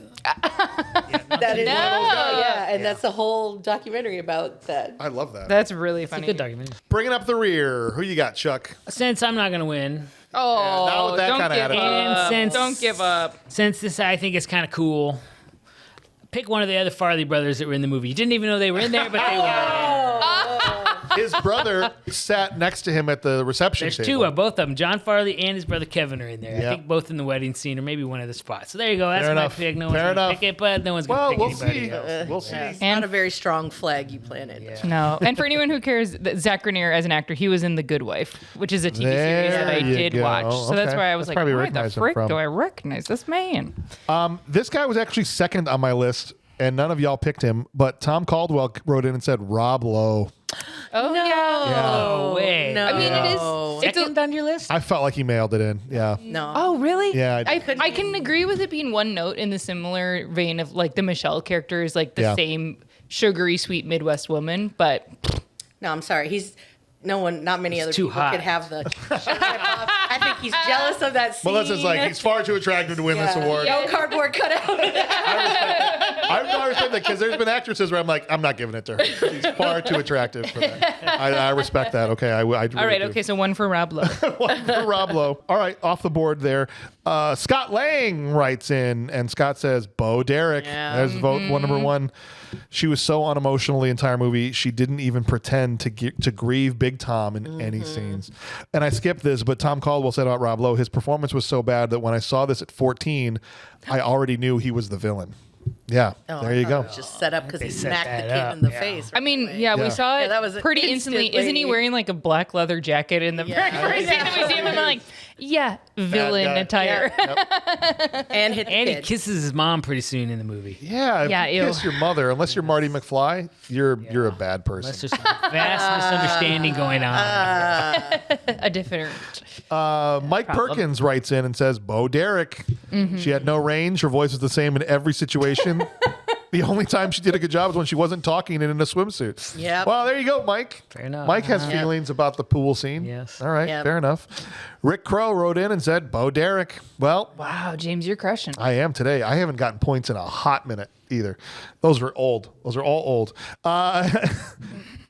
That is and that's the whole documentary about that. I love that. That's really funny. Good documentary. Bringing up the rear. Who you got, Chuck? Since I'm not gonna win, Oh, not with that don't kinda give attitude. up. And Don't give up. since this I think is kind of cool, pick one of the other Farley brothers that were in the movie. You didn't even know they were in there, but they were. His brother sat next to him at the reception There's table. two of both of them. John Farley and his brother Kevin are in there. Yeah. I think both in the wedding scene or maybe one of the spots. So there you go. That's Fair my enough. pick. No one's Fair going to enough. pick it, but no one's going Well, to pick we'll anybody see. else. We'll see. It's not a very strong flag you planted. No. And for anyone who cares, Zach Grenier as an actor, he was in The Good Wife, which is a TV series that I There you did go. watch. So that's Okay. why I was That's like, probably why the recognize him frick from. do I recognize this man? This guy was actually second on my list, and none of y'all picked him, but Tom Caldwell wrote in and said Rob Lowe. Oh, yeah. No way. No. I mean, it is. It's Second on your list? I felt like he mailed it in. Yeah. No. Oh, really? Yeah, I I can agree with it being one note in the similar vein of like the Michelle character is like the Yeah. same sugary, sweet Midwest woman, but No, I'm sorry. Not many other too people hot. could have the. I think he's jealous of that scene. Melissa's like, he's far too attractive to win this award. No cardboard cutout. I've always said that because there's been actresses where I'm like, I'm not giving it to her. She's far too attractive for that. I respect that. Okay, I really all right, do. okay, so one for Rob Lowe. For Rob Lowe. All right, off the board there. Scott Lang writes in, and Scott says, Bo Derek. Yeah. There's vote one, number one. She was so unemotional the entire movie. She didn't even pretend to grieve Big Tom in any scenes. And I skipped this, but Tom Caldwell said about Rob Lowe, his performance was so bad that when I saw this at 14, I already knew he was the villain. Yeah, there you go. Just set up because he set smacked the that kid up, in the yeah. face. I mean, right? yeah, we saw it Yeah, that was pretty instantly. instantly. Isn't he wearing like a black leather jacket in the very first scene that we see him? And we're like, yeah, villain guy. attire. And hit the And he kid. kisses his mom pretty soon in the movie. Yeah, if Yeah, you ew. kiss your mother, unless you're Marty McFly, you're a bad person. That's just a vast misunderstanding going on. A different. Mike Perkins writes in and says, Bo Derek. She had no range. Her voice was the same in every situation. The only time she did a good job was when she wasn't talking and in a swimsuit. Yep. Well, there you go, Mike. Fair enough. Mike has feelings about the pool scene. Yes. All right, Yep. fair enough. Rick Crow wrote in and said, Bo Derek. Well, Wow, James, you're crushing. I am today. I haven't gotten points in a hot minute either. Those are old. Those are all old.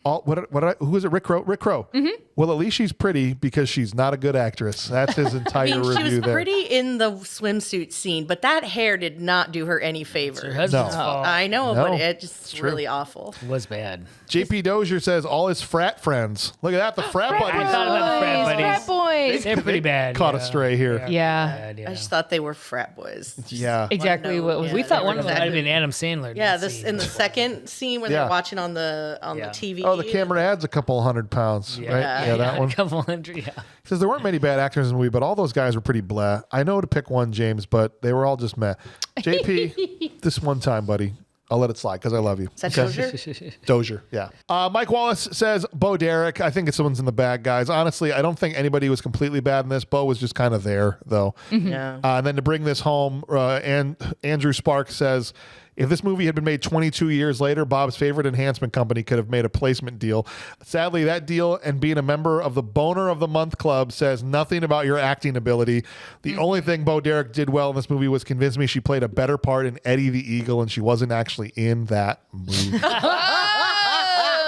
Who is it? Rick Crow? Rick Crow. Well, at least she's pretty because she's not a good actress. That's his entire I mean, review she was there. pretty in the swimsuit scene, but that hair did not do her any favor. Her husband's No. fault. I know, No, but it's just true. really awful. It was bad. JP Dozier says all his frat friends. Look at that, the frat I buddies thought about the frat buddies. Frat boys. They're pretty bad. caught yeah. astray here. Yeah. Bad, yeah. I just thought they were frat boys. Yeah. Exactly what was. Yeah, We thought they one were of them might have exactly- been Adam Sandler. in Yeah, that this scene. in the second scene when Yeah. they're watching on the Yeah. TV. Oh, the camera adds a couple 100 pounds, right? Yeah, that one. A couple hundred, yeah. Says there weren't many bad actors in the movie, but all those guys were pretty blah. I know to pick one, James, but they were all just meh. JP, this one time, buddy. I'll let it slide because I love you. Is that Okay? Dozier? Dozier, yeah. Mike Wallace says Bo Derek. I think it's someone's in the bag, guys. Honestly, I don't think anybody was completely bad in this. Bo was just kind of there, though. Yeah. And then to bring this home, and Andrew Sparks says, if this movie had been made 22 years later, Bob's favorite enhancement company could have made a placement deal. Sadly, that deal and being a member of the Boner of the Month Club says nothing about your acting ability. The only thing Bo Derek did well in this movie was convince me she played a better part in Eddie the Eagle, and she wasn't actually in that movie.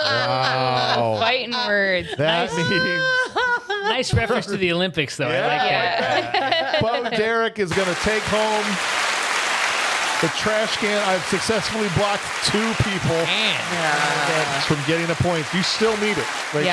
Wow. Fighting words. That means Nice reference to the Olympics, though. I like that. Yeah. Bo Derek is going to take home The trash can, I've successfully blocked 2 people from getting a point. You still need it. Like,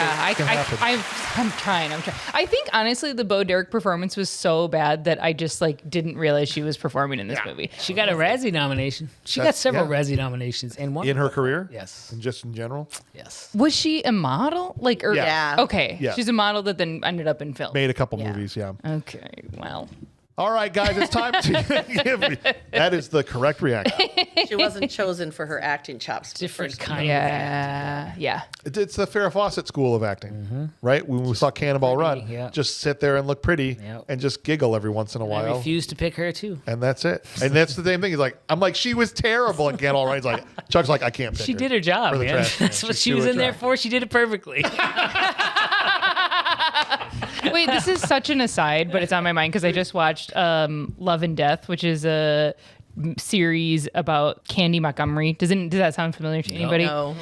I'm trying. I think, honestly, the Bo Derek performance was so bad that I just, like, didn't realize she was performing in this movie. She got a Razzie nomination. She got several Razzie nominations. And one in her career? Yes. And just in general? Yes. Was she a model? Like, or, Yeah. Okay. Yeah. She's a model that then ended up in film. Made a couple movies, yeah. Okay, well. All right, guys, it's time to give me. That is the correct reaction. She wasn't chosen for her acting chops. Different kind Yeah. It's the Farrah Fawcett school of acting, right? When we saw Cannonball Run, just sit there and look pretty and just giggle every once in a I while. refused to pick her, too. And that's it. And that's the same thing. He's like, I'm like, she was terrible in Cannonball Run. He's like, Chuck's like, I can't pick She her did her job, for the man. trash can. That's what she was in there for. She did it perfectly. Wait, this is such an aside, but it's on my mind because I just watched Love and Death, which is a series about Candy Montgomery. Does that sound familiar to anybody? No.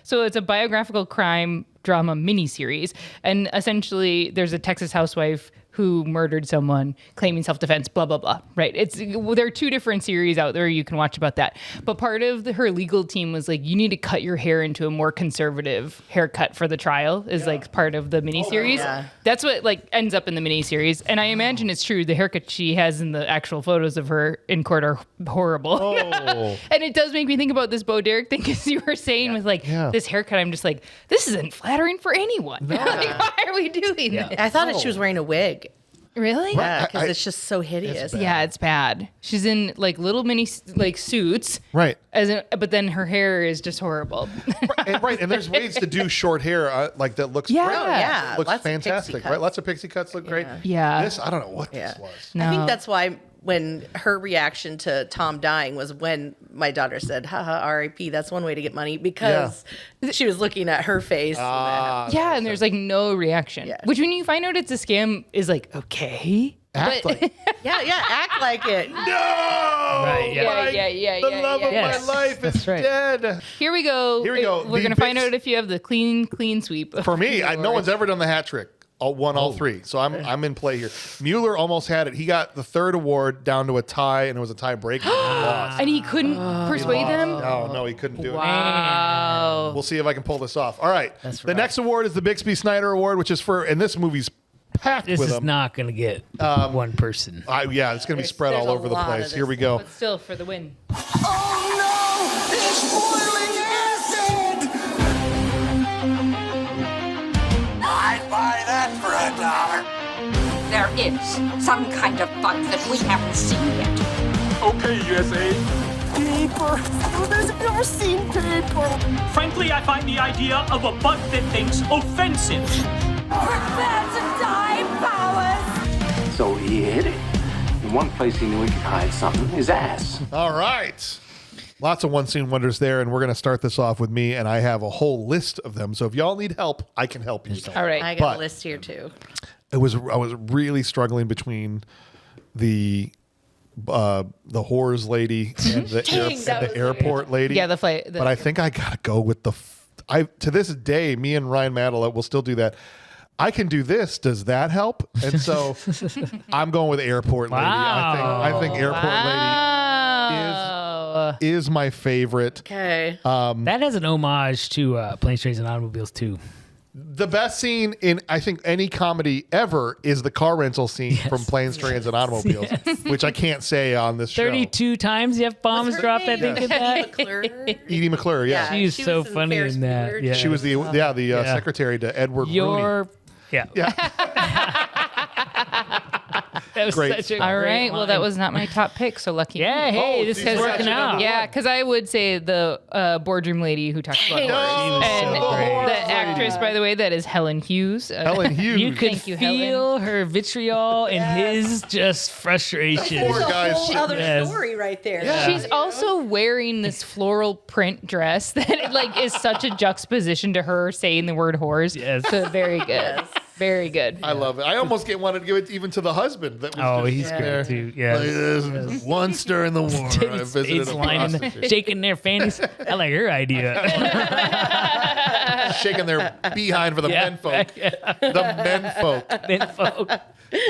So it's a biographical crime drama miniseries, and essentially there's a Texas housewife who murdered someone, claiming self-defense, blah, blah, blah, right? There are 2 different series out there you can watch about that. But part of her legal team was like, you need to cut your hair into a more conservative haircut for the trial is like part of the miniseries. Yeah. That's what like ends up in the miniseries. And I imagine it's true. The haircut she has in the actual photos of her in court are horrible. Oh. And it does make me think about this Bo Derek thing, because you were saying with like this haircut, I'm just like, this isn't flattering for anyone. Like, why are we doing this? I thought she was wearing a wig. Really? Yeah, because it's just so hideous. Yeah, it's bad. She's in like little mini like suits, Right. But then her hair is just horrible. And there's ways to do short hair like that looks Yeah. great. Oh, yeah. Looks Lots of fantastic, pixie right? cuts. Lots of pixie cuts look great. Yeah. This, I don't know what this was. No. I think that's why when her reaction to Tom dying was when my daughter said, haha, R.I.P., that's one way to get money, because she was looking at her face. Yeah, and there's like no reaction. Yeah. Which when you find out it's a scam is like, okay. Act like act like it. no. Right, yeah. Yeah. The love of Yes, my life is that's right. dead. Here we go. Here we go. We're The gonna find big- out if you have the clean sweep. For me, no one's ever done the hat trick. Won all 3, so I'm in play here. Mueller almost had it. He got the 3rd award down to a tie, and it was a tie break. He lost. And he couldn't persuade them. No, he couldn't do it. Wow. We'll see if I can pull this off. All right. That's The right. next award is the Bixby Snyder Award, which is for, and this movie's packed This with is them. not going to get one person. It's going to be spread There's all a over the lot of place. this. Here we go. But still for the win. Oh no! It's boiling acid! I'd buy that for $1. There is some kind of bug that we haven't seen yet. Okay, USA. Paper! I've never seen paper! Frankly, I find the idea of a bug that thinks offensive. Prepare to die, powers! So he hid it. In one place he knew he could hide something, his ass. All right. Lots of one-scene wonders there, and we're going to start this off with me, and I have a whole list of them. So if y'all need help, I can help you. All right. I got But- a list here, too. I was really struggling between the whores lady and the airport lady. Yeah, the flight. But I think I gotta go with to this day, me and Ryan Madela will still do that. I can do this. Does that help? And so I'm going with airport lady. I think airport lady is my favorite. Okay. That has an homage to Planes, Trains, and Automobiles, too. The best scene in, I think, any comedy ever is the car rental scene from Planes, Trains, and Automobiles, which I can't say on this show. 32 times the F-bombs dropped, I think, in that. Edie McClure, yeah. She's so funny in that. Yeah. She was the secretary to Edward Rooney. That was Great. such a All great right. Well, line. that was not my top pick, so lucky. Yeah, hey, this is working out. Yeah, because I would say the boardroom lady who talks about No, horrors. she And was so great. the actress, by the way, that is Helen Hughes. Helen Hughes. You could Thank you, feel her vitriol and his just frustration. Poor There's a guys. whole other Yes. story right there. Yeah. She's also wearing this floral print dress that like is such a juxtaposition to her saying the word whores. Yes. So very good. Very good. I love it. I almost wanted to give it even to the husband. That was Oh, just he's there. great too. Yeah. Like, this one stir in the war. I visited It's a lining, prostitute. shaking their fannies. I like her idea. Shaking their behind for the menfolk. The menfolk. Men folk.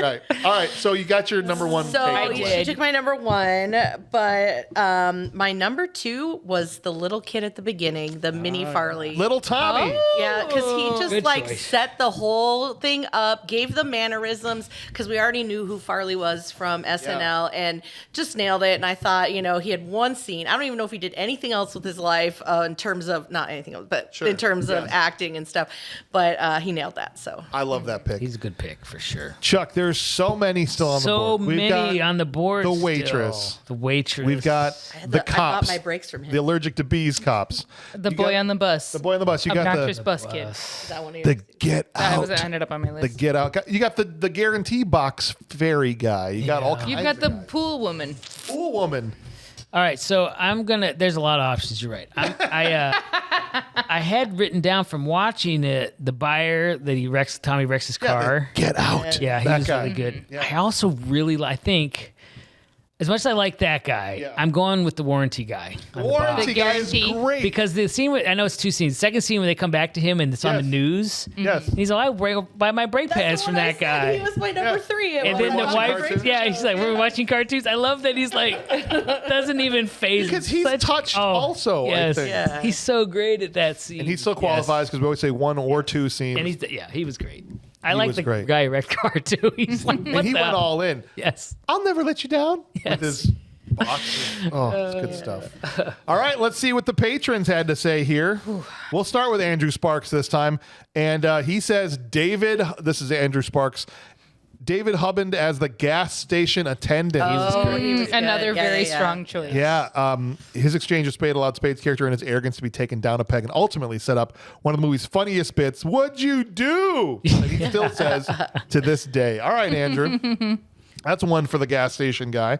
Right. All right. So you got your number one. So she took my number one, but my number two was the little kid at the beginning, the mini Farley. Little Tommy. Yeah, because he just Good choice. set the whole thing up, gave the mannerisms, because we already knew who Farley was from SNL, and just nailed it. And I thought, he had one scene. I don't even know if he did anything else with his life in terms of, not anything else, but in terms of acting and stuff. But he nailed that. So I love that pick. He's a good pick for sure. Chuck, there's so many still on the board. So many on the board. The waitress. The waitress. We've got the cops. I bought my breaks from him. The allergic to bees cops. The boy on the bus. The boy on the bus. You got Obnoxious the bus kid. the get out. That ended up on my The list. get out. You got the guarantee box fairy guy. You got all kinds. You've got of the guys. pool woman. Pool woman. All right, so I'm gonna. There's a lot of options. You're right. I had written down from watching it the buyer that Tommy wrecks his car. Get out. Yeah, he That was guy. really good. Yeah. I also really, I think, as much as I like that guy, I'm going with the warranty guy. The warranty guy is great. Because the scene, I know it's two scenes. The second scene when they come back to him and it's on the news. Yes. He's like, I buy my brake pads from that guy. He was my number three. And then the wife, she's like, we're watching cartoons. I love that he's like, doesn't even phase. Because he's touched also, yes. I think. Yeah. He's so great at that scene. And he still qualifies because we always say one or two scenes. And he was great. I like was the great. guy who wrecked car too. He's like, and he went all in. Yes. I'll never let you down. Yes. With his box. Oh, it's good stuff. All right, let's see what the patrons had to say here. We'll start with Andrew Sparks this time. And he says, this is Andrew Sparks, David Hubbard as the gas station attendant. He was Another good. very strong choice. Yeah, his exchange with Spade allowed Spade's character and his arrogance to be taken down a peg and ultimately set up one of the movie's funniest bits. What'd you do? That he still says to this day. All right, Andrew. That's one for the gas station guy.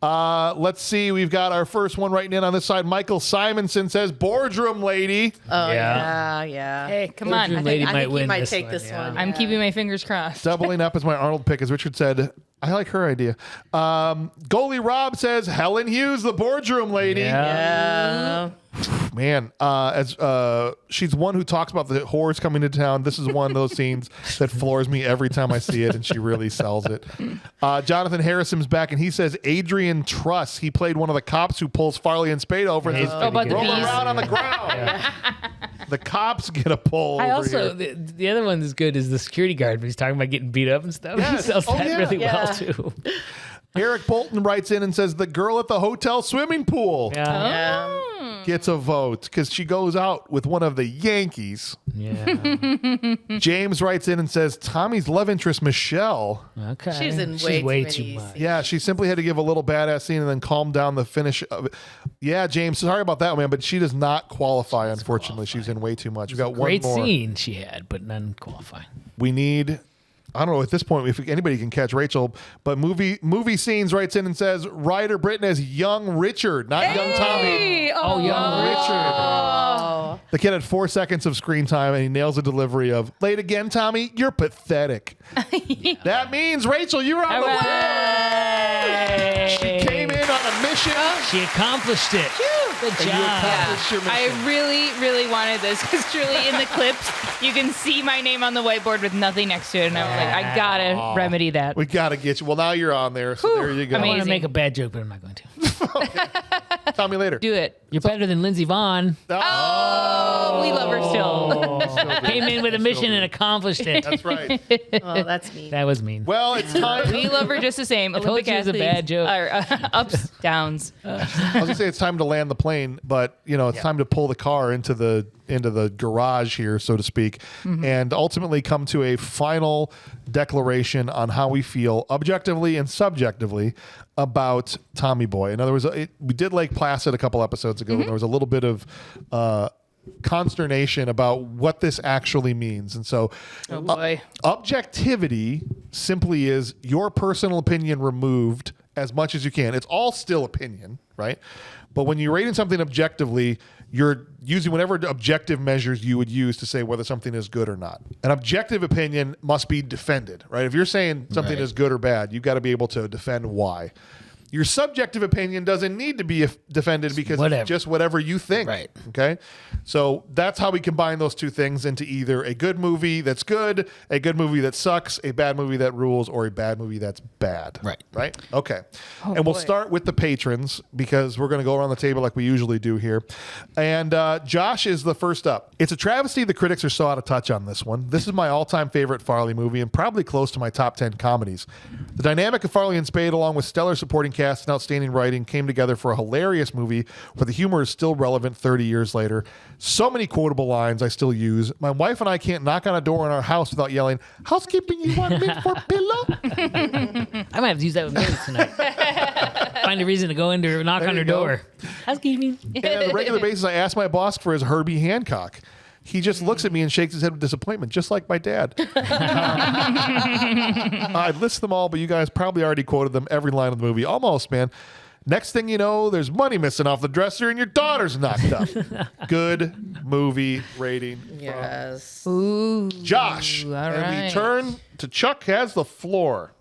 Let's see. We've got our first one writing in on this side. Michael Simonson says, boardroom lady. Oh, yeah. Hey, come on. Boardroom lady I might think he win might this take one, this yeah. one. I'm keeping my fingers crossed. Doubling up is my Arnold pick, as Richard said. I like her idea. Goalie Rob says, Helen Hughes, the boardroom lady. Yeah. Man, as she's one who talks about the whores coming to town. This is one of those scenes that floors me every time I see it, and she really sells it. Jonathan Harrison's back, and he says Adrian Truss. He played one of the cops who pulls Farley and Spade over and He's says, pretty about the roll bees. around on the ground. The cops get a pull I over also here. the other one that's good is the security guard when he's talking about getting beat up and stuff. Yes. He sells Oh, that yeah. really well Yeah. too. Eric Bolton writes in and says the girl at the hotel swimming pool gets a vote because she goes out with one of the Yankees. Yeah. James writes in and says Tommy's love interest, Michelle. Okay. She's in way too many. Yeah, she simply had to give a little badass scene and then calm down the finish of it. Yeah, James, sorry about that, man, but she does not qualify, unfortunately. She's in way too much. We've got one Great more. scene she had, but none qualifying. We need, I don't know at this point if anybody can catch Rachel, but movie scenes writes in and says Ryder Britton as young Richard, not young Tommy. Oh, young Richard. The kid had 4 seconds of screen time and he nails the delivery of late again, Tommy, you're pathetic. That means Rachel, you're on the way. She came in on a mission. She accomplished it. Good job. Accomplished your mission. I really, really wanted this because truly in the clips, you can see my name on the whiteboard with nothing next to it. And I was like, I gotta remedy that. We got to get you. Well, now you're on there. So there you go. I want to Amazing. make a bad joke, but I'm not going to. Tell me later. Do it. You're better than Lindsey Vaughn. Oh, we love her still. Came in with a mission and accomplished it. That's right. Oh, that's mean. That was mean. Well, it's time. We love her just the same. told Olympic you it was a athletes bad joke. are, ups, downs. I was gonna say it's time to land the plane, but it's time to pull the car into the garage here, so to speak, and ultimately come to a final declaration on how we feel objectively and subjectively about Tommy Boy. In other words, we did Lake Placid a couple episodes ago, and there was a little bit of consternation about what this actually means. And so Oh boy. objectivity simply is your personal opinion removed as much as you can. It's all still opinion, right? But when you're rating something objectively, you're using whatever objective measures you would use to say whether something is good or not. An objective opinion must be defended, right? If you're saying something is good or bad, you've got to be able to defend why. Your subjective opinion doesn't need to be defended because it's just whatever you think. Right. Okay. So that's how we combine those two things into either a good movie that's good, a good movie that sucks, a bad movie that rules, or a bad movie that's bad. Right. Right. Okay. And we'll start with the patrons because we're going to go around the table like we usually do here. And Josh is the first up. It's a travesty the critics are so out of touch on this one. This is my all-time favorite Farley movie and probably close to my top 10 comedies. The dynamic of Farley and Spade, along with stellar supporting cast and outstanding writing, came together for a hilarious movie where the humor is still relevant 30 years later. So many quotable lines I still use. My wife and I can't knock on a door in our house without yelling, "Housekeeping, you want me for pillow?" I might have to use that with Mary tonight. Find a reason to go in or knock on her door. Housekeeping. And on a regular basis, I ask my boss for his Herbie Hancock. He just looks at me and shakes his head with disappointment, just like my dad. I'd list them all, but you guys probably already quoted them, every line of the movie. Almost, man. Next thing you know, there's money missing off the dresser and your daughter's knocked up. Good movie rating. Yes. Ooh. Josh. All and right. we turn to Chuck has the floor.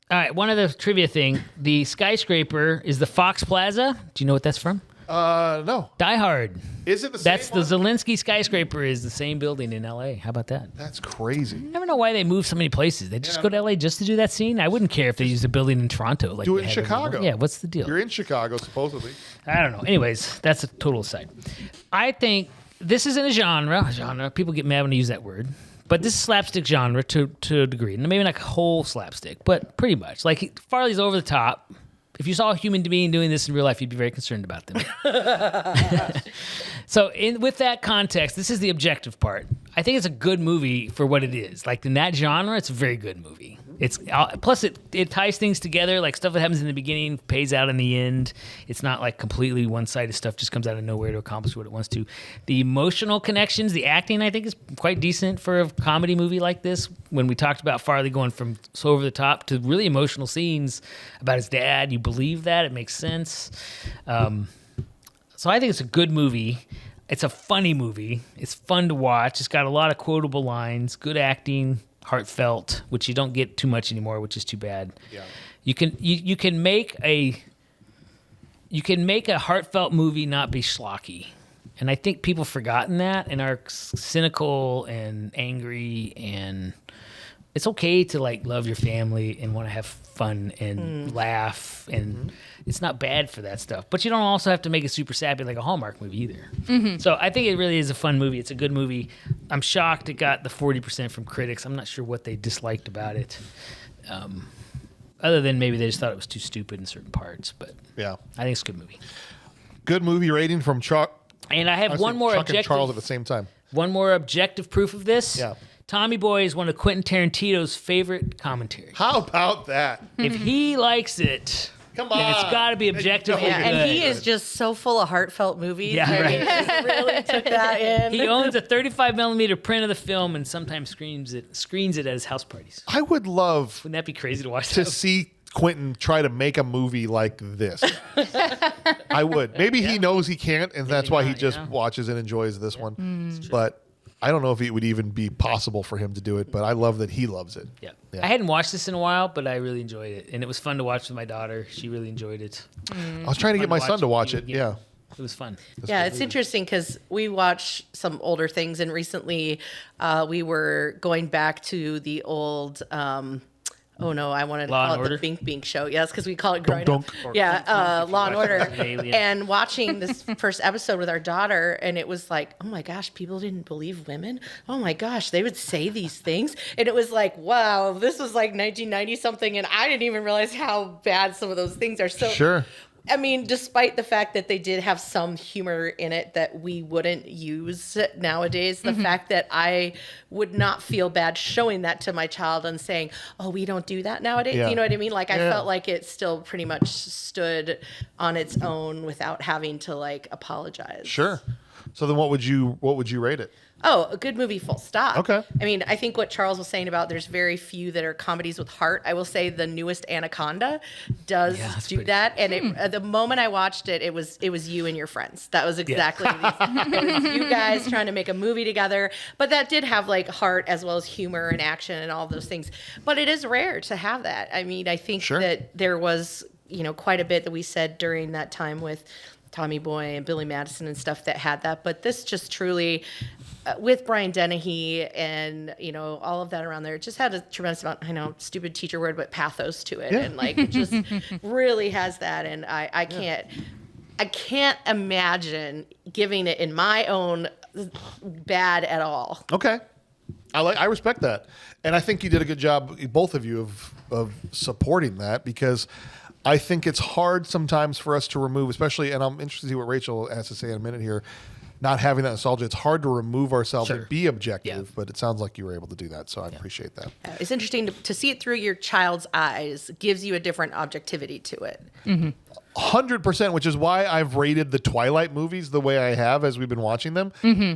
All right, one other trivia thing. The skyscraper is the Fox Plaza. Do you know what that's from? No. Die Hard. Is it the same That's one? the Zelensky skyscraper is the same building in L.A. How about that? That's crazy. I never know why they move so many places. They just go to L.A. just to do that scene? I wouldn't care if they used a building in Toronto. Like Do it they in have everywhere. Chicago. Yeah, what's the deal? You're in Chicago, supposedly. I don't know. Anyways, that's a total aside. I think this isn't a genre. People get mad when I use that word. But this is slapstick genre to a degree. And maybe not whole slapstick, but pretty much. Like, Farley's over the top. If you saw a human being doing this in real life, you'd be very concerned about them. So with that context, this is the objective part. I think it's a good movie for what it is. Like, in that genre, it's a very good movie. It's plus it ties things together, like stuff that happens in the beginning pays out in the end. It's not like completely one-sided stuff just comes out of nowhere to accomplish what it wants to. The emotional connections, the acting, I think is quite decent for a comedy movie like this. When we talked about Farley going from so over the top to really emotional scenes about his dad, you believe that, it makes sense. So I think it's a good movie. It's a funny movie. It's fun to watch. It's got a lot of quotable lines, good acting, heartfelt, which you don't get too much anymore, which is too bad. Yeah. You can make a heartfelt movie not be schlocky. And I think people have forgotten that and are cynical and angry, and it's okay to like love your family and want to have fun and laugh, and it's not bad for that stuff. But you don't also have to make it super sappy like a Hallmark movie either. So I think it really is a fun movie. It's a good movie. I'm shocked it got the 40% from critics. I'm not sure what they disliked about it. Other than maybe they just thought it was too stupid in certain parts. But yeah, I think it's a good movie. Good movie rating from Chuck. And I have one more Chuck objective. and Charles at the same time. One more objective proof of this. Yeah. Tommy Boy is one of Quentin Tarantino's favorite commentaries. How about that? If he likes it, come on, then it's got to be objectively good. And he is just so full of heartfelt movies. Yeah, I right. mean, he really took that in. He owns a 35mm print of the film and sometimes screens it at his house parties. I would love Wouldn't that be crazy to watch? to see Quentin try to make a movie like this. I would. Maybe he knows he can't, and that's why he just watches and enjoys this one. But I don't know if it would even be possible for him to do it, but I love that he loves it. Yeah. I hadn't watched this in a while, but I really enjoyed it. And it was fun to watch with my daughter. She really enjoyed it. I was trying to get my son to watch it. Yeah. It was fun. Yeah, it's interesting because we watch some older things, and recently we were going back to the old... oh no, I wanted to call it the Bink Bink show. Yes, because we call it growing up. Yeah, Law and Order. And watching this first episode with our daughter, and it was like, oh my gosh, people didn't believe women. Oh my gosh, they would say these things. And it was like, wow, this was like 1990 something, and I didn't even realize how bad some of those things are. So sure. I mean, despite the fact that they did have some humor in it that we wouldn't use nowadays, the fact that I would not feel bad showing that to my child and saying, oh, we don't do that nowadays. You know what I mean? Like, I felt like it still pretty much stood on its own without having to, like, apologize. Sure. So then what would you rate it? Oh, a good movie, full stop. Okay. I mean, I think what Charles was saying about there's very few that are comedies with heart. I will say the newest Anaconda does do that. And it, the moment I watched it, it was you and your friends. That was exactly it was you guys trying to make a movie together. But that did have like heart as well as humor and action and all those things. But it is rare to have that. I mean, I think that there was quite a bit that we said during that time with Tommy Boy and Billy Madison and stuff that had that. But this just truly, with Brian Dennehy and, all of that around there, it just had a tremendous amount, I know, stupid teacher word, but pathos to it. Yeah. And like, it just really has that. And I can't imagine giving it in my own bad at all. Okay. I respect that. And I think you did a good job, both of you, of supporting that, because I think it's hard sometimes for us to remove, especially, and I'm interested to see what Rachel has to say in a minute here, not having that nostalgia. It's hard to remove ourselves and be objective, but it sounds like you were able to do that, so I appreciate that. It's interesting to see it through your child's eyes. Gives you a different objectivity to it. 100%, which is why I've rated the Twilight movies the way I have as we've been watching them.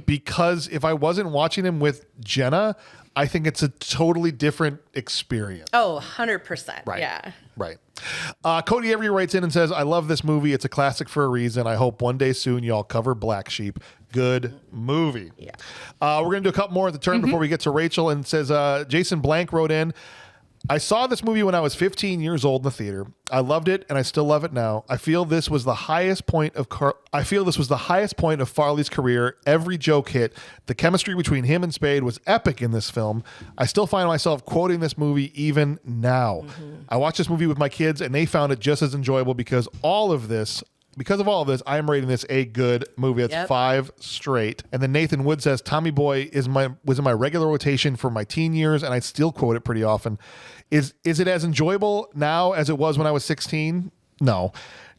Because if I wasn't watching them with Jenna, I think it's a totally different experience. Oh, 100%. Right. Yeah. Right. Cody Every writes in and says, I love this movie. It's a classic for a reason. I hope one day soon y'all cover Black Sheep. Good movie. Yeah. We're going to do a couple more at the turn before we get to Rachel. And says, Jason Blank wrote in, I saw this movie when I was 15 years old in the theater. I loved it, and I still love it now. I feel this was the highest point of Farley's career. Every joke hit. The chemistry between him and Spade was epic in this film. I still find myself quoting this movie even now. I watched this movie with my kids, and they found it just as enjoyable because of all of this, I am rating this a good movie. That's 5 straight. And then Nathan Wood says, Tommy Boy was in my regular rotation for my teen years, and I still quote it pretty often. Is it as enjoyable now as it was when I was 16? No.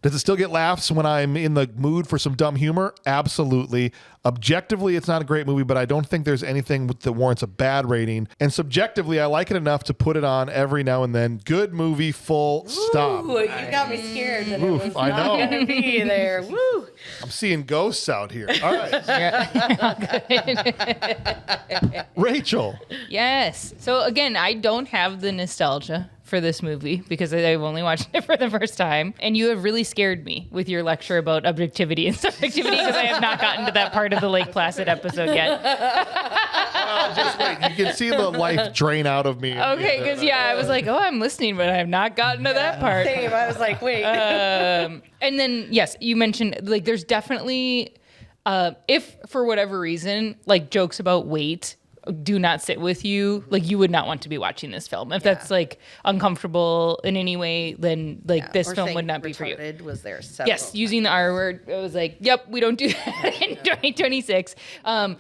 Does it still get laughs when I'm in the mood for some dumb humor? Absolutely. Objectively, it's not a great movie, but I don't think there's anything that warrants a bad rating. And subjectively, I like it enough to put it on every now and then. Good movie, full stop. Ooh, you got me scared that it was not going to be there. Woo! I'm seeing ghosts out here. All right. Rachel. Yes. So again, I don't have the nostalgia for this movie because I've only watched it for the first time. And you have really scared me with your lecture about objectivity and subjectivity because I have not gotten to that part of the Lake Placid episode yet. Just wait. You can see the life drain out of me. Okay, because I was like, I'm listening, but I have not gotten to that part. Same. I was like, wait. And then, yes, you mentioned, like, there's definitely, if for whatever reason, like, jokes about weight do not sit with you, like, you would not want to be watching this film. If that's like uncomfortable in any way, then like this film would not be for you. Was there yes, using the R word, I was like, yep, we don't do that in 2026. And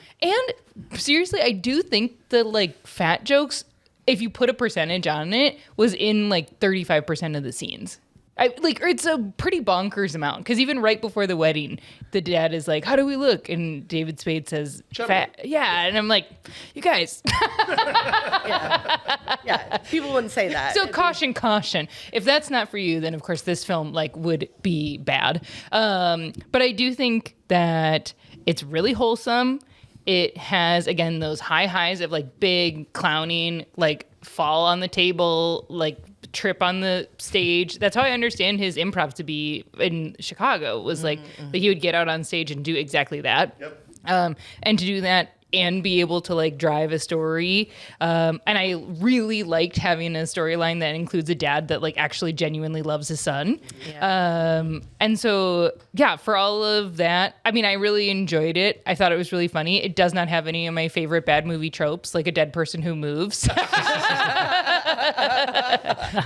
seriously, I do think the like fat jokes, if you put a percentage on it, was in like 35% of the scenes. It's a pretty bonkers amount because even right before the wedding, the dad is like, "How do we look?" And David Spade says, "Fat." Yeah, and I'm like, "You guys." yeah, people wouldn't say that. So caution. If that's not for you, then of course this film like would be bad. But I do think that it's really wholesome. It has again those high highs of like big clowning, like fall on the table, like trip on the stage. That's how I understand his improv to be in Chicago, was like that he would get out on stage and do exactly that. Yep. And to do that and be able to like drive a story. And I really liked having a storyline that includes a dad that like actually genuinely loves his son. Yeah. And so, yeah, for all of that, I mean, I really enjoyed it. I thought it was really funny. It does not have any of my favorite bad movie tropes, like a dead person who moves.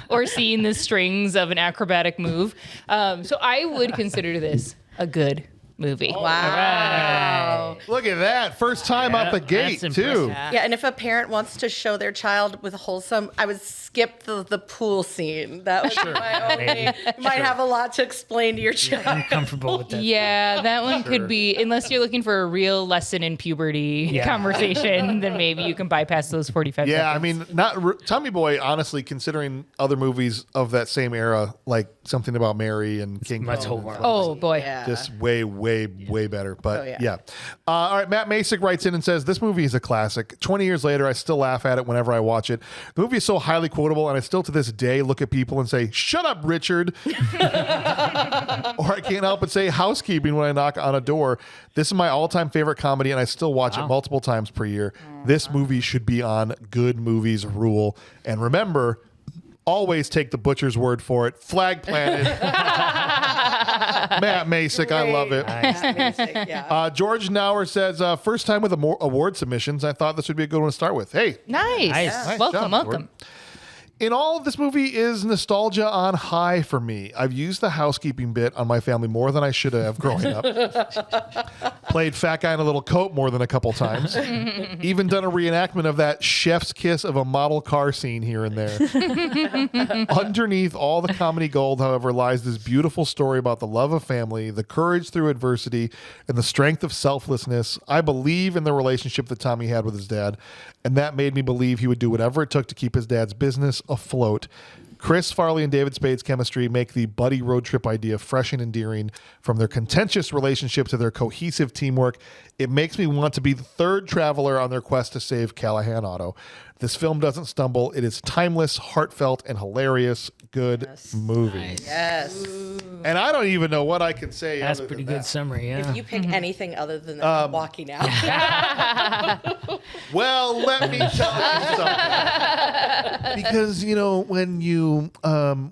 Or seeing the strings of an acrobatic move. So I would consider this a good movie. Wow. Right. Look at that. First time out the gate, too. Yeah, and if a parent wants to show their child with a wholesome, I would skip the pool scene. That was my only. You might have a lot to explain to your child. I'm comfortable with that. Yeah, that one could be, unless you're looking for a real lesson in puberty conversation, then maybe you can bypass those 45 seconds. I mean, Tommy Boy, honestly, considering other movies of that same era, like Something About Mary and King Kong. Oh, boy. Yeah. Just way better. But yeah. All right, Matt Masick writes in and says, this movie is a classic. 20 years later, I still laugh at it whenever I watch it. The movie is so highly quotable, and I still to this day look at people and say, shut up, Richard. Or I can't help but say housekeeping when I knock on a door. This is my all-time favorite comedy, and I still watch it multiple times per year. This movie should be on Good Movies Rule. And remember, always take the butcher's word for it. Flag planted. Matt Masick, I love it. Matt Masick, yeah. George Nauer says, first time with award submissions. I thought this would be a good one to start with. Hey. Nice. Welcome. George. In all, this movie is nostalgia on high for me. I've used the housekeeping bit on my family more than I should have growing up. Played fat guy in a little coat more than a couple times. Even done a reenactment of that chef's kiss of a model car scene here and there. Underneath all the comedy gold, however, lies this beautiful story about the love of family, the courage through adversity, and the strength of selflessness. I believe in the relationship that Tommy had with his dad, and that made me believe he would do whatever it took to keep his dad's business afloat. Chris Farley and David Spade's chemistry make the buddy road trip idea fresh and endearing. From their contentious relationship to their cohesive teamwork, it makes me want to be the third traveler on their quest to save Callahan Auto. This film doesn't stumble. It is timeless, heartfelt, and hilarious. Good movie. Nice. Yes. And I don't even know what I can say. That's a pretty good summary, yeah. If you pick anything other than that, I'm walking out. Well, let me tell you something. Because, you know, when you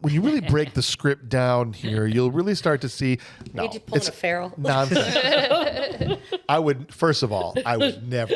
really break the script down here, you'll really start to see. No, Need you pulling a Farrell? Nonsense. First of all, I would never.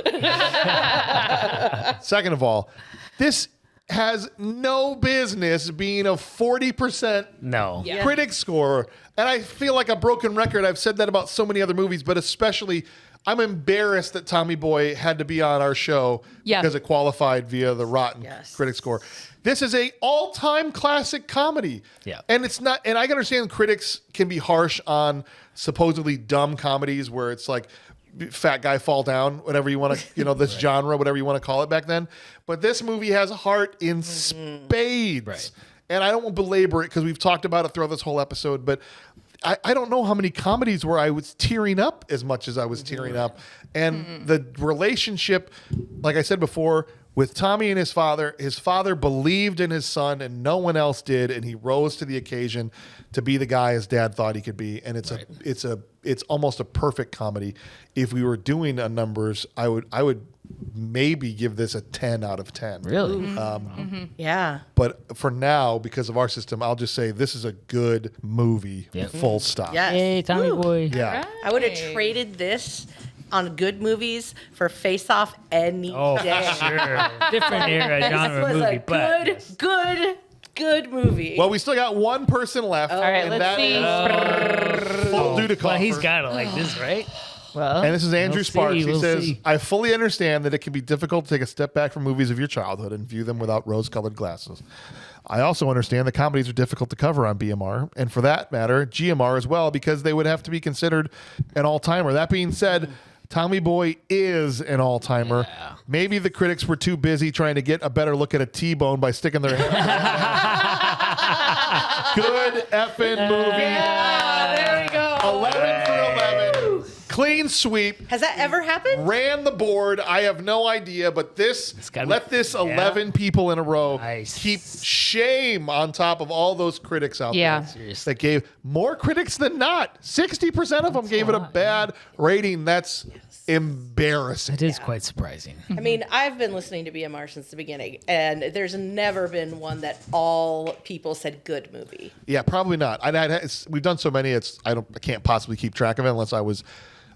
Second of all, this has no business being a 40% critic score. And I feel like a broken record. I've said that about so many other movies, but especially I'm embarrassed that Tommy Boy had to be on our show because it qualified via the rotten critic score. This is a all-time classic comedy. Yeah. And it's not, and I can understand critics can be harsh on supposedly dumb comedies where it's like fat guy fall down, whatever you want to, this genre, whatever you want to call it back then. But this movie has a heart in spades. Right. And I don't want to belabor it because we've talked about it throughout this whole episode, but I don't know how many comedies where I was tearing up as much as I was tearing up. And the relationship, like I said before, with Tommy and his father believed in his son and no one else did, and he rose to the occasion to be the guy his dad thought he could be. And it's almost a perfect comedy. If we were doing a numbers, I would maybe give this a 10 out of 10. Really? Yeah. But for now, because of our system, I'll just say this is a good movie. Full stop. Yes. Hey, Tommy Boy. Yeah. Right. I would have traded this on good movies for Face Off any day. Sure. Different era, genre This was movie, a but good movie. Well, we still got one person left. All right, and let's that see. is full due to well, he's Coffer. got it like this, right? Well, And this is Andrew Sparks. He says, see. I fully understand that it can be difficult to take a step back from movies of your childhood and view them without rose-colored glasses. I also understand that comedies are difficult to cover on BMR, and for that matter, GMR as well, because they would have to be considered an all-timer. That being said, Tommy Boy is an all-timer. Yeah. Maybe the critics were too busy trying to get a better look at a T-bone by sticking their hand. Good effing movie. Yeah, there we go. 11 for 11. Clean sweep. Has that ever happened? Ran the board. I have no idea, but this 11 people in a row keep shame on top of all those critics out there that gave more critics than not. 60% of them gave it a bad rating. That's embarrassing. It is quite surprising. I mean, I've been listening to BMR since the beginning, and there's never been one that all people said good movie. Yeah, probably not. We've done so many. I can't possibly keep track of it unless I was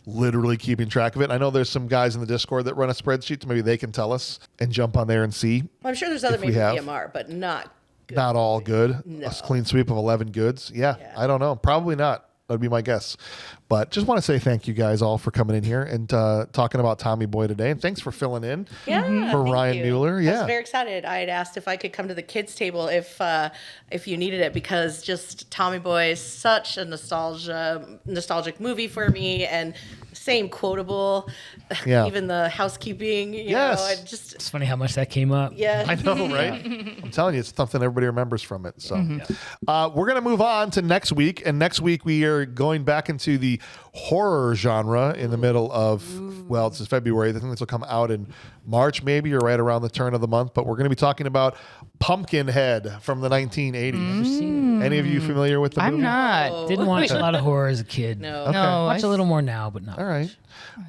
literally keeping track of it. I know there's some guys in the Discord that run a spreadsheet, so maybe they can tell us and jump on there and see. Well, I'm sure there's other maybe BMR, but not good. Not all good. No. A clean sweep of 11 goods. Yeah, I don't know. Probably not. That'd be my guess. But just want to say thank you guys all for coming in here and talking about Tommy Boy today. And thanks for filling in for Ryan Mueller. Yeah. I was very excited. I had asked if I could come to the kids' table if you needed it, because just Tommy Boy is such a nostalgic movie for me, and same quotable. Yeah. Even the housekeeping, you know, it's funny how much that came up. Yeah. I know, right? I'm telling you, it's something everybody remembers from it. So we're going to move on to next week. And next week we are going back into the horror genre in the middle of, well, it's February. I think this will come out in March maybe, or right around the turn of the month. But we're going to be talking about Pumpkinhead from the 1980s. Any of you familiar with the movie? I'm not. Didn't watch a lot of horror as a kid. No. Okay. No, Watch a little more now, but not. All right.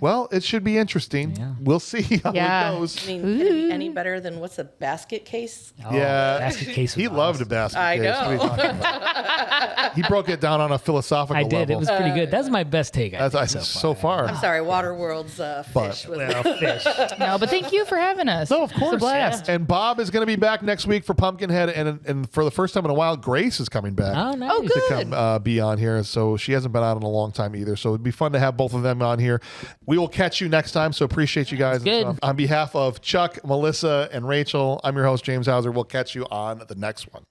Well, it should be interesting. Yeah. We'll see how Yeah. it goes. I mean, can it be any better than what's a basket case? Oh, Yeah. basket case. He loved a basket I case. What are you know. talking about? He broke it down on a philosophical I level. did. It was pretty good. That's my best take. I think, so far. I'm sorry, Waterworld's fish. Well, fish. No, but thank you for having us. No, of course. It's a blast. And Bob is going to be back next week for Pumpkinhead, and for the first time in a while, Grace is coming back. Oh, nice. Oh, good. To come be on here. So she hasn't been on in a long time either. So it'd be fun to have both of them on here. We will catch you next time. So appreciate you guys. and Good. stuff. On behalf of Chuck, Melissa, and Rachel, I'm your host, James Hauser. We'll catch you on the next one.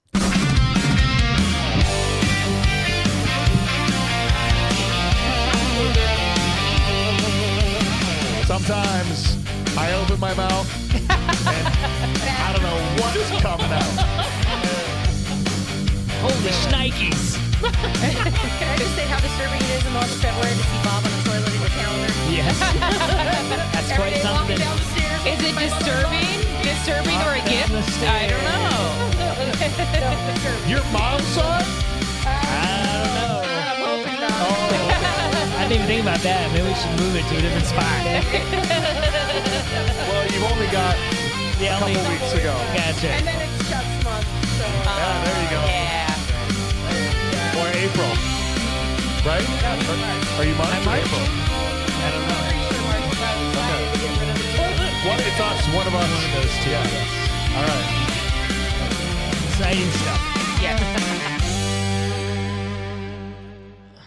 Sometimes I open my mouth and I don't know what is coming out. Holy shnikes. Can I just say how disturbing it is in the month of February to see Bob on the toilet in the calendar? Yes. That's Every quite day walking something. down the stairs. Is it disturbing? Disturbing or a gift? I don't know. Your mom saw it? I don't know. I'm hoping not. I didn't even think about that. Maybe we should move it to a different spot. Well, you've only got a couple weeks ago. Gotcha. And then it's Chuck's month. So. Yeah, there you go. Yeah. Or April. Right? Are you March? I'm March. April? I don't know. It's us. One of us. One of those two. Yeah. All right. Exciting stuff. Yeah.